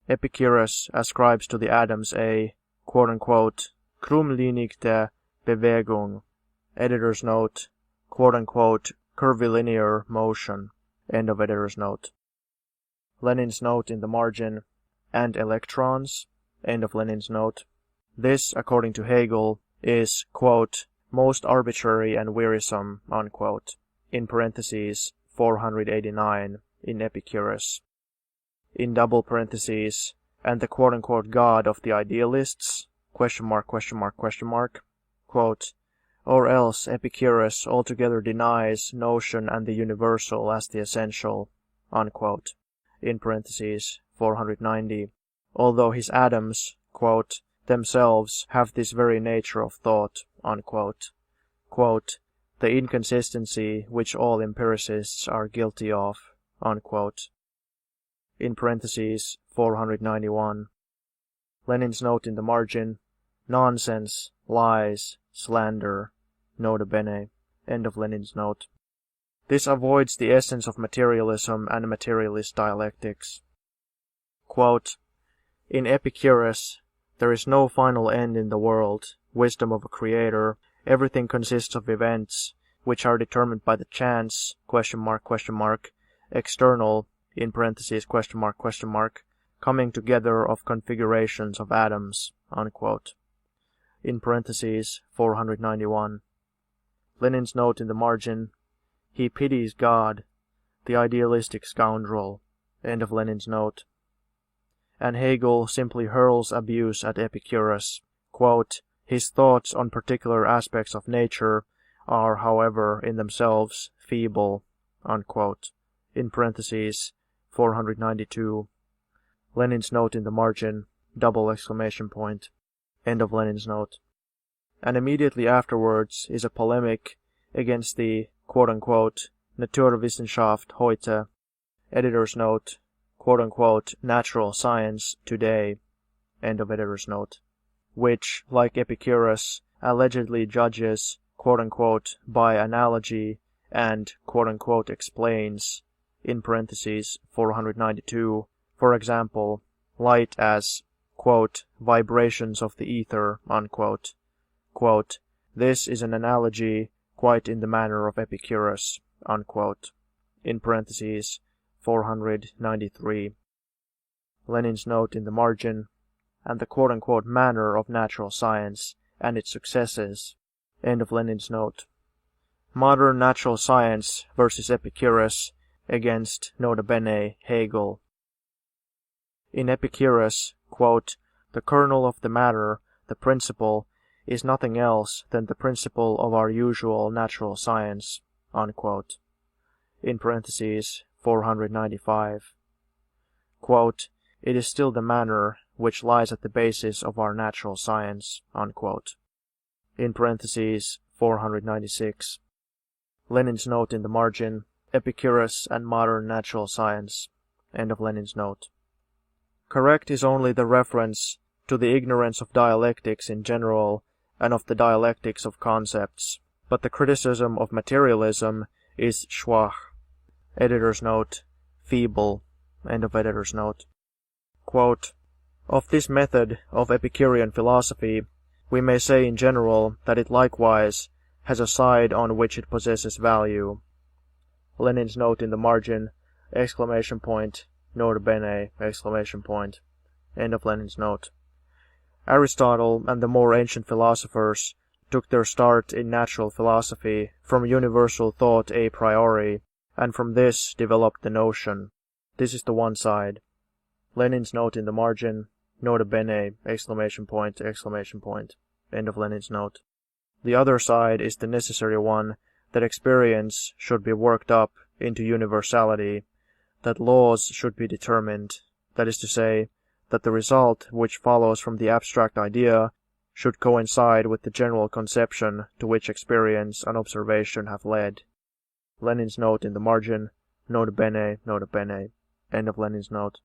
Epicurus ascribes to the atoms a, quote-unquote, krummlinigte Bewegung, editor's note, quote-unquote, curvilinear motion, end of editor's note. Lenin's note in the margin, and electrons, end of Lenin's note. This, according to Hegel, is, quote, most arbitrary and wearisome, unquote, in parentheses, 489, in Epicurus. In double parentheses, and the quote-unquote God of the idealists, Quote, or else Epicurus altogether denies notion and the universal as the essential, unquote, in parentheses 490, although his atoms, quote, themselves have this very nature of thought, unquote. Quote, the inconsistency which all empiricists are guilty of, unquote, in parentheses 491. Lenin's note in the margin, nonsense, lies, slander, nota bene, end of Lenin's note. This avoids the essence of materialism and materialist dialectics. Quote, in Epicurus, there is no final end in the world, wisdom of a creator, everything consists of events, which are determined by the chance, external, in parentheses, coming together of configurations of atoms, unquote. In parentheses, 491. Lenin's note in the margin, he pities God, the idealistic scoundrel, end of Lenin's note. And Hegel simply hurls abuse at Epicurus. Quote, his thoughts on particular aspects of nature are, however, in themselves feeble, unquote. In parentheses, 492. Lenin's note in the margin, double exclamation point, end of Lenin's note. And immediately afterwards is a polemic against the quote-unquote Naturwissenschaft heute, editor's note, quote-unquote natural science today, end of editor's note, which, like Epicurus, allegedly judges, quote-unquote, by analogy and, quote-unquote, explains, in parentheses, 492, for example, light as, quote, vibrations of the ether, unquote. Quote, this is an analogy quite in the manner of Epicurus, unquote. In parentheses, 493. Lenin's note in the margin, and the quote-unquote manner of natural science and its successes, end of Lenin's note. Modern natural science versus Epicurus against, nota bene, Hegel. In Epicurus, quote, the kernel of the matter, the principle, is nothing else than the principle of our usual natural science, unquote. In parentheses, 495. Quote, it is still the manner which lies at the basis of our natural science, unquote. In parentheses, 496. Lenin's note in the margin, Epicurus and modern natural science, end of Lenin's note. Correct is only the reference to the ignorance of dialectics in general and of the dialectics of concepts, but the criticism of materialism is schwach. Editor's note, feeble, end of editor's note. Quote, of this method of Epicurean philosophy, we may say in general that it likewise has a side on which it possesses value. Lenin's note in the margin, exclamation point, nota bene, exclamation point, end of Lenin's note. Aristotle and the more ancient philosophers took their start in natural philosophy from universal thought a priori, and from this developed the notion. This is the one side. Lenin's note in the margin, nota bene, exclamation point, end of Lenin's note. The other side is the necessary one, that experience should be worked up into universality, that laws should be determined, that is to say, that the result which follows from the abstract idea should coincide with the general conception to which experience and observation have led. Lenin's note in the margin, nota bene, end of Lenin's note.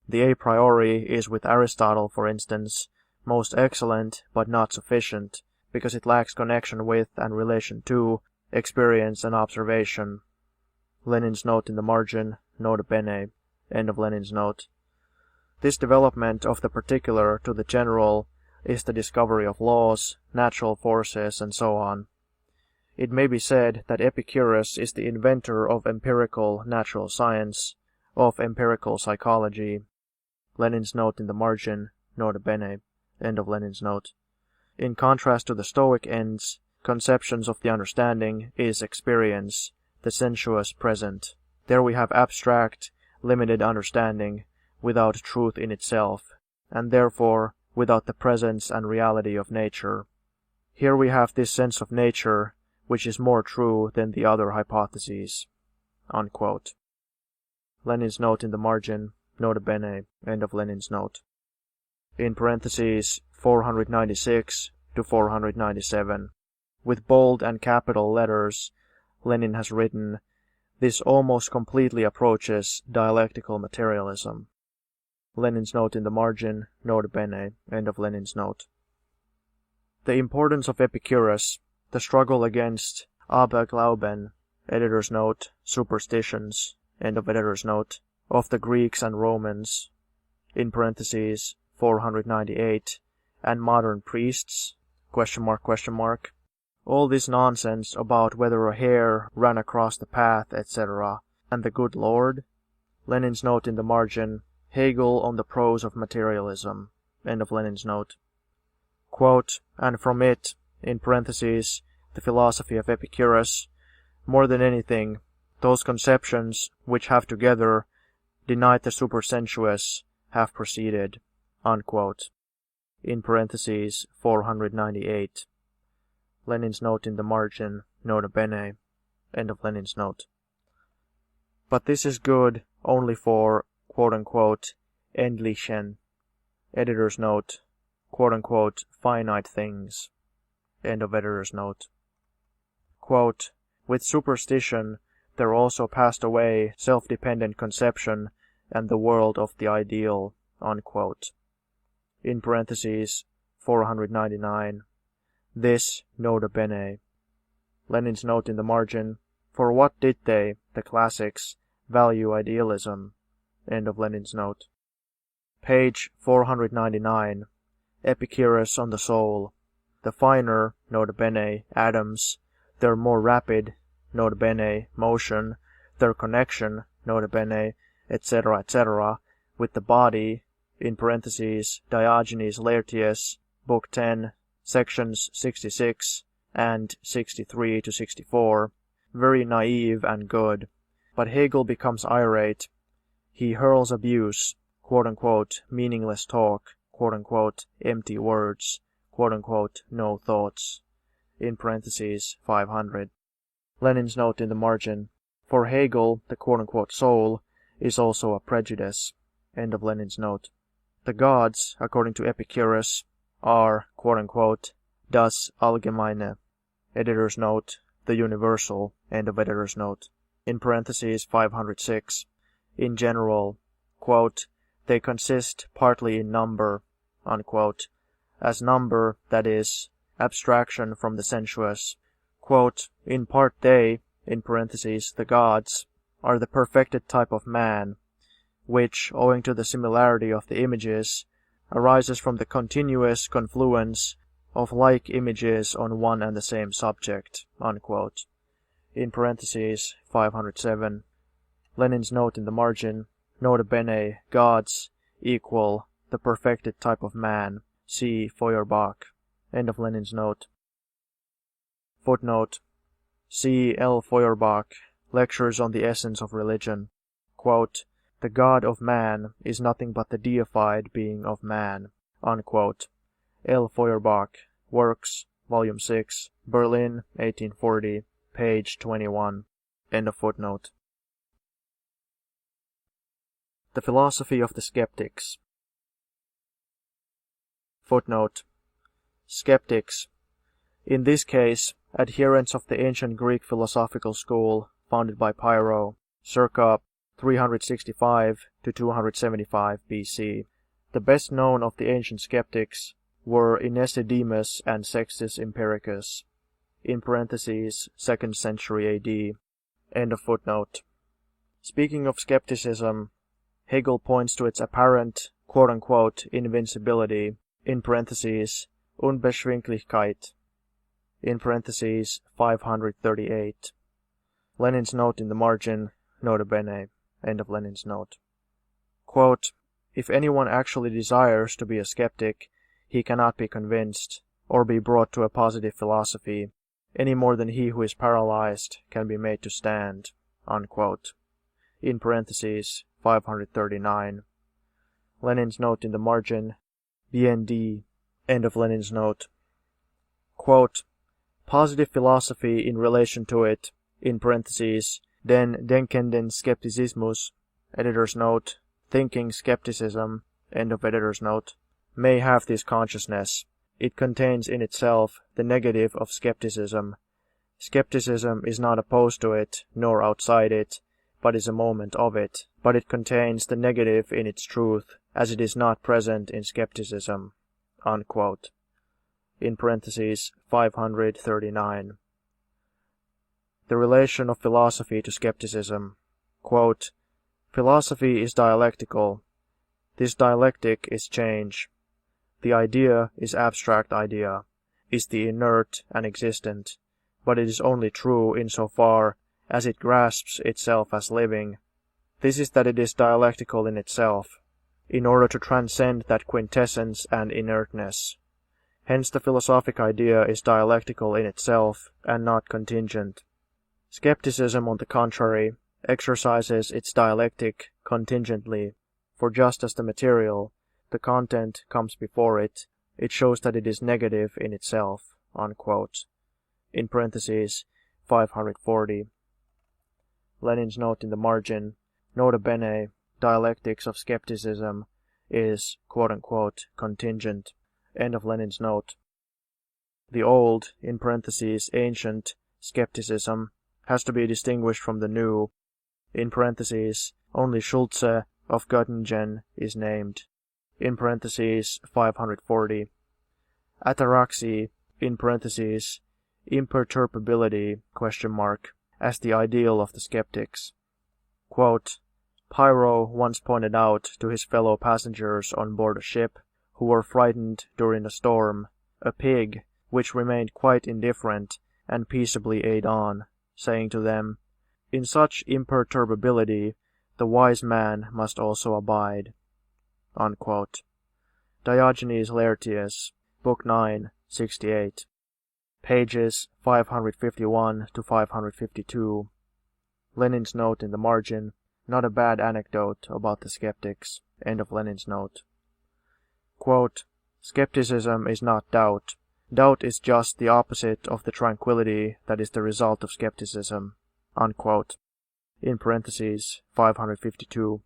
The a priori is with Aristotle, for instance, most excellent but not sufficient, because it lacks connection with and relation to experience and observation. Lenin's note in the margin, nota bene, end of Lenin's note. This development of the particular to the general is the discovery of laws, natural forces, and so on. It may be said that Epicurus is the inventor of empirical natural science, of empirical psychology. Lenin's note in the margin, nota bene, end of Lenin's note. In contrast to the Stoic ends, conceptions of the understanding is experience, the sensuous present. There we have abstract, limited understanding, without truth in itself, and therefore without the presence and reality of nature. Here we have this sense of nature which is more true than the other hypotheses." Unquote. Lenin's note in the margin, nota bene, end of Lenin's note. In parentheses 496 to 497, with bold and capital letters, Lenin has written, "This almost completely approaches dialectical materialism." Lenin's note in the margin, nota bene, end of Lenin's note. The importance of Epicurus, the struggle against Aberglauben, editor's note, superstitions, end of editor's note, of the Greeks and Romans, in parentheses 498, and modern priests, question mark, all this nonsense about whether a hare ran across the path, etc., and the good Lord. Lenin's note in the margin, Hegel on the prose of materialism, end of Lenin's note. Quote, and from it, in parentheses, the philosophy of Epicurus, more than anything, those conceptions which have together denied the supersensuous have proceeded, unquote. In parentheses 498. Lenin's note in the margin, nota bene, end of Lenin's note. But this is good only for, quote-unquote, endlichen, editor's note, quote-unquote, finite things, end of editor's note. Quote, with superstition there also passed away self-dependent conception and the world of the ideal, unquote. In parentheses 499. This, nota bene. Lenin's note in the margin, for what did they, the classics, value idealism? End of Lenin's note. Page 499. Epicurus on the soul. The finer, nota bene, atoms, their more rapid, nota bene, motion, their connection, nota bene, etc., with the body, in parentheses, Diogenes Laertius, Book 10, sections 66 and 63 to 64, very naive and good. But Hegel becomes irate. He hurls abuse, quote-unquote, meaningless talk, quote-unquote, empty words, quote-unquote, no thoughts. In parentheses 500. Lenin's note in the margin. For Hegel, the quote-unquote soul is also a prejudice. End of Lenin's note. The gods, according to Epicurus, are, quote-unquote, das Allgemeine. Editor's note, the universal, end of editor's note. In parentheses 506. In general, quote, they consist partly in number, unquote, as number, that is, abstraction from the sensuous. Quote, in part they, in parentheses, the gods, are the perfected type of man, which, owing to the similarity of the images, arises from the continuous confluence of like images on one and the same subject, unquote. In parentheses 507. Lenin's note in the margin, nota bene, gods equal the perfected type of man, see Feuerbach. End of Lenin's note. Footnote. See L. Feuerbach, Lectures on the Essence of Religion. Quote, the God of man is nothing but the deified being of man, unquote. L. Feuerbach, Works, Volume 6, Berlin, 1840, page 21. End of footnote. The philosophy of the skeptics. Footnote. Skeptics. In this case, adherents of the ancient Greek philosophical school founded by Pyrrho, circa 365 to 275 BC. The best known of the ancient skeptics were Inesidemus and Sextus Empiricus, in parentheses, 2nd century AD. End of footnote. Speaking of skepticism, Hegel points to its apparent, quote-unquote, invincibility, in parentheses, Unbeschwinglichkeit, in parentheses, 538. Lenin's note in the margin, nota bene, end of Lenin's note. Quote, if anyone actually desires to be a skeptic, he cannot be convinced, or be brought to a positive philosophy, any more than he who is paralyzed can be made to stand, unquote. In parentheses, 539. Lenin's note in the margin, BND. End of Lenin's note. Quote, positive philosophy in relation to it, in parentheses, den denkenden Skepticismus, editor's note, thinking skepticism, end of editor's note, may have this consciousness. It contains in itself the negative of skepticism. Skepticism is not opposed to it, nor outside it, but is a moment of it, but it contains the negative in its truth, as it is not present in skepticism. Unquote. In parentheses, 539. The relation of philosophy to skepticism. Quote, philosophy is dialectical. This dialectic is change. The idea is abstract idea, is the inert and existent, but it is only true insofar as it grasps itself as living. This is that it is dialectical in itself, in order to transcend that quintessence and inertness. Hence the philosophic idea is dialectical in itself and not contingent. Skepticism, on the contrary, exercises its dialectic contingently, for just as the material, the content, comes before it, it shows that it is negative in itself. Unquote. In parentheses, 540. Lenin's note in the margin, nota bene, dialectics of skepticism is, quote-unquote, contingent. End of Lenin's note. The old, in parentheses, ancient, skepticism has to be distinguished from the new. In parentheses, only Schulze of Göttingen is named. In parentheses, 540. Ataraxy, in parentheses, imperturbability, as the ideal of the skeptics. Quote, Pyrrho once pointed out to his fellow passengers on board a ship, who were frightened during a storm, a pig, which remained quite indifferent, and peaceably ate on, saying to them, in such imperturbability the wise man must also abide. Unquote. Diogenes Laertius, Book 9, 68. Pages 551 to 552. Lenin's note in the margin, not a bad anecdote about the skeptics. End of Lenin's note. Quote, skepticism is not doubt. Doubt is just the opposite of the tranquility that is the result of skepticism. Unquote. In parentheses, 552.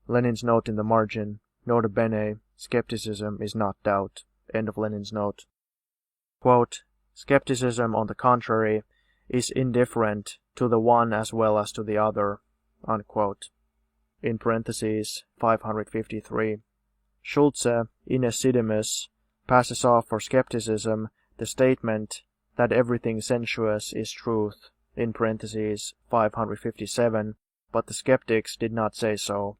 Lenin's note in the margin, nota bene, skepticism is not doubt. End of Lenin's note. Quote, skepticism, on the contrary, is indifferent to the one as well as to the other. Unquote. In parentheses, 553. Schulze, in Esidemus, passes off for skepticism the statement that everything sensuous is truth, in parentheses, 557, but the skeptics did not say so.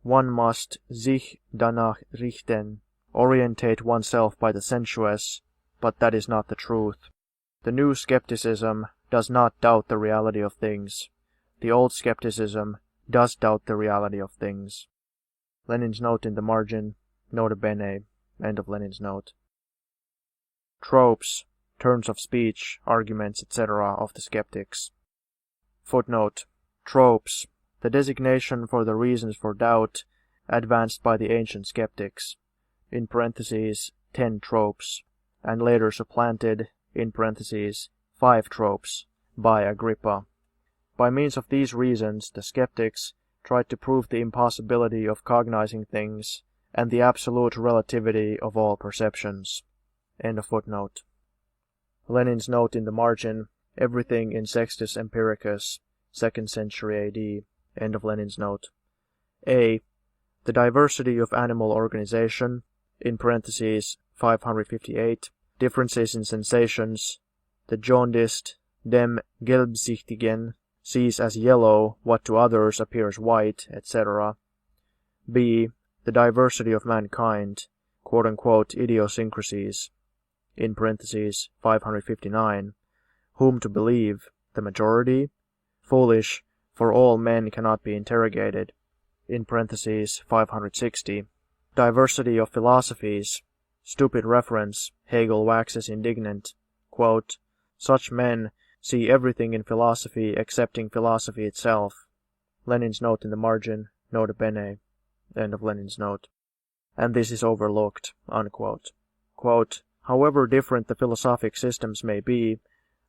One must sich danach richten, orientate oneself by the sensuous, but that is not the truth. The new skepticism does not doubt the reality of things. The old skepticism does doubt the reality of things. Lenin's note in the margin, nota bene, end of Lenin's note. Tropes, turns of speech, arguments, etc. of the skeptics. Footnote. Tropes, the designation for the reasons for doubt advanced by the ancient skeptics, in parentheses, 10 tropes, and later supplanted, in parentheses, 5 tropes, by Agrippa. By means of these reasons, the skeptics tried to prove the impossibility of cognizing things and the absolute relativity of all perceptions. End of footnote. Lenin's note in the margin, everything in Sextus Empiricus, 2nd century AD. End of Lenin's note. A. The diversity of animal organization, in parentheses, 558, differences in sensations, the jaundiced, dem gelbsichtigen, sees as yellow what to others appears white, etc. B. The diversity of mankind, quote-unquote idiosyncrasies, in parentheses, 559, whom to believe, the majority? Foolish, for all men cannot be interrogated, in parentheses, 560. Diversity of philosophies, stupid reference, Hegel waxes indignant, quote, such men see everything in philosophy excepting philosophy itself. Lenin's note in the margin, nota bene. End of Lenin's note. and this is overlooked, unquote. Quote, however different the philosophic systems may be,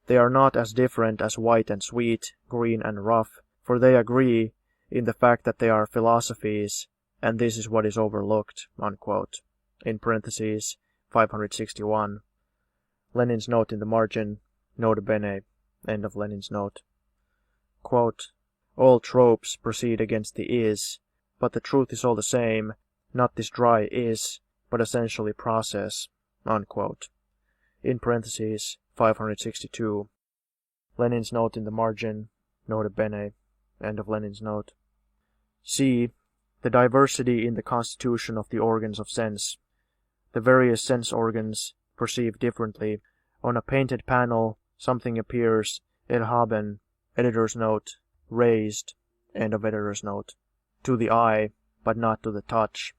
they are not as different as white and sweet, green and rough, for they agree in the fact that they are philosophies, and this is what is overlooked, unquote. In parentheses, 561. Lenin's note in the margin, nota bene, end of Lenin's note. Quote, all tropes proceed against the is, but the truth is all the same, not this dry is, but essentially process, unquote. In parentheses, 562. Lenin's note in the margin, nota bene, end of Lenin's note. C. The diversity in the constitution of the organs of sense. The various sense organs perceive differently. On a painted panel, something appears, erhaben, editor's note, raised, end of editor's note, to the eye, but not to the touch.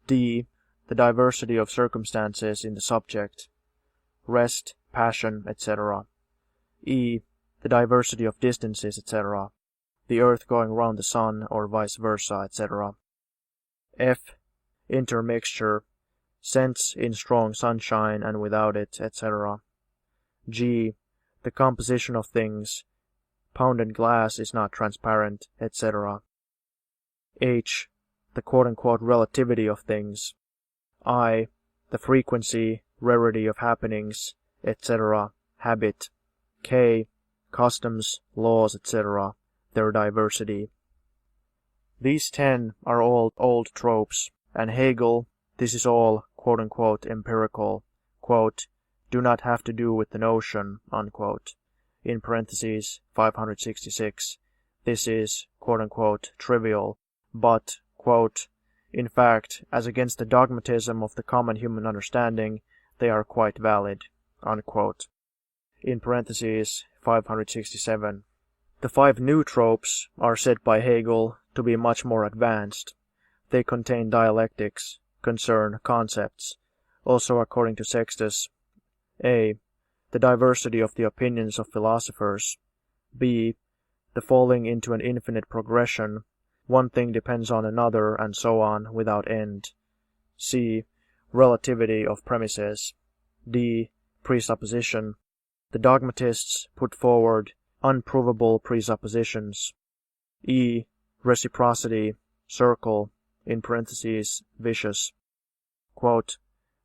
D. The diversity of circumstances in the subject. Rest, passion, etc. E. The diversity of distances, etc. The earth going round the sun, or vice versa, etc. F. Intermixture. Sense in strong sunshine and without it, etc. G. The composition of things. Pounded glass is not transparent, etc. H. The quote-unquote relativity of things. I. The frequency, rarity of happenings, etc. Habit. K. Customs, laws, etc. Their diversity. These 10 are all old tropes, and Hegel, this is all quote-unquote empirical, quote, do not have to do with the notion, unquote. In parentheses, 566, this is quote-unquote trivial, but, quote, in fact, as against the dogmatism of the common human understanding, they are quite valid, unquote. In parentheses, 567. The 5 new tropes are said by Hegel to be much more advanced. They contain dialectics, concern concepts. Also according to Sextus, A. The diversity of the opinions of philosophers. B. The falling into an infinite progression. One thing depends on another, and so on, without end. C. Relativity of premises. D. Presupposition. The dogmatists put forward unprovable presuppositions. E. Reciprocity, circle, in parentheses, vicious. Quote,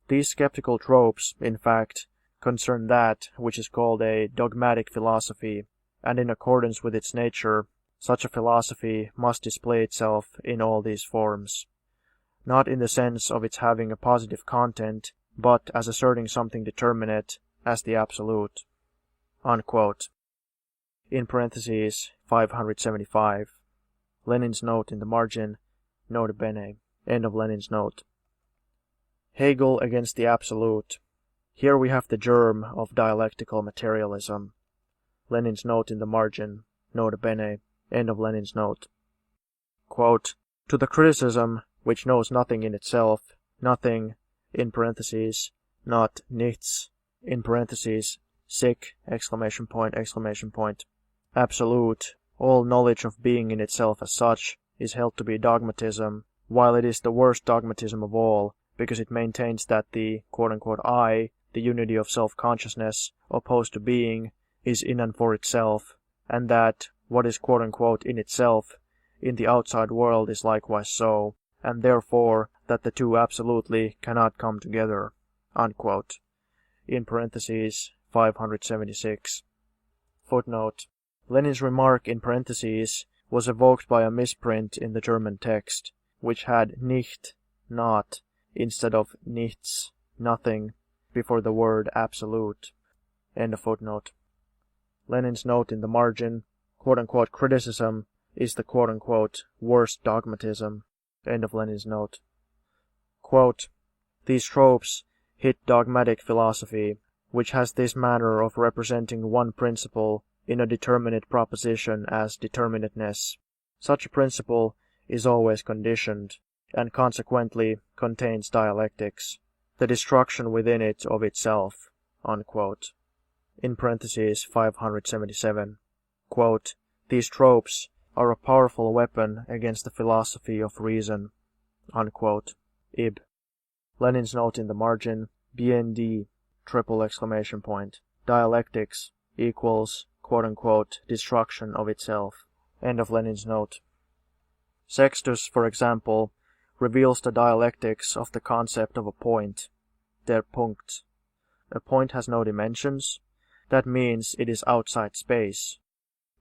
these skeptical tropes, in fact, concern that which is called a dogmatic philosophy, and in accordance with its nature, such a philosophy must display itself in all these forms. Not in the sense of its having a positive content, but as asserting something determinate, as the absolute. Unquote. In parentheses, 575. Lenin's note in the margin, nota bene, end of Lenin's note. Hegel against the absolute. Here we have the germ of dialectical materialism. Lenin's note in the margin, nota bene, end of Lenin's note. Quote, to the criticism, which knows nothing in itself, nothing, in parentheses, not nichts, in parentheses, sic, exclamation point, absolute, all knowledge of being in itself as such, is held to be dogmatism, while it is the worst dogmatism of all, because it maintains that the quote-unquote I, the unity of self-consciousness, opposed to being, is in and for itself, and that what is quote-unquote in itself, in the outside world is likewise so, and therefore that the two absolutely cannot come together, unquote. In parentheses, 576. Footnote. Lenin's remark in parentheses was evoked by a misprint in the German text, which had nicht, not, instead of nichts, nothing, before the word absolute. End of footnote. Lenin's note in the margin, quote-unquote criticism, is the quote-unquote worst dogmatism. End of Lenin's note. Quote, these tropes hit dogmatic philosophy, which has this manner of representing one principle in a determinate proposition as determinateness. Such a principle is always conditioned, and consequently contains dialectics, the destruction within it of itself, unquote. In parentheses 577. Quote, these tropes are a powerful weapon against the philosophy of reason, unquote. Ib. Lenin's note in the margin, BND, triple exclamation point. Dialectics equals, quote-unquote, destruction of itself. End of Lenin's note. Sextus, for example, reveals the dialectics of the concept of a point, der Punkt. A point has no dimensions. That means it is outside space.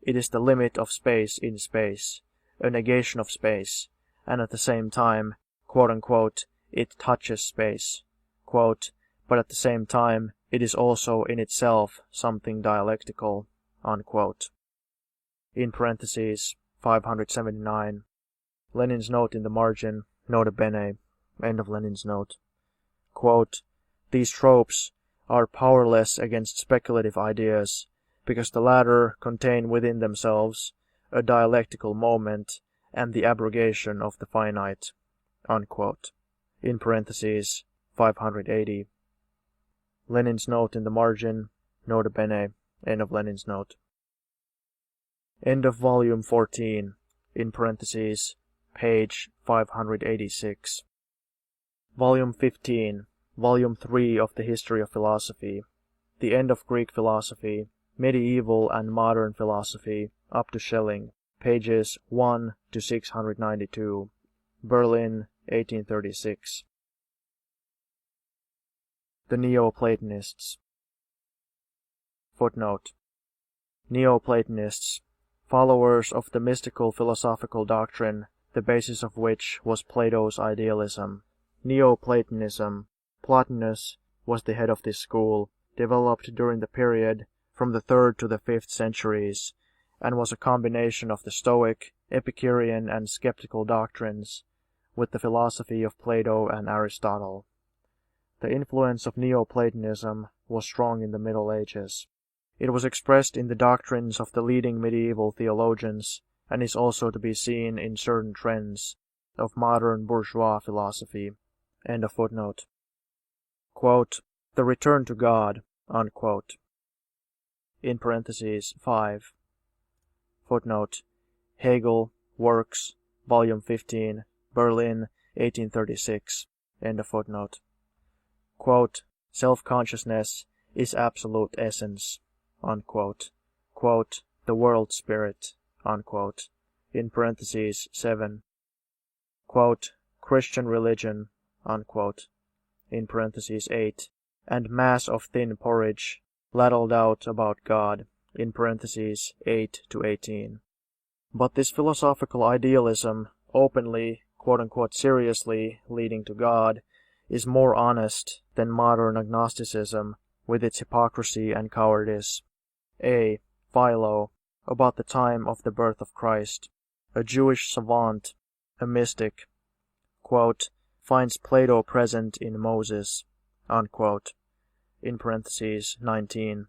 It is the limit of space in space, a negation of space, and at the same time, quote-unquote, it touches space, quote, but at the same time, it is also in itself something dialectical, unquote. In parentheses, 579. Lenin's note in the margin, nota bene, end of Lenin's note. Quote, these tropes are powerless against speculative ideas, because the latter contain within themselves a dialectical moment and the abrogation of the finite, unquote. In parentheses, 580. Lenin's note in the margin, nota bene, end of Lenin's note. End of volume 14, in parentheses, page 586. Volume 15, volume 3 of the History of Philosophy, the end of Greek philosophy, medieval and modern philosophy, up to Schelling, pages 1 to 692, Berlin, 1836. The Neoplatonists. Footnote. Neoplatonists, followers of the mystical philosophical doctrine, the basis of which was Plato's idealism. Neoplatonism, Plotinus was the head of this school, developed during the period from the 3rd to the 5th centuries, and was a combination of the Stoic, Epicurean, and skeptical doctrines with the philosophy of Plato and Aristotle. The influence of Neoplatonism was strong in the Middle Ages. It was expressed in the doctrines of the leading medieval theologians, and is also to be seen in certain trends of modern bourgeois philosophy. End of footnote. Quote, the return to God, unquote. In parentheses, 5. Footnote. Hegel, Works, Volume 15, Berlin, 1836. End of footnote. Quote, self-consciousness is absolute essence, unquote. Quote, the world spirit, unquote. In parentheses, 7. Quote, Christian religion, unquote. In parentheses, 8. And mass of thin porridge, ladled out about God, in parentheses, 8 to 18. But this philosophical idealism, openly, quote-unquote seriously leading to God, is more honest than modern agnosticism with its hypocrisy and cowardice. A. Philo, about the time of the birth of Christ, a Jewish savant, a mystic, quote, finds Plato present in Moses, unquote. In parentheses, 19,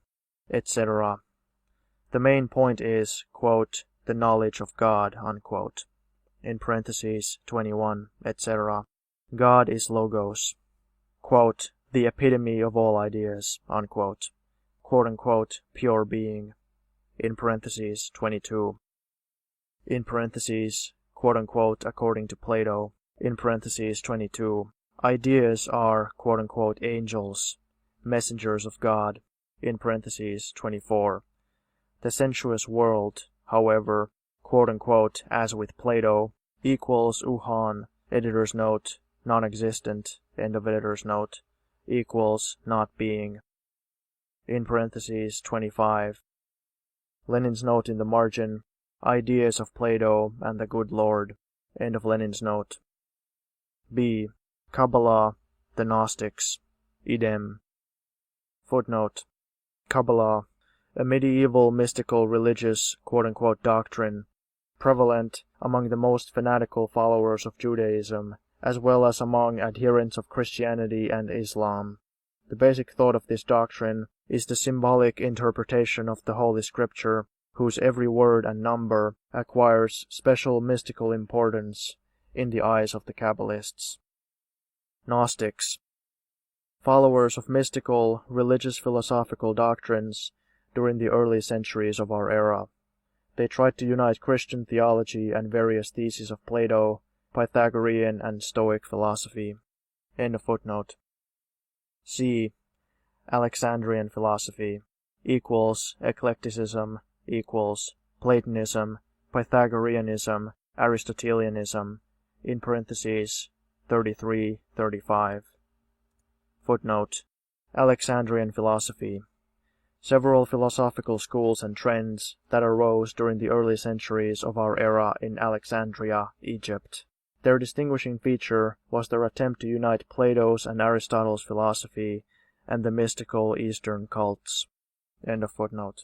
etc. The main point is, quote, the knowledge of God, unquote. In parentheses, 21, etc. God is Logos, quote, the epitome of all ideas, unquote. Quote-unquote, pure being. In parentheses, 22. In parentheses, quote-unquote, according to Plato. In parentheses, 22. Ideas are, quote-unquote, angels, messengers of God. In parentheses, 24. The sensuous world, however, quote-unquote, as with Plato, equals uhon, editor's note, non-existent, end of editor's note, equals not being. In parentheses, 25. Lenin's note in the margin, ideas of Plato and the good Lord, end of Lenin's note. B. Kabbalah, the Gnostics, idem. Footnote. Kabbalah, a medieval mystical religious quote-unquote doctrine, prevalent among the most fanatical followers of Judaism, as well as among adherents of Christianity and Islam. The basic thought of this doctrine is the symbolic interpretation of the Holy Scripture, whose every word and number acquires special mystical importance in the eyes of the Kabbalists. Gnostics, followers of mystical, religious philosophical doctrines during the early centuries of our era. They tried to unite Christian theology and various theses of Plato, Pythagorean and Stoic philosophy. End of footnote. C. Alexandrian philosophy equals eclecticism equals Platonism, Pythagoreanism, Aristotelianism, in parentheses 33-35. Footnote. Alexandrian philosophy. Several philosophical schools and trends that arose during the early centuries of our era in Alexandria, Egypt. Their distinguishing feature was their attempt to unite Plato's and Aristotle's philosophy and the mystical Eastern cults. End of footnote.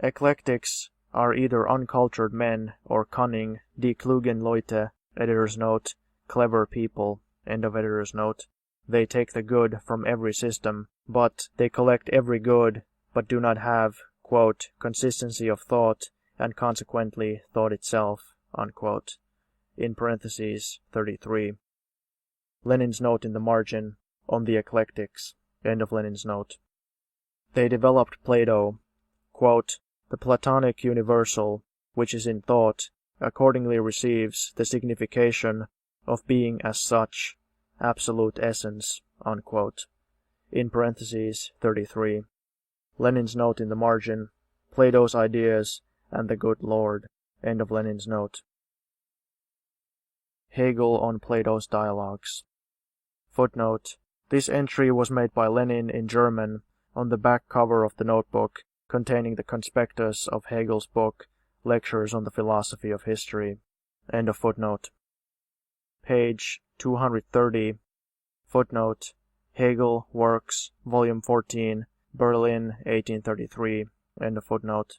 Eclectics are either uncultured men or cunning, die klugen Leute, editor's note, clever people, end of editor's note. They take the good from every system, but they collect every good, but do not have, quote, consistency of thought, and consequently thought itself, unquote. In parentheses 33. Lenin's note in the margin, on the eclectics, end of Lenin's note. They developed Plato, quote, the Platonic universal, which is in thought, accordingly receives the signification of being as such, absolute essence, unquote. In parentheses 33. Lenin's note in the margin, Plato's ideas and the good Lord, end of Lenin's note. Hegel on Plato's dialogues. Footnote. This entry was made by Lenin in German on the back cover of the notebook containing the Conspectus of Hegel's book, Lectures on the Philosophy of History. End of footnote. Page 230. Footnote. Hegel, Works, Volume 14, Berlin, 1833. End of footnote.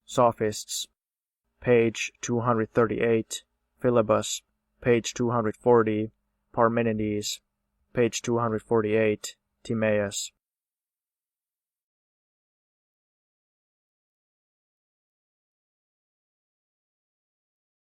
Sophists. Page 238. Philebus. Page 240. Parmenides. Page 248. Timaeus.